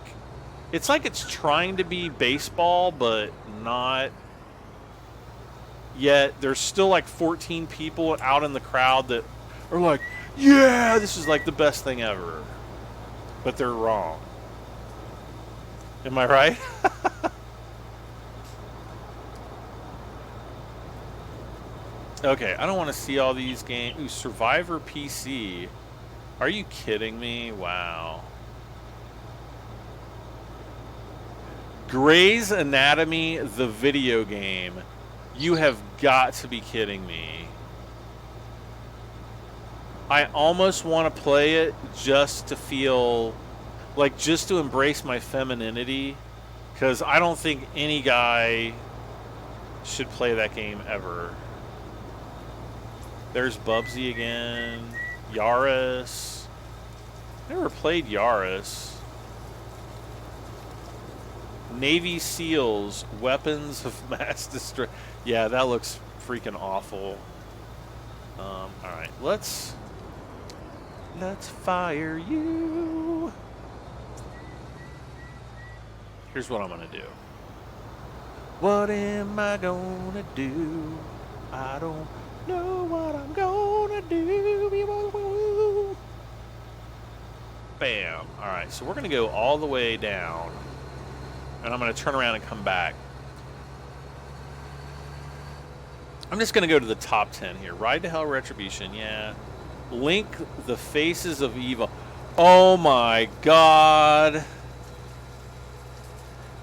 It's like it's trying to be baseball, but not. Yet, there's still like 14 people out in the crowd that are like, yeah, this is like the best thing ever. But they're wrong. Am I right? Okay, I don't want to see all these games. Ooh, Survivor PC. Are you kidding me? Wow. Grey's Anatomy, the video game. You have got to be kidding me. I almost want to play it just to feel, like, just to embrace my femininity. Because I don't think any guy should play that game ever. There's Bubsy again. Yaris. Never played Yaris. Navy SEALs, Weapons of Mass Destruction. Yeah, that looks freaking awful. Alright, let's fire you. Here's what I'm gonna do. What am I gonna do? I don't know what I'm gonna do. Bam. Alright, so we're gonna go all the way down. And I'm going to turn around and come back. I'm just going to go to the top 10 here. Ride to Hell Retribution, yeah. Link the Faces of Evil. Oh my god.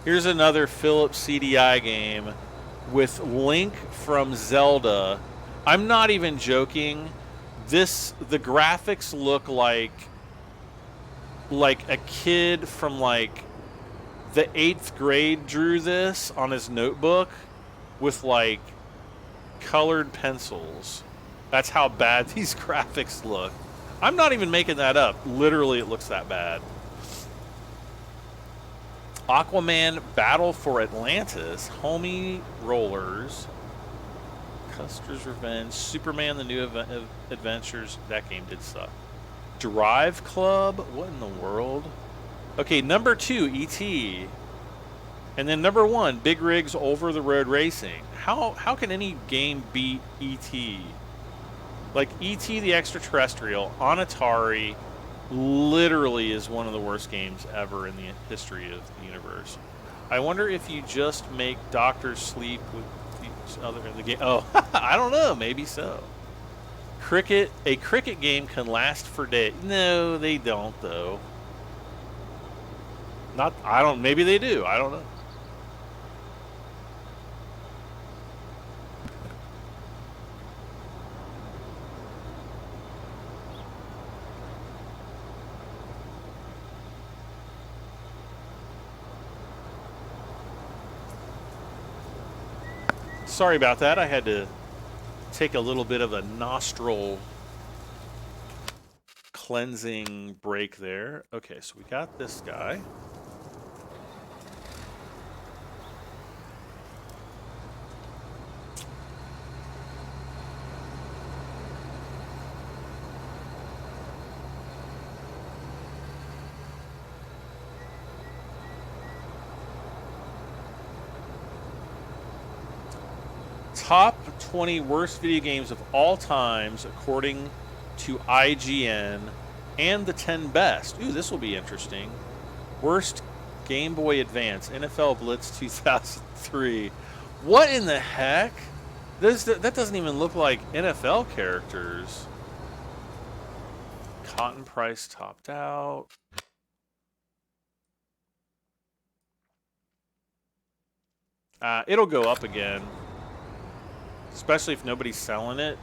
Here's another Philips CDI game with Link from Zelda. I'm not even joking. The graphics look like a kid from like the 8th grade drew this on his notebook with like colored pencils. That's how bad these graphics look. I'm not even making that up. Literally, it looks that bad. Aquaman Battle for Atlantis, Homie Rollers, Custer's Revenge, Superman The New Adventures. That game did suck. Drive Club? What in the world? Okay, number 2, E.T. And then number 1, Big Rigs Over the Road Racing. How can any game beat E.T.? Like, E.T. the Extraterrestrial on Atari literally is one of the worst games ever in the history of the universe. I wonder if you just make doctors sleep with each other in the game. Oh, I don't know. Maybe so. A cricket game can last for days. No, they don't, though. Maybe they do. I don't know. Sorry about that. I had to take a little bit of a nostril cleansing break there. Okay, so we got this guy. Top 20 worst video games of all times according to IGN, and the 10 best. Ooh, this will be interesting. Worst Game Boy Advance, NFL Blitz 2003. What in the heck? That doesn't even look like NFL characters. Cotton price topped out. It'll go up again. Especially if nobody's selling it.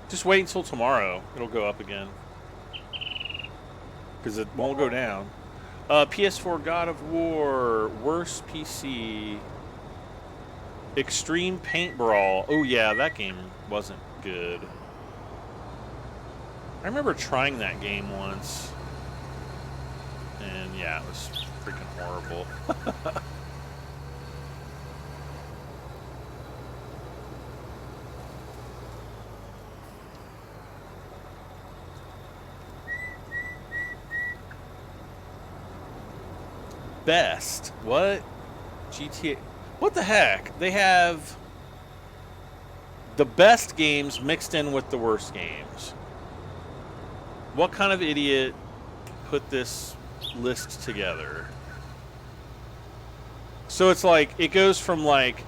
Just wait until tomorrow. It'll go up again. Because it won't go down. PS4 God of War. Worst PC. Extreme Paint Brawl. Oh yeah, that game wasn't good. I remember trying that game once. And yeah, it was freaking horrible. Best. What? GTA. What the heck? They have the best games mixed in with the worst games. What kind of idiot put this list together? So it's like, it goes from like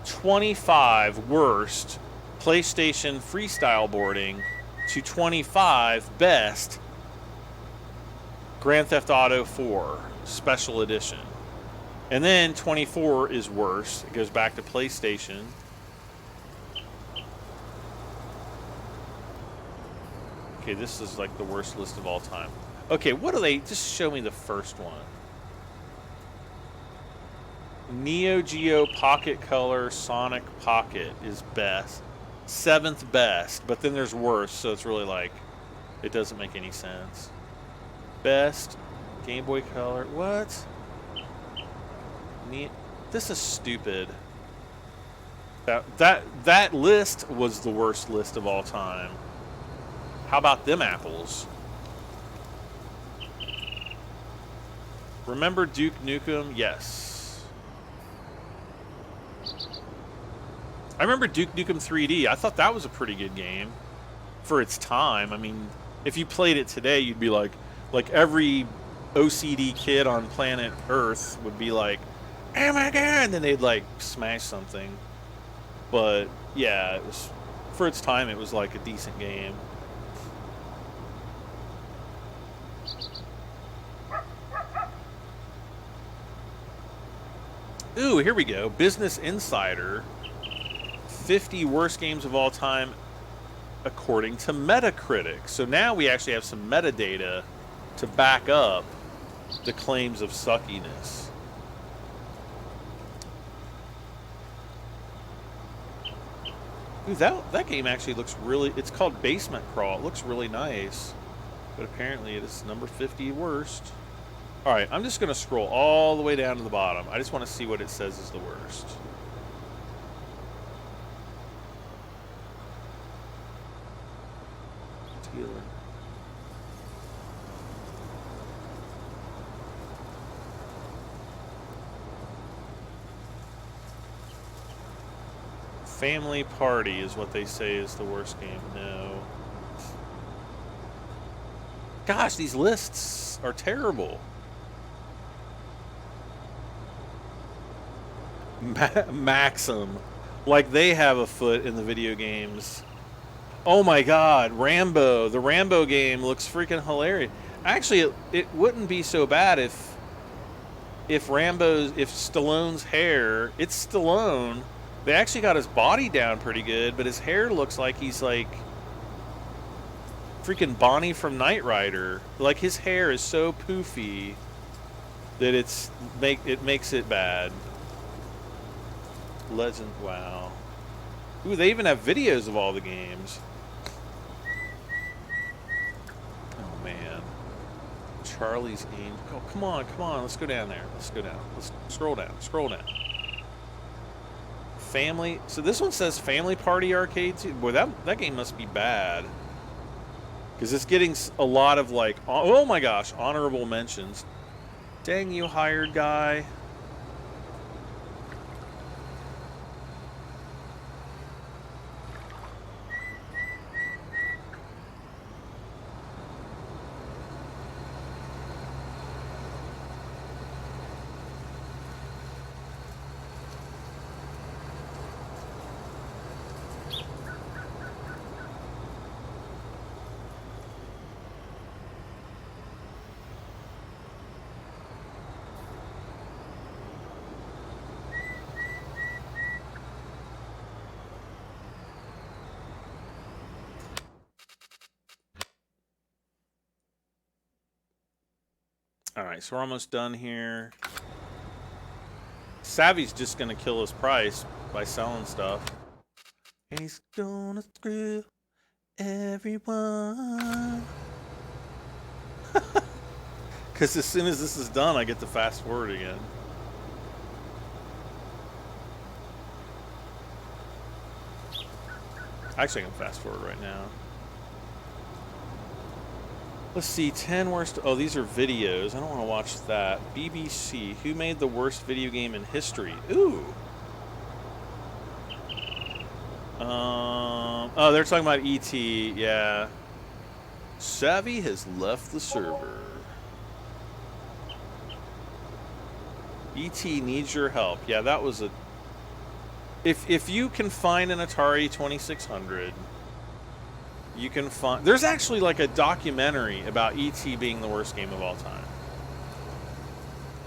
25 worst PlayStation freestyle boarding to 25 best Grand Theft Auto 4 Special Edition. And then 24 is worse. It goes back to PlayStation. Okay, this is like the worst list of all time. Okay, what are they? Just show me the first one. Neo Geo Pocket Color Sonic Pocket is best. 7th best, but then there's worse, so it's really like, it doesn't make any sense. Best Game Boy Color. What? This is stupid. That list was the worst list of all time. How about them apples? Remember Duke Nukem? Yes. I remember Duke Nukem 3D. I thought that was a pretty good game for its time. I mean, if you played it today, you'd be like every OCD kid on planet Earth would be like, oh my god, and then they'd like smash something. But yeah, it was, for its time, it was like a decent game. Ooh, here we go. Business Insider. 50 worst games of all time according to Metacritic. So now we actually have some metadata to back up the claims of suckiness. Ooh, that game actually looks really... It's called Basement Crawl. It looks really nice. But apparently it is number 50 worst. Alright, I'm just going to scroll all the way down to the bottom. I just want to see what it says is the worst. Family Party is what they say is the worst game. No. Gosh, these lists are terrible. Maxim. Like they have a foot in the video games. Oh my god, Rambo. The Rambo game looks freaking hilarious. Actually, it wouldn't be so bad if Stallone's hair, it's Stallone. They actually got his body down pretty good, but his hair looks like he's like freaking Bonnie from Knight Rider. Like his hair is so poofy that it makes it bad. Legend, wow. Ooh, they even have videos of all the games. Oh man. Charlie's Angel. Oh, come on, let's go down there. Let's go down. Let's scroll down. Family. So this one says Family Party Arcade too. Boy, that game must be bad. Because it's getting a lot of like, oh my gosh, honorable mentions. Dang you, hired guy. Alright, so we're almost done here. Savvy's just gonna kill his price by selling stuff. And he's gonna screw everyone. Because as soon as this is done, I get to fast forward again. Actually, I can fast forward right now. Let's see, 10 worst... Oh, these are videos. I don't want to watch that. BBC. Who made the worst video game in history? Ooh. Oh, they're talking about E.T. Yeah. Savvy has left the server. E.T. needs your help. Yeah, that was a... If you can find an Atari 2600... You can find... There's actually like a documentary about E.T. being the worst game of all time.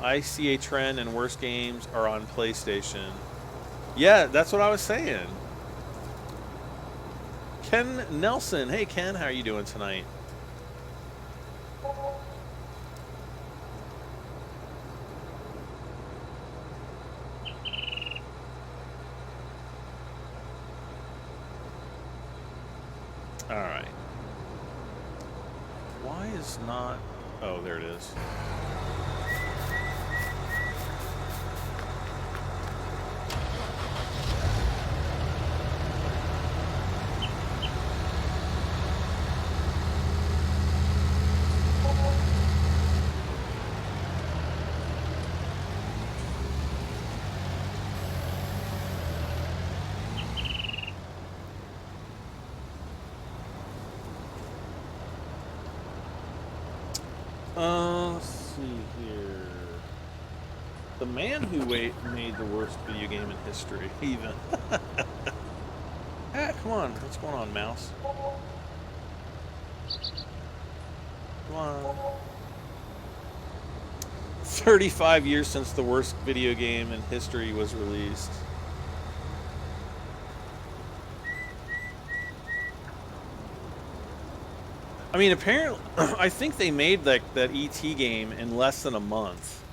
I see a trend and worst games are on PlayStation. Yeah, that's what I was saying. Ken Nelson. Hey, Ken, how are you doing tonight? Alright. Why is not... Oh, there it is. Let's see here. The man who made the worst video game in history, even. Ah, come on. What's going on, mouse? Come on. 35 years since the worst video game in history was released. I mean, apparently, I think they made that E.T. game in less than a month.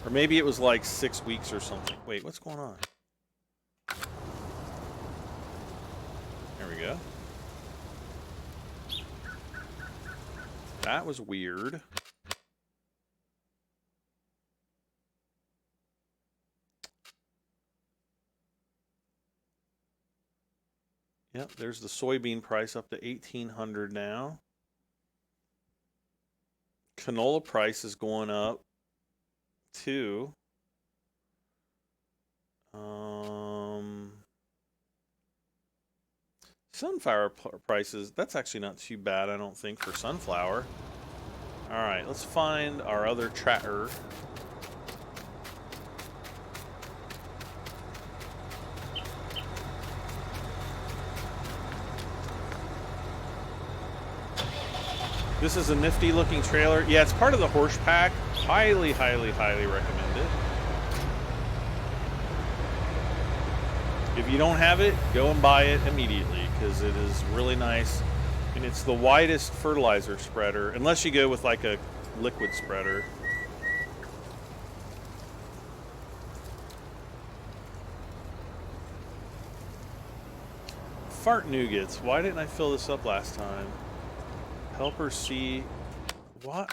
Or maybe it was like 6 weeks or something. Wait, what's going on? There we go. That was weird. Yep, there's the soybean price up to 1,800 now. Canola price is going up too. Sunflower prices, that's actually not too bad, I don't think, for sunflower. Alright, let's find our other tracker. This is a nifty looking trailer. Yeah, it's part of the Horse Pack. Highly, highly, highly recommend it. If you don't have it, go and buy it immediately because it is really nice. And it's the widest fertilizer spreader, unless you go with like a liquid spreader. Fart nougats. Why didn't I fill this up last time? Helper C. What?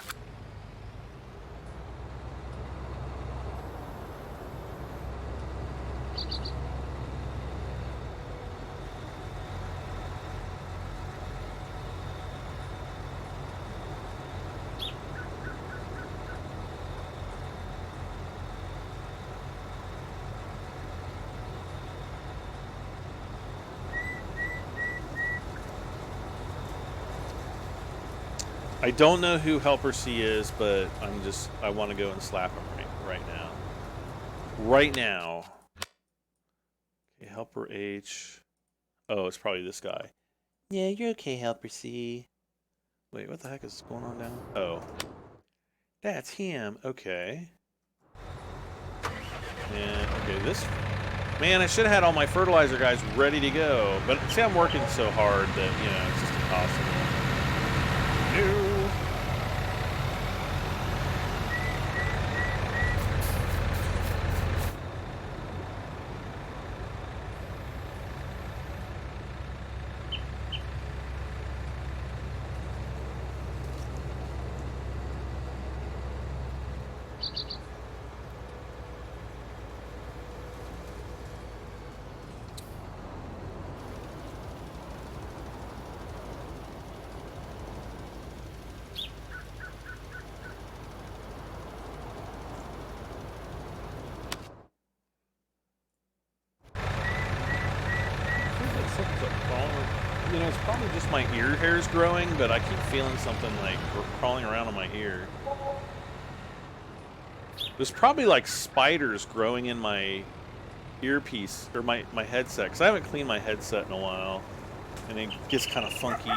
I don't know who Helper C is, but I want to go and slap him right now. Right now. Okay, Helper H. Oh, it's probably this guy. Yeah, you're okay, Helper C. Wait, what the heck is going on down? Oh. That's him. Okay. And, okay, this... Man, I should have had all my fertilizer guys ready to go. But, see, I'm working so hard that, you know, it's just impossible. No. You know, it's probably just my ear hairs growing, but I keep feeling something like crawling around on my ear. There's probably like spiders growing in my earpiece, or my headset, because I haven't cleaned my headset in a while, and it gets kind of funky.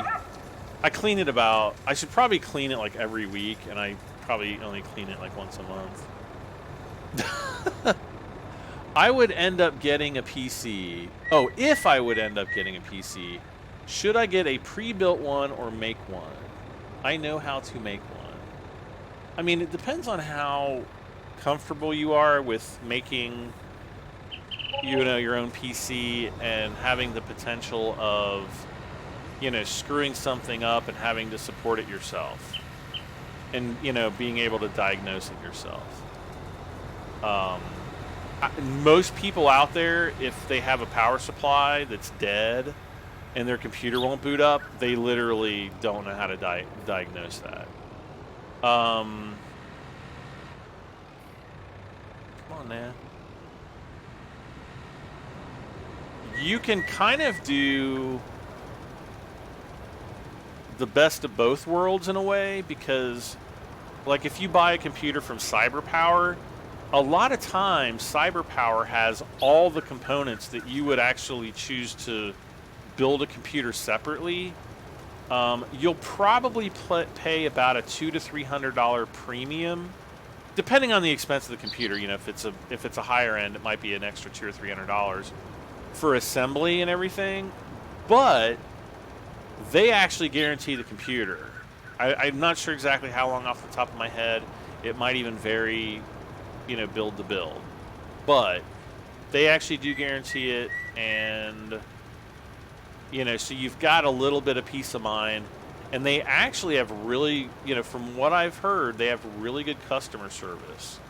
I clean it I should probably clean it like every week, and I probably only clean it like once a month. I would end up getting a PC. Oh, if I would end up getting a PC, should I get a pre-built one or make one? I know how to make one. I mean, it depends on how comfortable you are with making, you know, your own PC and having the potential of, you know, screwing something up and having to support it yourself. And, you know, being able to diagnose it yourself. Most people out there, if they have a power supply that's dead and their computer won't boot up, they literally don't know how to diagnose that. Come on, man. You can kind of do the best of both worlds in a way, because, like, if you buy a computer from CyberPower, a lot of times CyberPower has all the components that you would actually choose to build a computer separately. You'll probably pay about a $200 to $300 premium, depending on the expense of the computer. You know, if it's a higher end, it might be an extra $200 or $300 for assembly and everything. But they actually guarantee the computer. I'm not sure exactly how long off the top of my head. It might even vary, you know, build to build, but they actually do guarantee it. And, you know, so you've got a little bit of peace of mind, and they actually have really, you know, from what I've heard, they have really good customer service.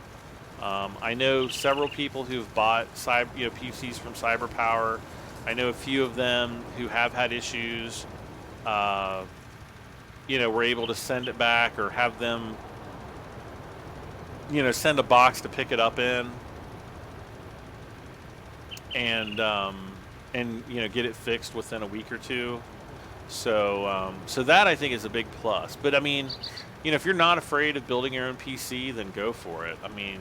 I know several people who've bought PCs from CyberPower. I know a few of them who have had issues. You know, we're able to send it back or have them, you know, send a box to pick it up in. And and get it fixed within a week or two. So so that I think is a big plus. But I mean, if you're not afraid of building your own PC, then go for it. I mean,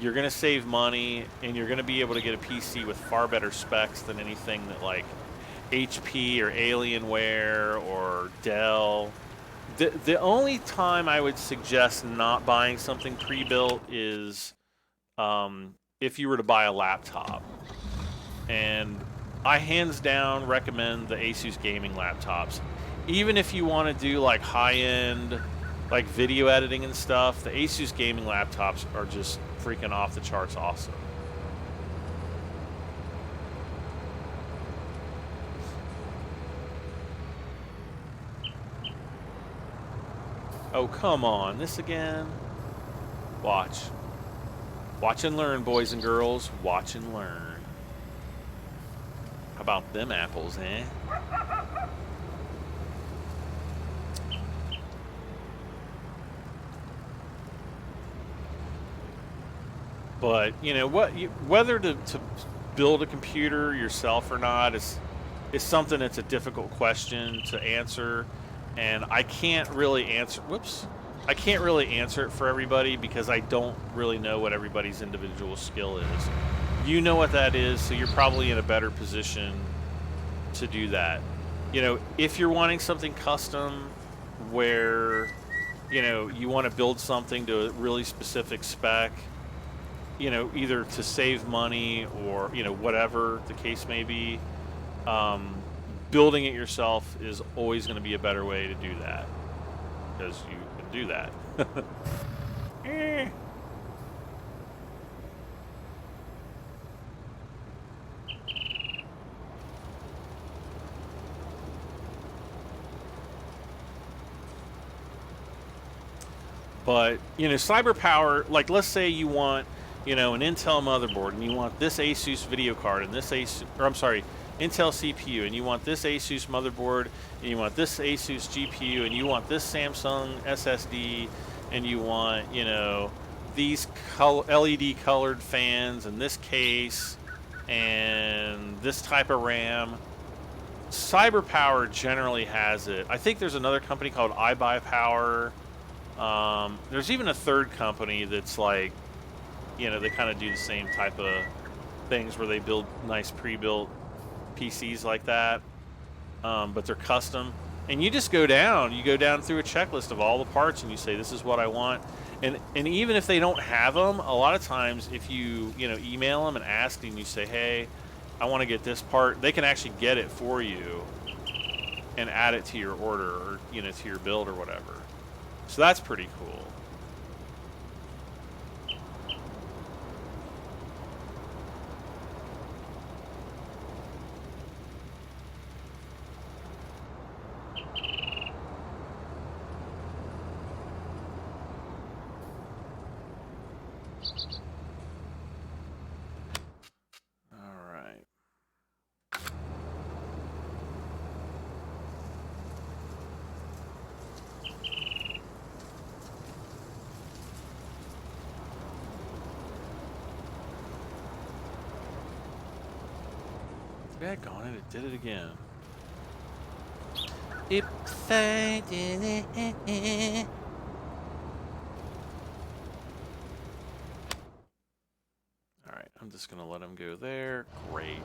you're going to save money, and you're going to be able to get a PC with far better specs than anything that like HP or Alienware or Dell. The only time I would suggest not buying something pre-built is if you were to buy a laptop. And I hands down recommend the Asus gaming laptops. Even if you want to do like high-end like video editing and stuff, the Asus gaming laptops are just freaking off the charts awesome. Oh, come on. This again? Watch. Watch and learn, boys and girls. Watch and learn. How about them apples, eh? But, whether to build a computer yourself or not is something that's a difficult question to answer. And I can't really answer, I can't really answer it for everybody because I don't really know what everybody's individual skill is. You know what that is, so you're probably in a better position to do that. If you're wanting something custom where, you want to build something to a really specific spec, either to save money or, whatever the case may be, building it yourself is always going to be a better way to do that because you can do that. But, cyber power, like let's say you want, an Intel motherboard and you want this Asus video card and this Intel CPU, and you want this Asus motherboard, and you want this Asus GPU, and you want this Samsung SSD, and you want, these LED colored fans, and this case, and this type of RAM. CyberPower generally has it. I think there's another company called iBuyPower. There's even a third company that's like, they kind of do the same type of things where they build nice pre-built PCs like that, but they're custom. And you just go down through a checklist of all the parts, and you say, this is what I want. And even if they don't have them, a lot of times if you email them and ask, and you say, hey, I want to get this part, they can actually get it for you and add it to your order or to your build or whatever. So that's pretty cool. Daggone it, it did it again. Alright, I'm just gonna let him go there. Great.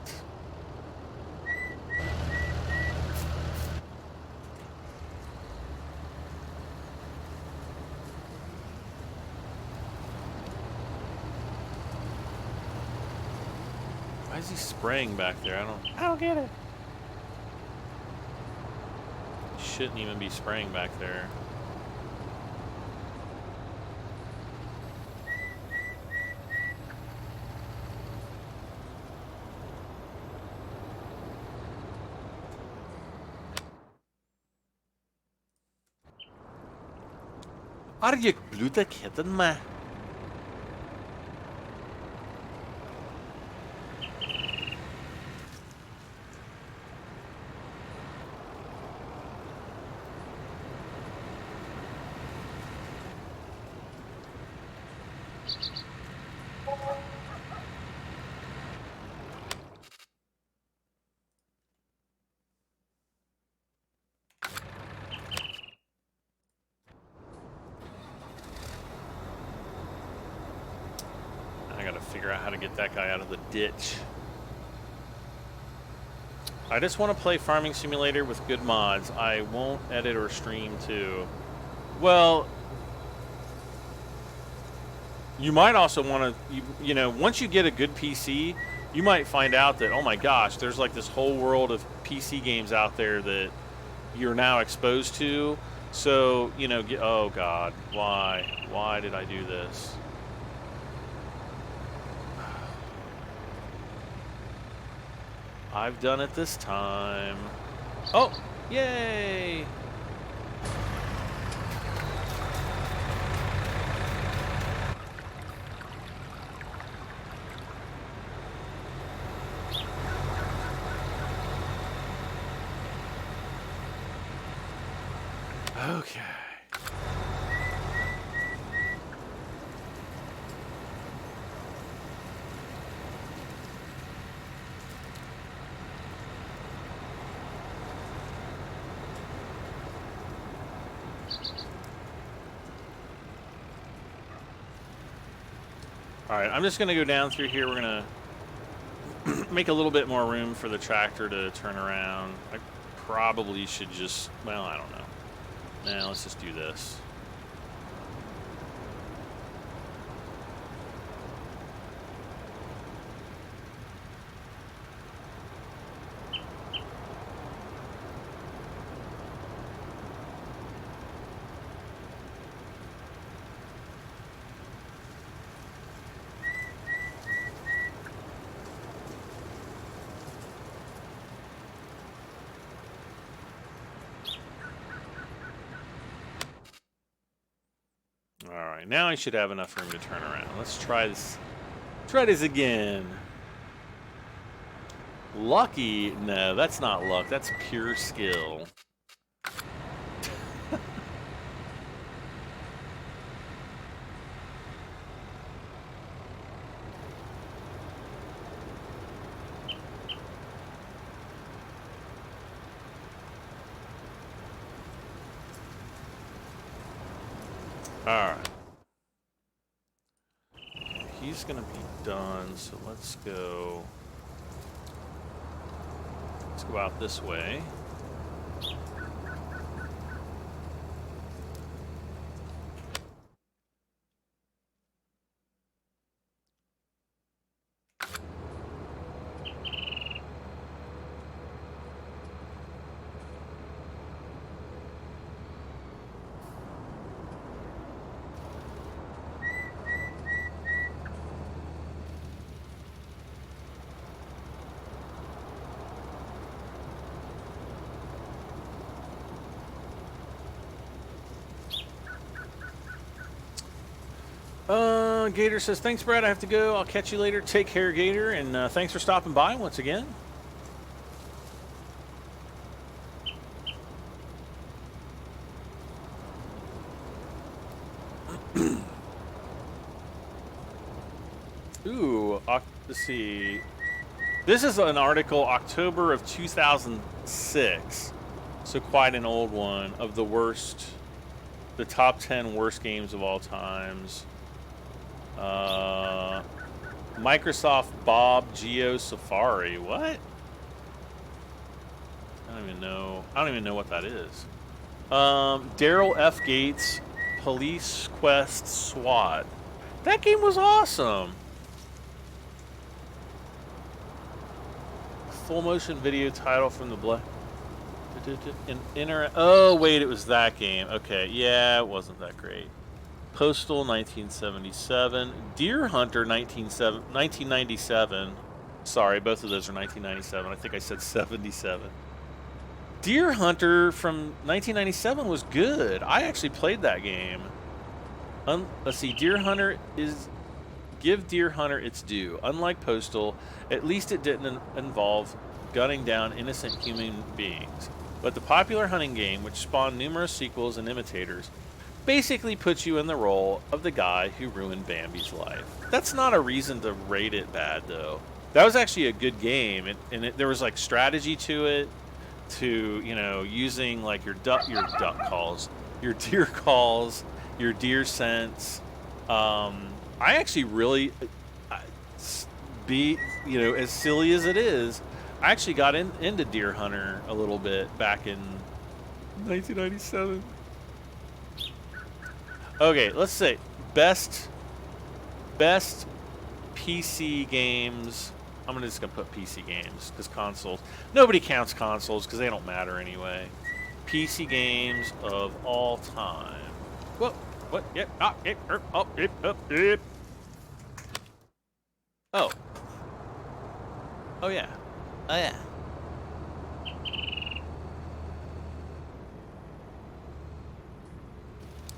Why is he spraying back there? I don't get it. He shouldn't even be spraying back there. Are you bloody kidding me? I gotta figure out how to get that guy out of the ditch. I just want to play Farming Simulator with good mods. I won't edit or stream too. Well, you might also want to, you know, once you get a good PC, you might find out that, oh my gosh, there's like this whole world of PC games out there that you're now exposed to. So, you know, oh God, why? Why did I do this? I've done it this time. Oh, yay! Okay. All right, I'm just going to go down through here. We're going to make a little bit more room for the tractor to turn around. I probably should just, well, I don't know. Now let's just do this. Alright, now I should have enough room to turn around. Let's try this. Try this again. Lucky? No, that's not luck. That's pure skill. Alright. He's gonna be done, so let's go out this way. Gator says, thanks, Brad. I have to go. I'll catch you later. Take care, Gator. And thanks for stopping by once again. Ooh, let's see. This is an article, October of 2006. So quite an old one, of the top 10 worst games of all times. Microsoft Bob Geo Safari. What? I don't even know. I don't even know what that is. Daryl F. Gates Police Quest SWAT. That game was awesome. Full motion video title from the oh wait, it was that game. Okay, yeah, it wasn't that great. Postal 1977, Deer Hunter 1997. Sorry, both of those are 1997. I think I said 77. Deer Hunter from 1997 was good. I actually played that game. Let's see, give Deer Hunter its due. Unlike Postal, at least it didn't involve gunning down innocent human beings. But the popular hunting game, which spawned numerous sequels and imitators, basically puts you in the role of the guy who ruined Bambi's life. That's not a reason to rate it bad, though. That was actually a good game, and there was like strategy to it, to, you know, using like your duck calls, your deer calls, your deer sense. I actually really, be, you know, as silly as it is, I actually got into Deer Hunter a little bit back in 1997. Okay, let's say best PC games. I'm just gonna put PC games because consoles. Nobody counts consoles because they don't matter anyway. PC games of all time. Whoa, what? Yep. Ah, yep. Oh, yep. Up, yep. Oh. Oh yeah. Oh yeah.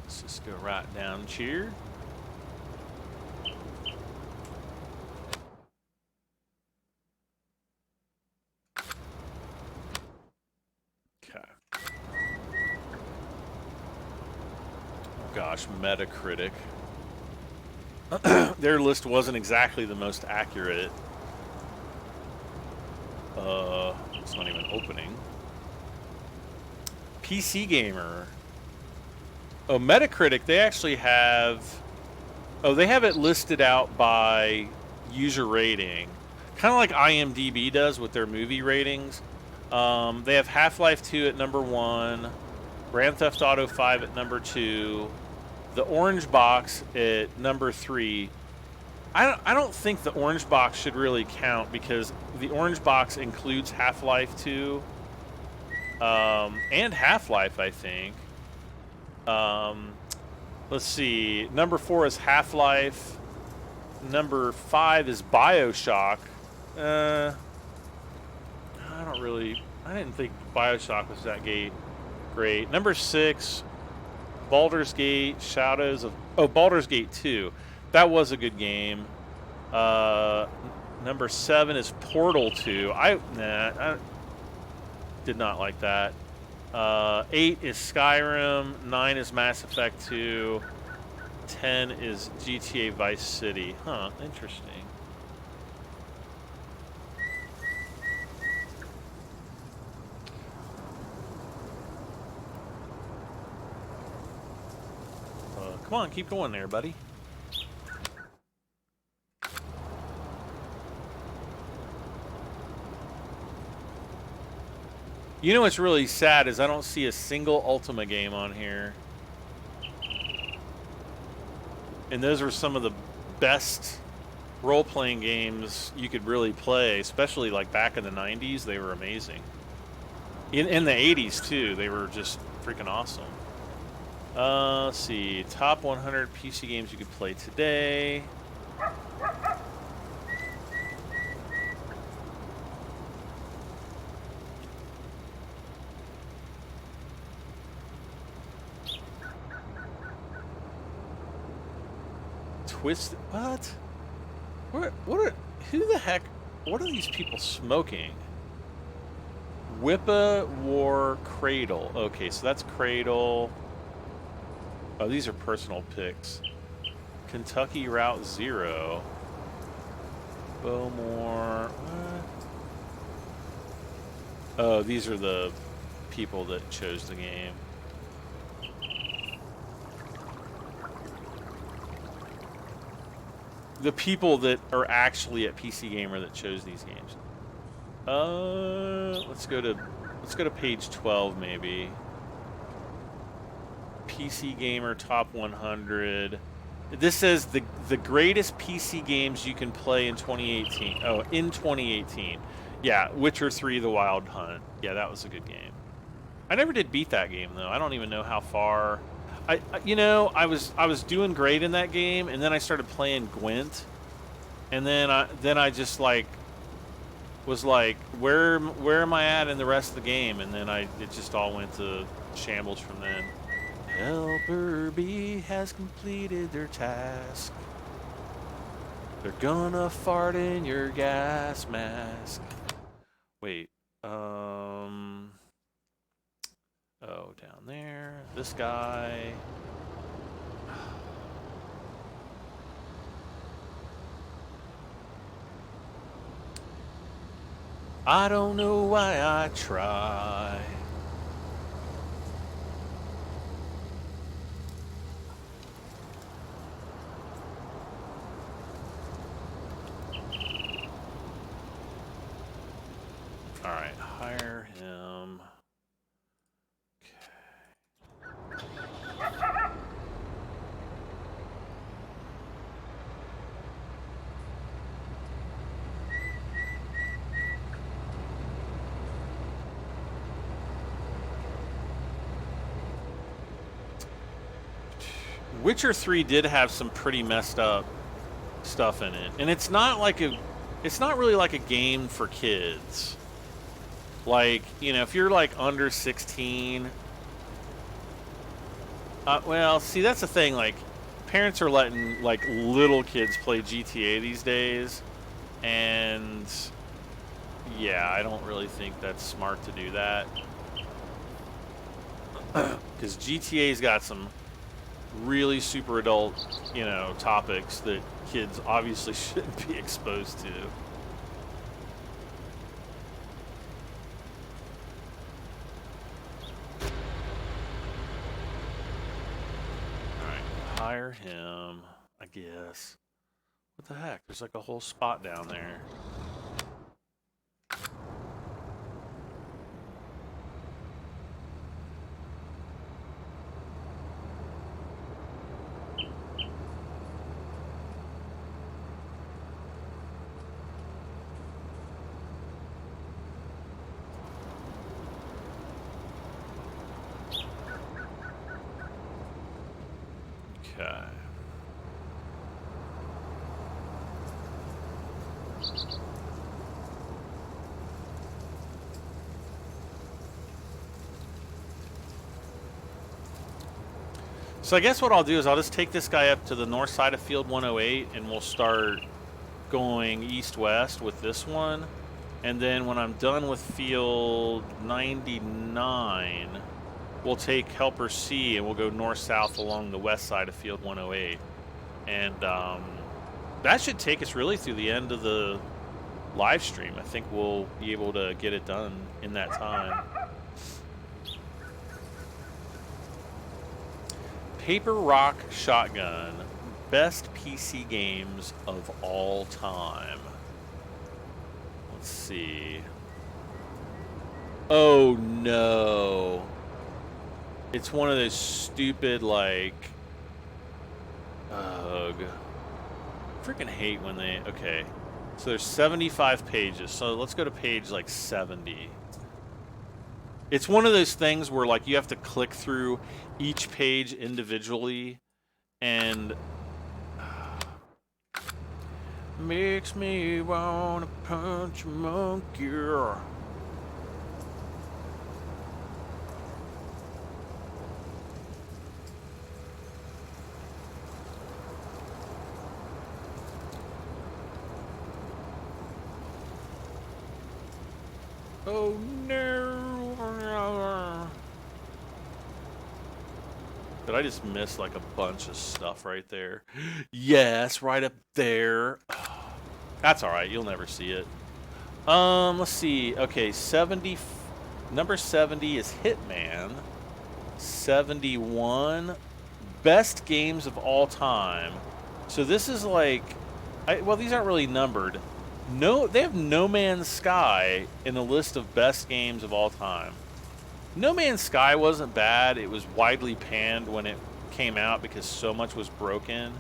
Let's just go right down here. Gosh, Metacritic. Their list wasn't exactly the most accurate. It's not even opening. PC Gamer. Oh, Metacritic, they actually have... Oh, they have it listed out by user rating. Kind of like IMDb does with their movie ratings. They have Half-Life 2 at number 1. Grand Theft Auto 5 at number 2. The Orange Box at number 3. I don't think the Orange Box should really count because the Orange Box includes Half-Life 2 and Half-Life, I think. Let's see. Number 4 is Half-Life. Number 5 is BioShock. I didn't think BioShock was that great. Number 6, Baldur's Gate, Shadows of... Oh, Baldur's Gate 2. That was a good game. Number 7 is Portal 2. I did not like that. 8 is Skyrim. 9 is Mass Effect 2. 10 is GTA Vice City. Huh, interesting. Come on, keep going there, buddy. You know what's really sad is I don't see a single Ultima game on here. And those were some of the best role-playing games you could really play, especially like back in the 90s. They were amazing. In the 80s, too. They were just freaking awesome. Let's see. Top 100 PC games you could play today. What? Who the heck? What are these people smoking? Whippa War Cradle. Okay, so that's Cradle. Oh, these are personal picks. Kentucky Route Zero. Bowmore. What? Oh, these are the people that chose the game. The people that are actually at PC Gamer that chose these games. Let's go to page 12 maybe. PC Gamer Top 100. This says the greatest PC games you can play in 2018. Oh, in 2018. Yeah, Witcher 3: The Wild Hunt. Yeah, that was a good game. I never did beat that game though. I don't even know how far. I was doing great in that game, and then I started playing Gwent, and then I just like was like, where am I at in the rest of the game? And then it just all went to shambles from then. Helper B has completed their task. They're gonna fart in your gas mask. Wait, oh, down there. This guy. I don't know why I try. All right, hire him. Witcher 3 did have some pretty messed up stuff in it, and it's not really like a game for kids. Like, you know, if you're like under 16, well, see, that's the thing. Like, parents are letting like little kids play GTA these days, and yeah, I don't really think that's smart to do that, because GTA's got some really super adult, you know, topics that kids obviously shouldn't be exposed to. Alright, hire him, I guess. What the heck? There's like a whole spot down there. Okay. So I guess what I'll do is I'll just take this guy up to the north side of field 108, and we'll start going east-west with this one. And then when I'm done with field 99, we'll take helper C and we'll go north-south along the west side of field 108. And that should take us really through the end of the live stream. I think we'll be able to get it done in that time. Paper Rock Shotgun, best PC games of all time. Let's see. Oh no. It's one of those stupid, like, ugh. Freaking hate when they, okay. So there's 75 pages. So let's go to page like 70. It's one of those things where like you have to click through each page individually, and makes me wanna punch a monkey. Oh no. Did I just miss like a bunch of stuff right there? Yes, right up there. That's all right. You'll never see it. Let's see. Okay, 70. Number 70 is Hitman. 71, best games of all time. So this is like, well, these aren't really numbered. No, they have No Man's Sky in the list of best games of all time. No Man's Sky wasn't bad. It was widely panned when it came out because so much was broken.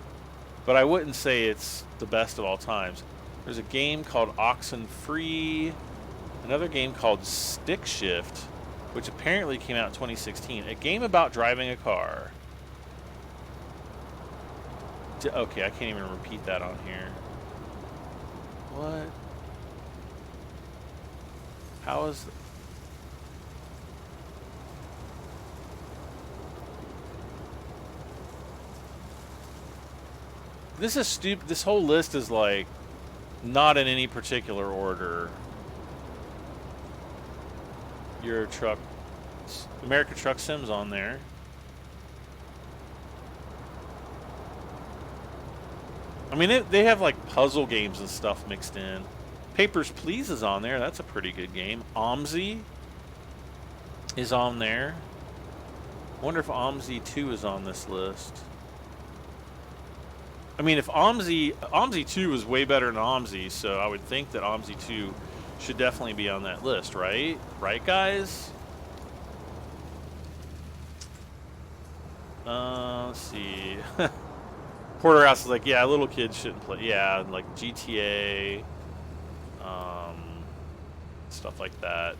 But I wouldn't say it's the best of all times. There's a game called Oxenfree, another game called Stick Shift, which apparently came out in 2016. A game about driving a car. Okay, I can't even repeat that on here. What? How is... This is stupid. This whole list is like not in any particular order. Euro Truck, American Truck Sim's on there. I mean, they have like puzzle games and stuff mixed in. Papers, Please is on there. That's a pretty good game. OMSI is on there. I wonder if OMSI 2 is on this list. I mean, if OMSI 2 was way better than OMSI, so I would think that OMSI 2 should definitely be on that list, right? Right, guys? Let's see. Porterhouse is like, yeah, little kids shouldn't play. Yeah, like GTA, stuff like that.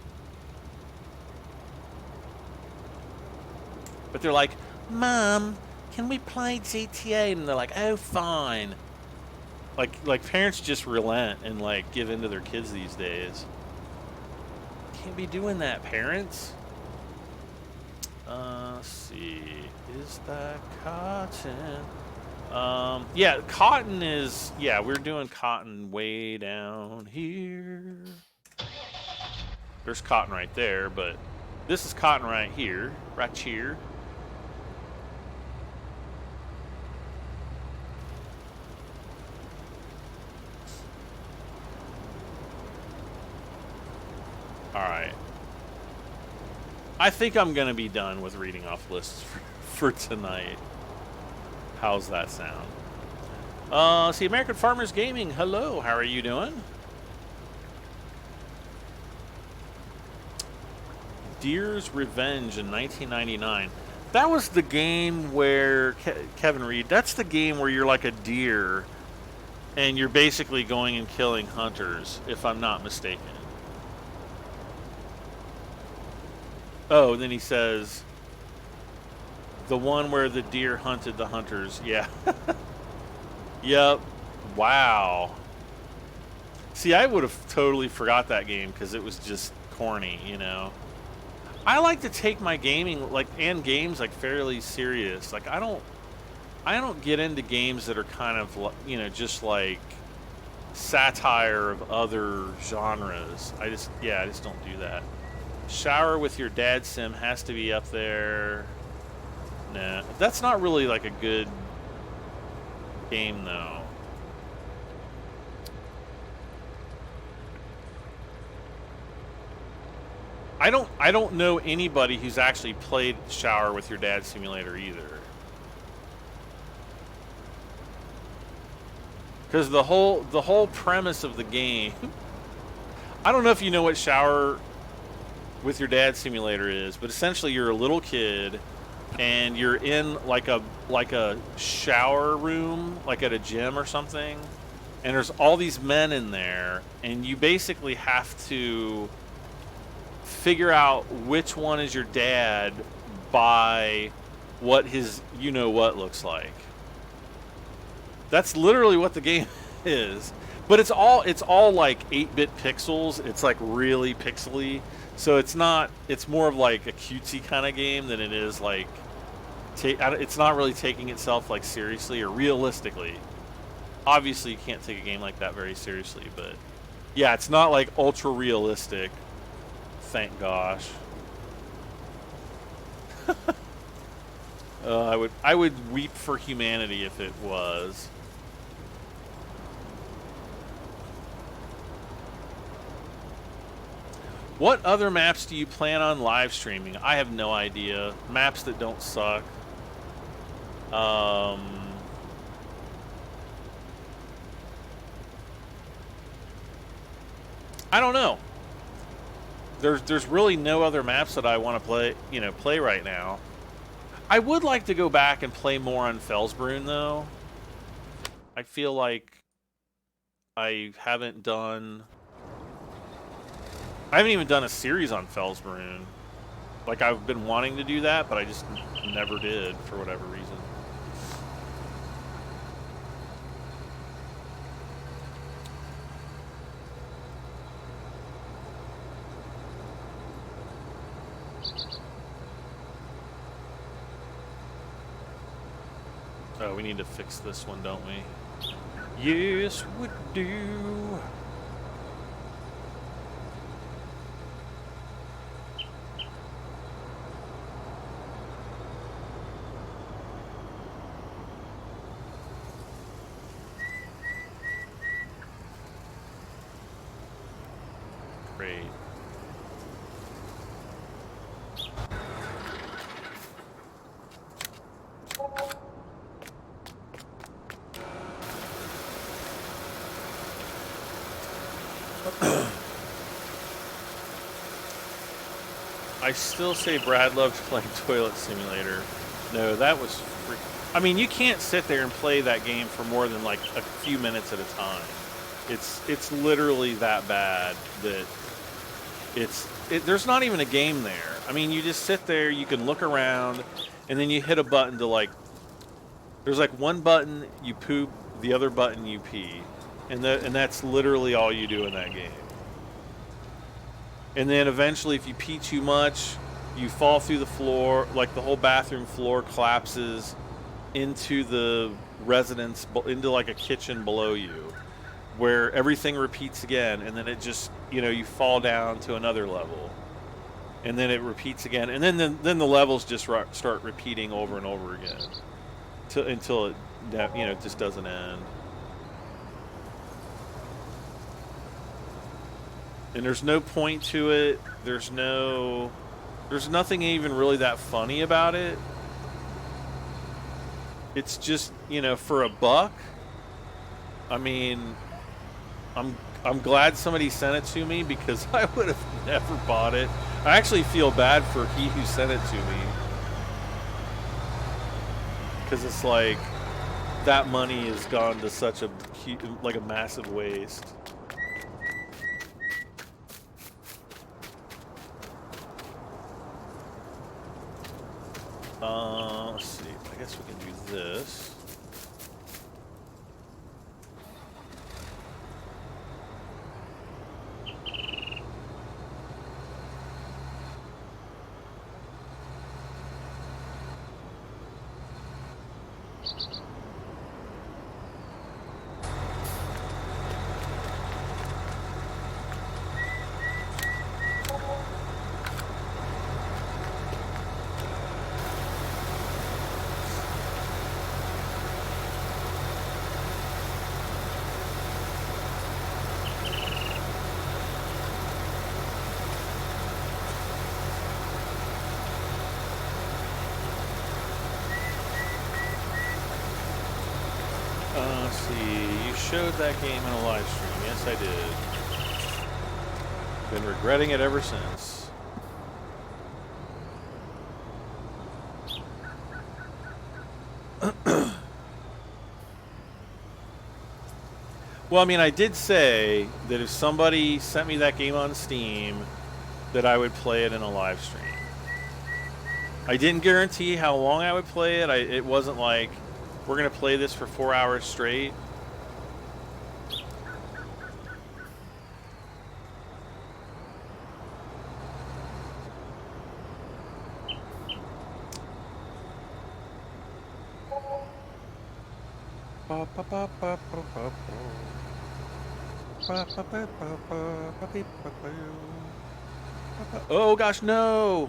But they're like, Mom, can we play GTA? And they're like, oh, fine. Like parents just relent and like give in to their kids these days. Can't be doing that, parents. Let's see. Is that cotton? Yeah, cotton is, yeah, we're doing cotton way down here. There's cotton right there, but this is cotton right here, right here. All right. I think I'm going to be done with reading off lists for tonight. How's that sound? See, American Farmers Gaming, hello, how are you doing? Deer's Revenge in 1999. That was the game where, Kevin Reed, that's the game where you're like a deer and you're basically going and killing hunters, if I'm not mistaken. Oh, then he says, the one where the deer hunted the hunters. Yeah. Yep. Wow. See, I would have totally forgot that game because it was just corny, you know. I like to take my gaming and games fairly serious. Like I don't get into games that are kind of, you know, just like satire of other genres. I just don't do that. Shower with Your Dad sim has to be up there. Nah, that's not really like a good game though. I don't know anybody who's actually played Shower with Your Dad Simulator either. Because the whole premise of the game, I don't know if you know what Shower with Your Dad Simulator is, but essentially you're a little kid and you're in like a shower room, like at a gym or something, and there's all these men in there, and you basically have to figure out which one is your dad by what his you-know-what looks like. That's literally what the game is. But it's all like 8-bit pixels. It's like really pixely. So it's more of like a cutesy kind of game than it is like, it's not really taking itself like seriously or realistically. Obviously you can't take a game like that very seriously, but yeah, it's not like ultra realistic. Thank gosh. I would weep for humanity if it was. What other maps do you plan on live streaming? I have no idea. Maps that don't suck. I don't know. There's really no other maps that I want to play right now. I would like to go back and play more on Felsbrunn though. I feel like I haven't even done a series on Felsbrunn. Like I've been wanting to do that, but I just never did for whatever reason. Oh, we need to fix this one, don't we? Yes, we do. Great. I still say Brad loved playing Toilet Simulator. No, that was freak. I mean, you can't sit there and play that game for more than like a few minutes at a time. It's literally that bad that there's not even a game there. I mean, you just sit there, you can look around, and then you hit a button to like. There's like one button you poop, the other button you pee, and that's literally all you do in that game. And then eventually, if you pee too much, you fall through the floor, like the whole bathroom floor collapses into the residence, into like a kitchen below you, where everything repeats again, and then it just, you fall down to another level, and then it repeats again, and then the levels just start repeating over and over again, until it, just doesn't end. And there's no point to it. There's nothing even really that funny about it. It's just, for $1. I mean, I'm glad somebody sent it to me, because I would have never bought it. I actually feel bad for he who sent it to me, because it's like that money has gone to such a massive waste. Let's see. I guess we can do this. Let's see, you showed that game in a live stream. Yes, I did. Been regretting it ever since. Well, I mean, I did say that if somebody sent me that game on Steam, that I would play it in a live stream. I didn't guarantee how long I would play it. It wasn't like, we're going to play this for 4 hours straight. Oh gosh, no!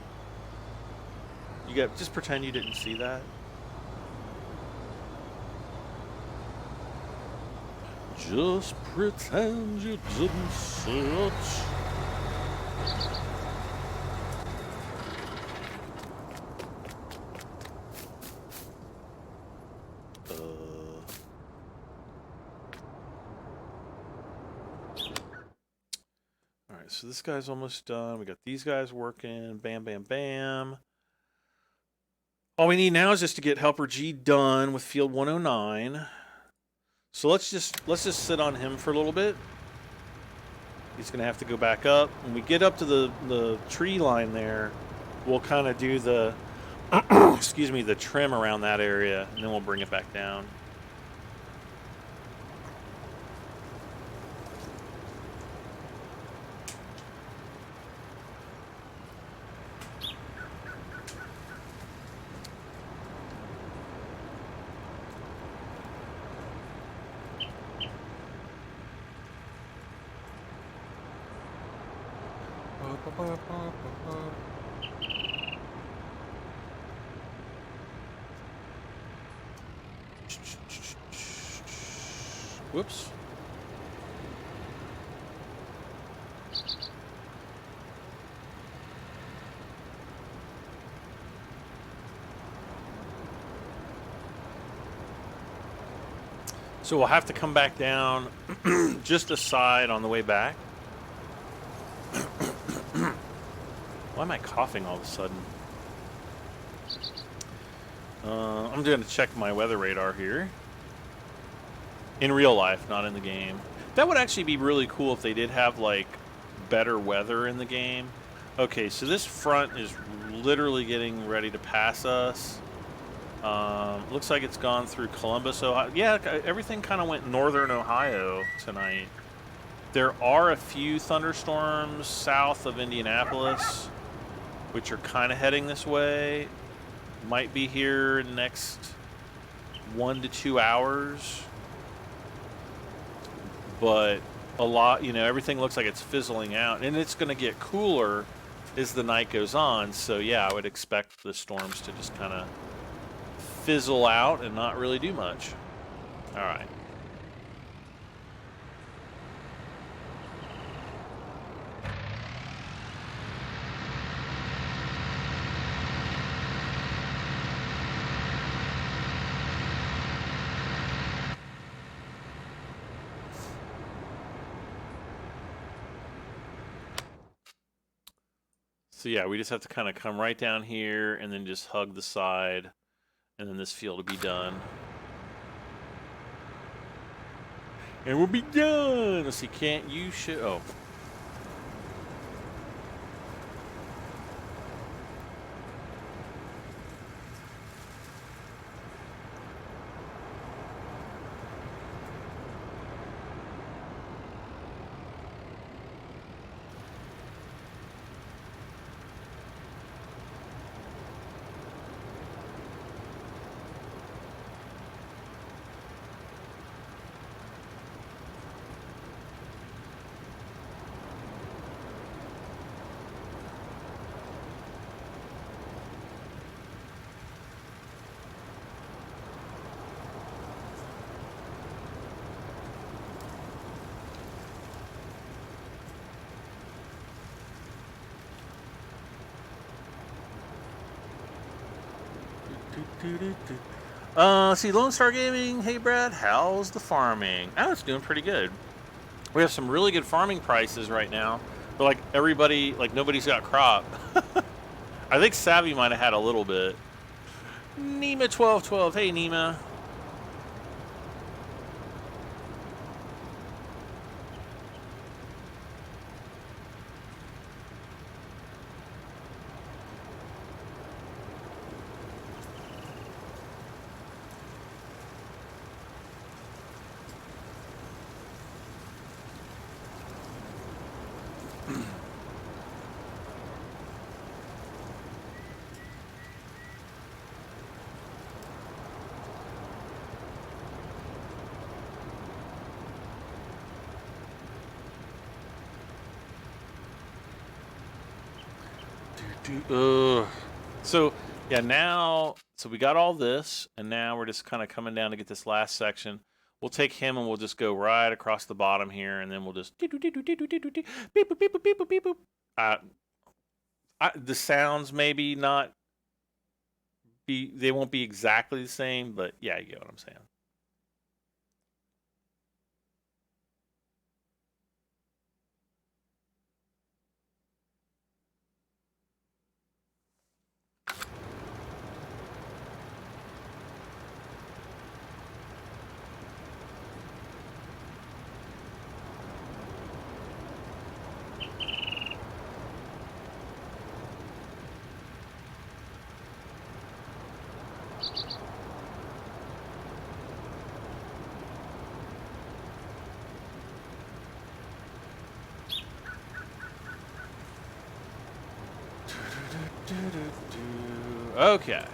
Just pretend you didn't see that. Just pretend you didn't see it. Alright, so this guy's almost done. We got these guys working. Bam, bam, bam. All we need now is just to get Helper G done with Field 109. So let's just sit on him for a little bit. He's going to have to go back up. When we get up to the tree line there, we'll kind of do the excuse me, the trim around that area, and then we'll bring it back down. Whoops. So we'll have to come back down just a side on the way back. Why am I coughing all of a sudden? I'm going to check my weather radar here. In real life, not in the game. That would actually be really cool if they did have, like, better weather in the game. Okay, so this front is literally getting ready to pass us. Looks like it's gone through Columbus, Ohio. Yeah, everything kind of went northern Ohio tonight. There are a few thunderstorms south of Indianapolis, which are kind of heading this way. Might be here in the next 1 to 2 hours. But a lot, you know, everything looks like it's fizzling out. And it's going to get cooler as the night goes on. So, yeah, I would expect the storms to just kind of fizzle out and not really do much. All right. So yeah, we just have to kind of come right down here and then just hug the side, and then this field will be done. And we'll be done! Let's see, can't you show... Oh. See, Lone Star Gaming, hey Brad, how's the farming? Oh, it's doing pretty good. We have some really good farming prices right now. But like everybody, like nobody's got crop. I think Savvy might have had a little bit. Nima1212, hey Nima. So yeah, now so we got all this, and now we're just kind of coming down to get this last section. We'll take him and we'll just go right across the bottom here, and then we'll just beep boop beep boop beep boop. The sounds maybe not be, they won't be exactly the same, but yeah, you get what I'm saying. Okay.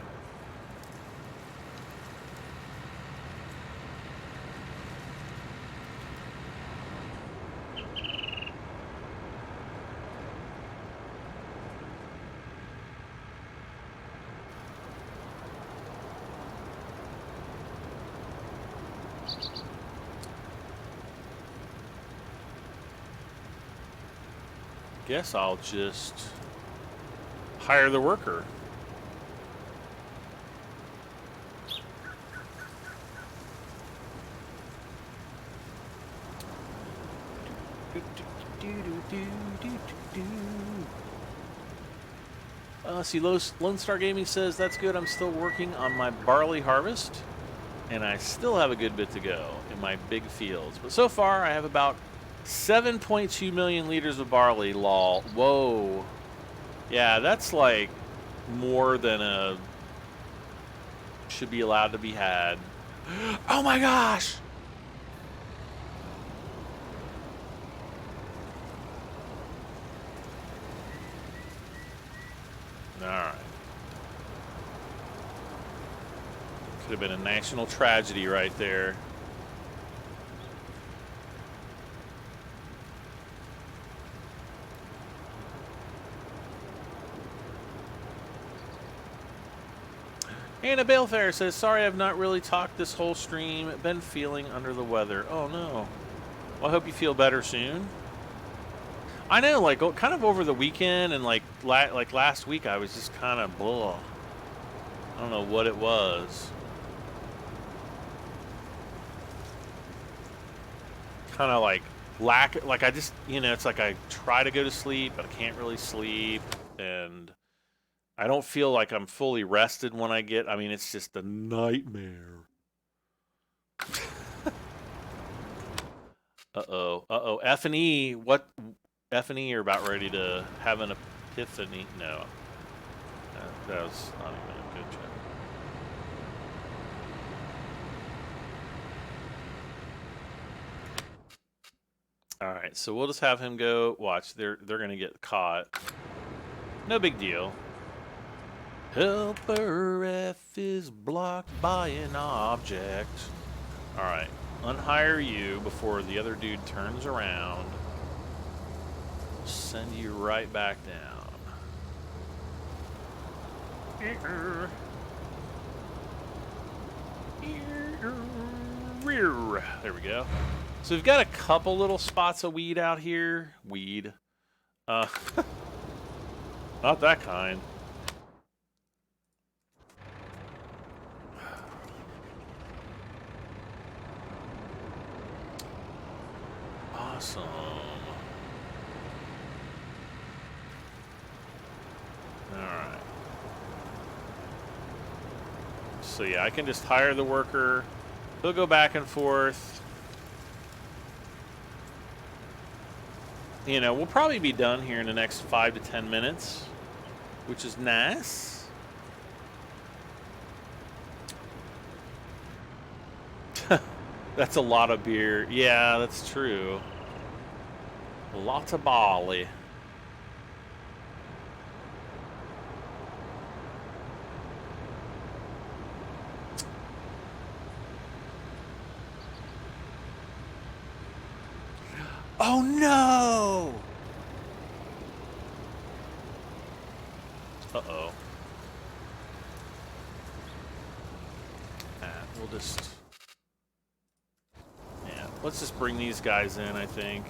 Guess I'll just hire the worker. See, Lone Star Gaming says, that's good. I'm still working on my barley harvest, and I still have a good bit to go in my big fields. But so far, I have about 7.2 million liters of barley, lol. Whoa. Yeah, that's like more than a should be allowed to be had. Oh my gosh! Alright. Could have been a national tragedy right there. Anna Balefair says, sorry I've not really talked this whole stream. Been feeling under the weather. Oh no. Well, I hope you feel better soon. I know, like, kind of over the weekend and like last week I was just kind of blah. I don't know what it was. Kind of like I just, you know, it's like I try to go to sleep, but I can't really sleep, and I don't feel like I'm fully rested when I get, I mean, it's just a nightmare. Uh-oh. F and E, what? F and E are about ready to have an epiphany. No. That was not even a good joke. Alright, so we'll just have him go. Watch, they're going to get caught. No big deal. Helper F is blocked by an object. Alright, unhire you before the other dude turns around. Send you right back down. There we go. So we've got a couple little spots of weed out here. Weed. Not that kind. Awesome. Alright. So yeah, I can just hire the worker. He'll go back and forth. You know, we'll probably be done here in the next 5 to 10 minutes, which is nice. That's a lot of beer. Yeah, that's true. Lots of barley. Oh no! Uh-oh. We'll just... Yeah, let's just bring these guys in, I think.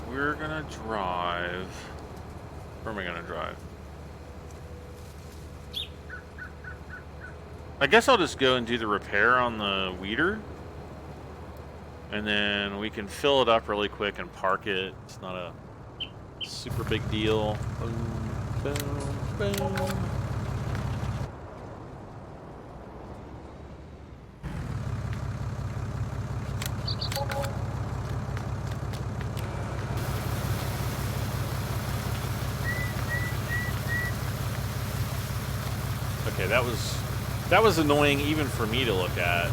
We're gonna drive. Where am I gonna drive? I guess I'll just go and do the repair on the weeder. And then we can fill it up really quick and park it. It's not a super big deal. Boom, boom, boom. Okay, that was annoying even for me to look at.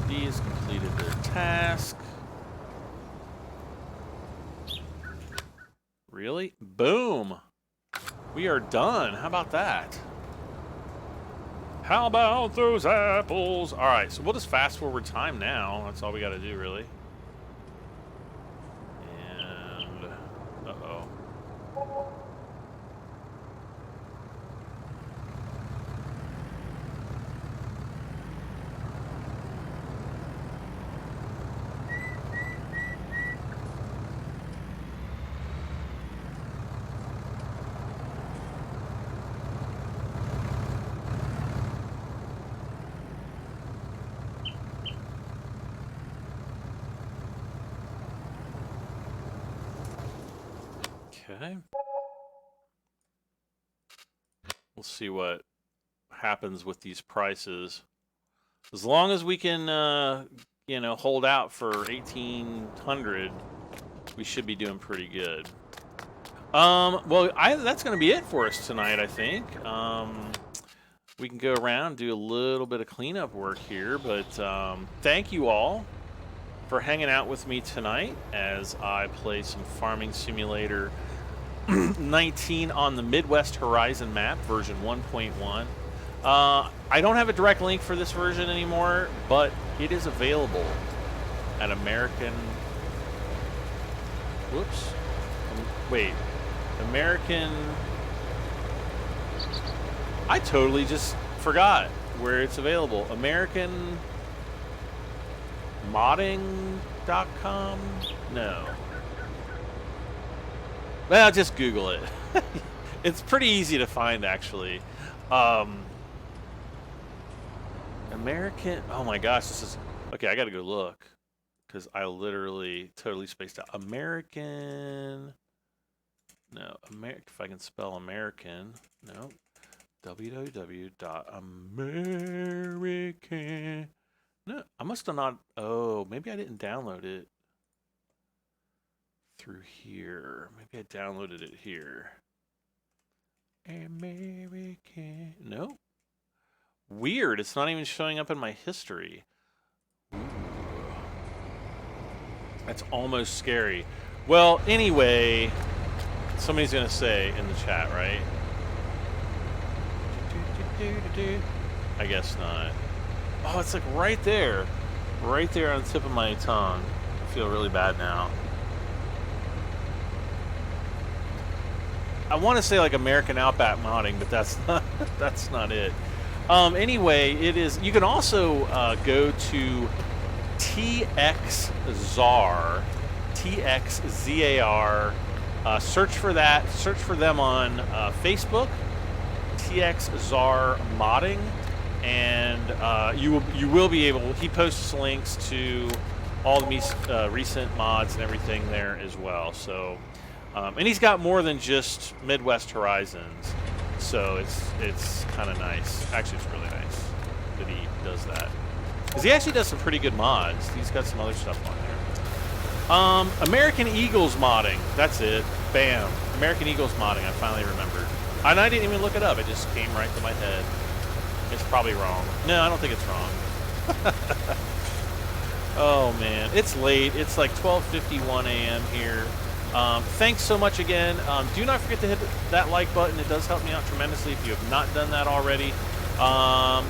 D has completed their task. Really? Boom! We are done. How about that? How about those apples? All right, so we'll just fast forward time now. That's all we got to do, really. And, uh-oh. Okay. We'll see what happens with these prices. As long as we can, you know, hold out for 1,800, we should be doing pretty good. Well, that's going to be it for us tonight, I think. We can go around, do a little bit of cleanup work here, but thank you all for hanging out with me tonight as I play some Farming Simulator 19 on the Midwest Horizon map, version 1.1. I don't have a direct link for this version anymore, but it is available at American... Whoops. Wait. American... I totally just forgot where it's available. American... modding.com? No. Well, just Google it. It's pretty easy to find, actually. American... Oh my gosh, this is... Okay, I gotta go look. Because I literally totally spaced out. American... No, if I can spell American. No. www.american... No, I must have not... Oh, maybe I didn't download it through here. Maybe I downloaded it here. American... No. Weird, it's not even showing up in my history. Ooh. That's almost scary. Well, anyway, somebody's going to say in the chat, right? I guess not. Oh, it's like right there on the tip of my tongue. I feel really bad now. I want to say like American Outback modding, but that's not it. Anyway, it is. You can also go to TXZAR, TXZAR. Search for that. Search for them on Facebook. TXZAR modding. And you will be able. He posts links to all the recent mods and everything there as well. So, and he's got more than just Midwest Horizons. So it's kind of nice. Actually, it's really nice that he does that because he actually does some pretty good mods. He's got some other stuff on there. American Eagles modding. That's it. Bam. American Eagles modding. I finally remembered. And I didn't even look it up. It just came right to my head. It's probably wrong. No, I don't think it's wrong. Oh, man. It's late. It's like 12:51 a.m. here. Thanks so much again. Do not forget to hit that like button. It does help me out tremendously if you have not done that already.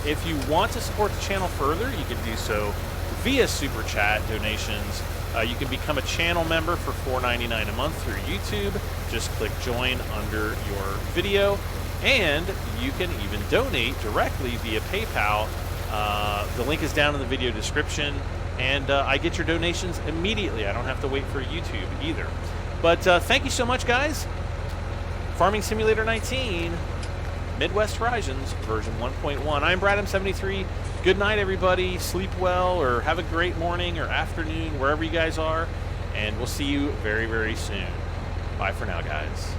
If you want to support the channel further, you can do so via Super Chat donations. You can become a channel member for $4.99 a month through YouTube. Just click join under your video. And you can even donate directly via PayPal. The link is down in the video description. And I get your donations immediately. I don't have to wait for YouTube either. But thank you so much, guys. Farming Simulator 19, Midwest Horizons, version 1.1. I'm Bradham73. Good night, everybody. Sleep well, or have a great morning or afternoon, wherever you guys are. And we'll see you very, very soon. Bye for now, guys.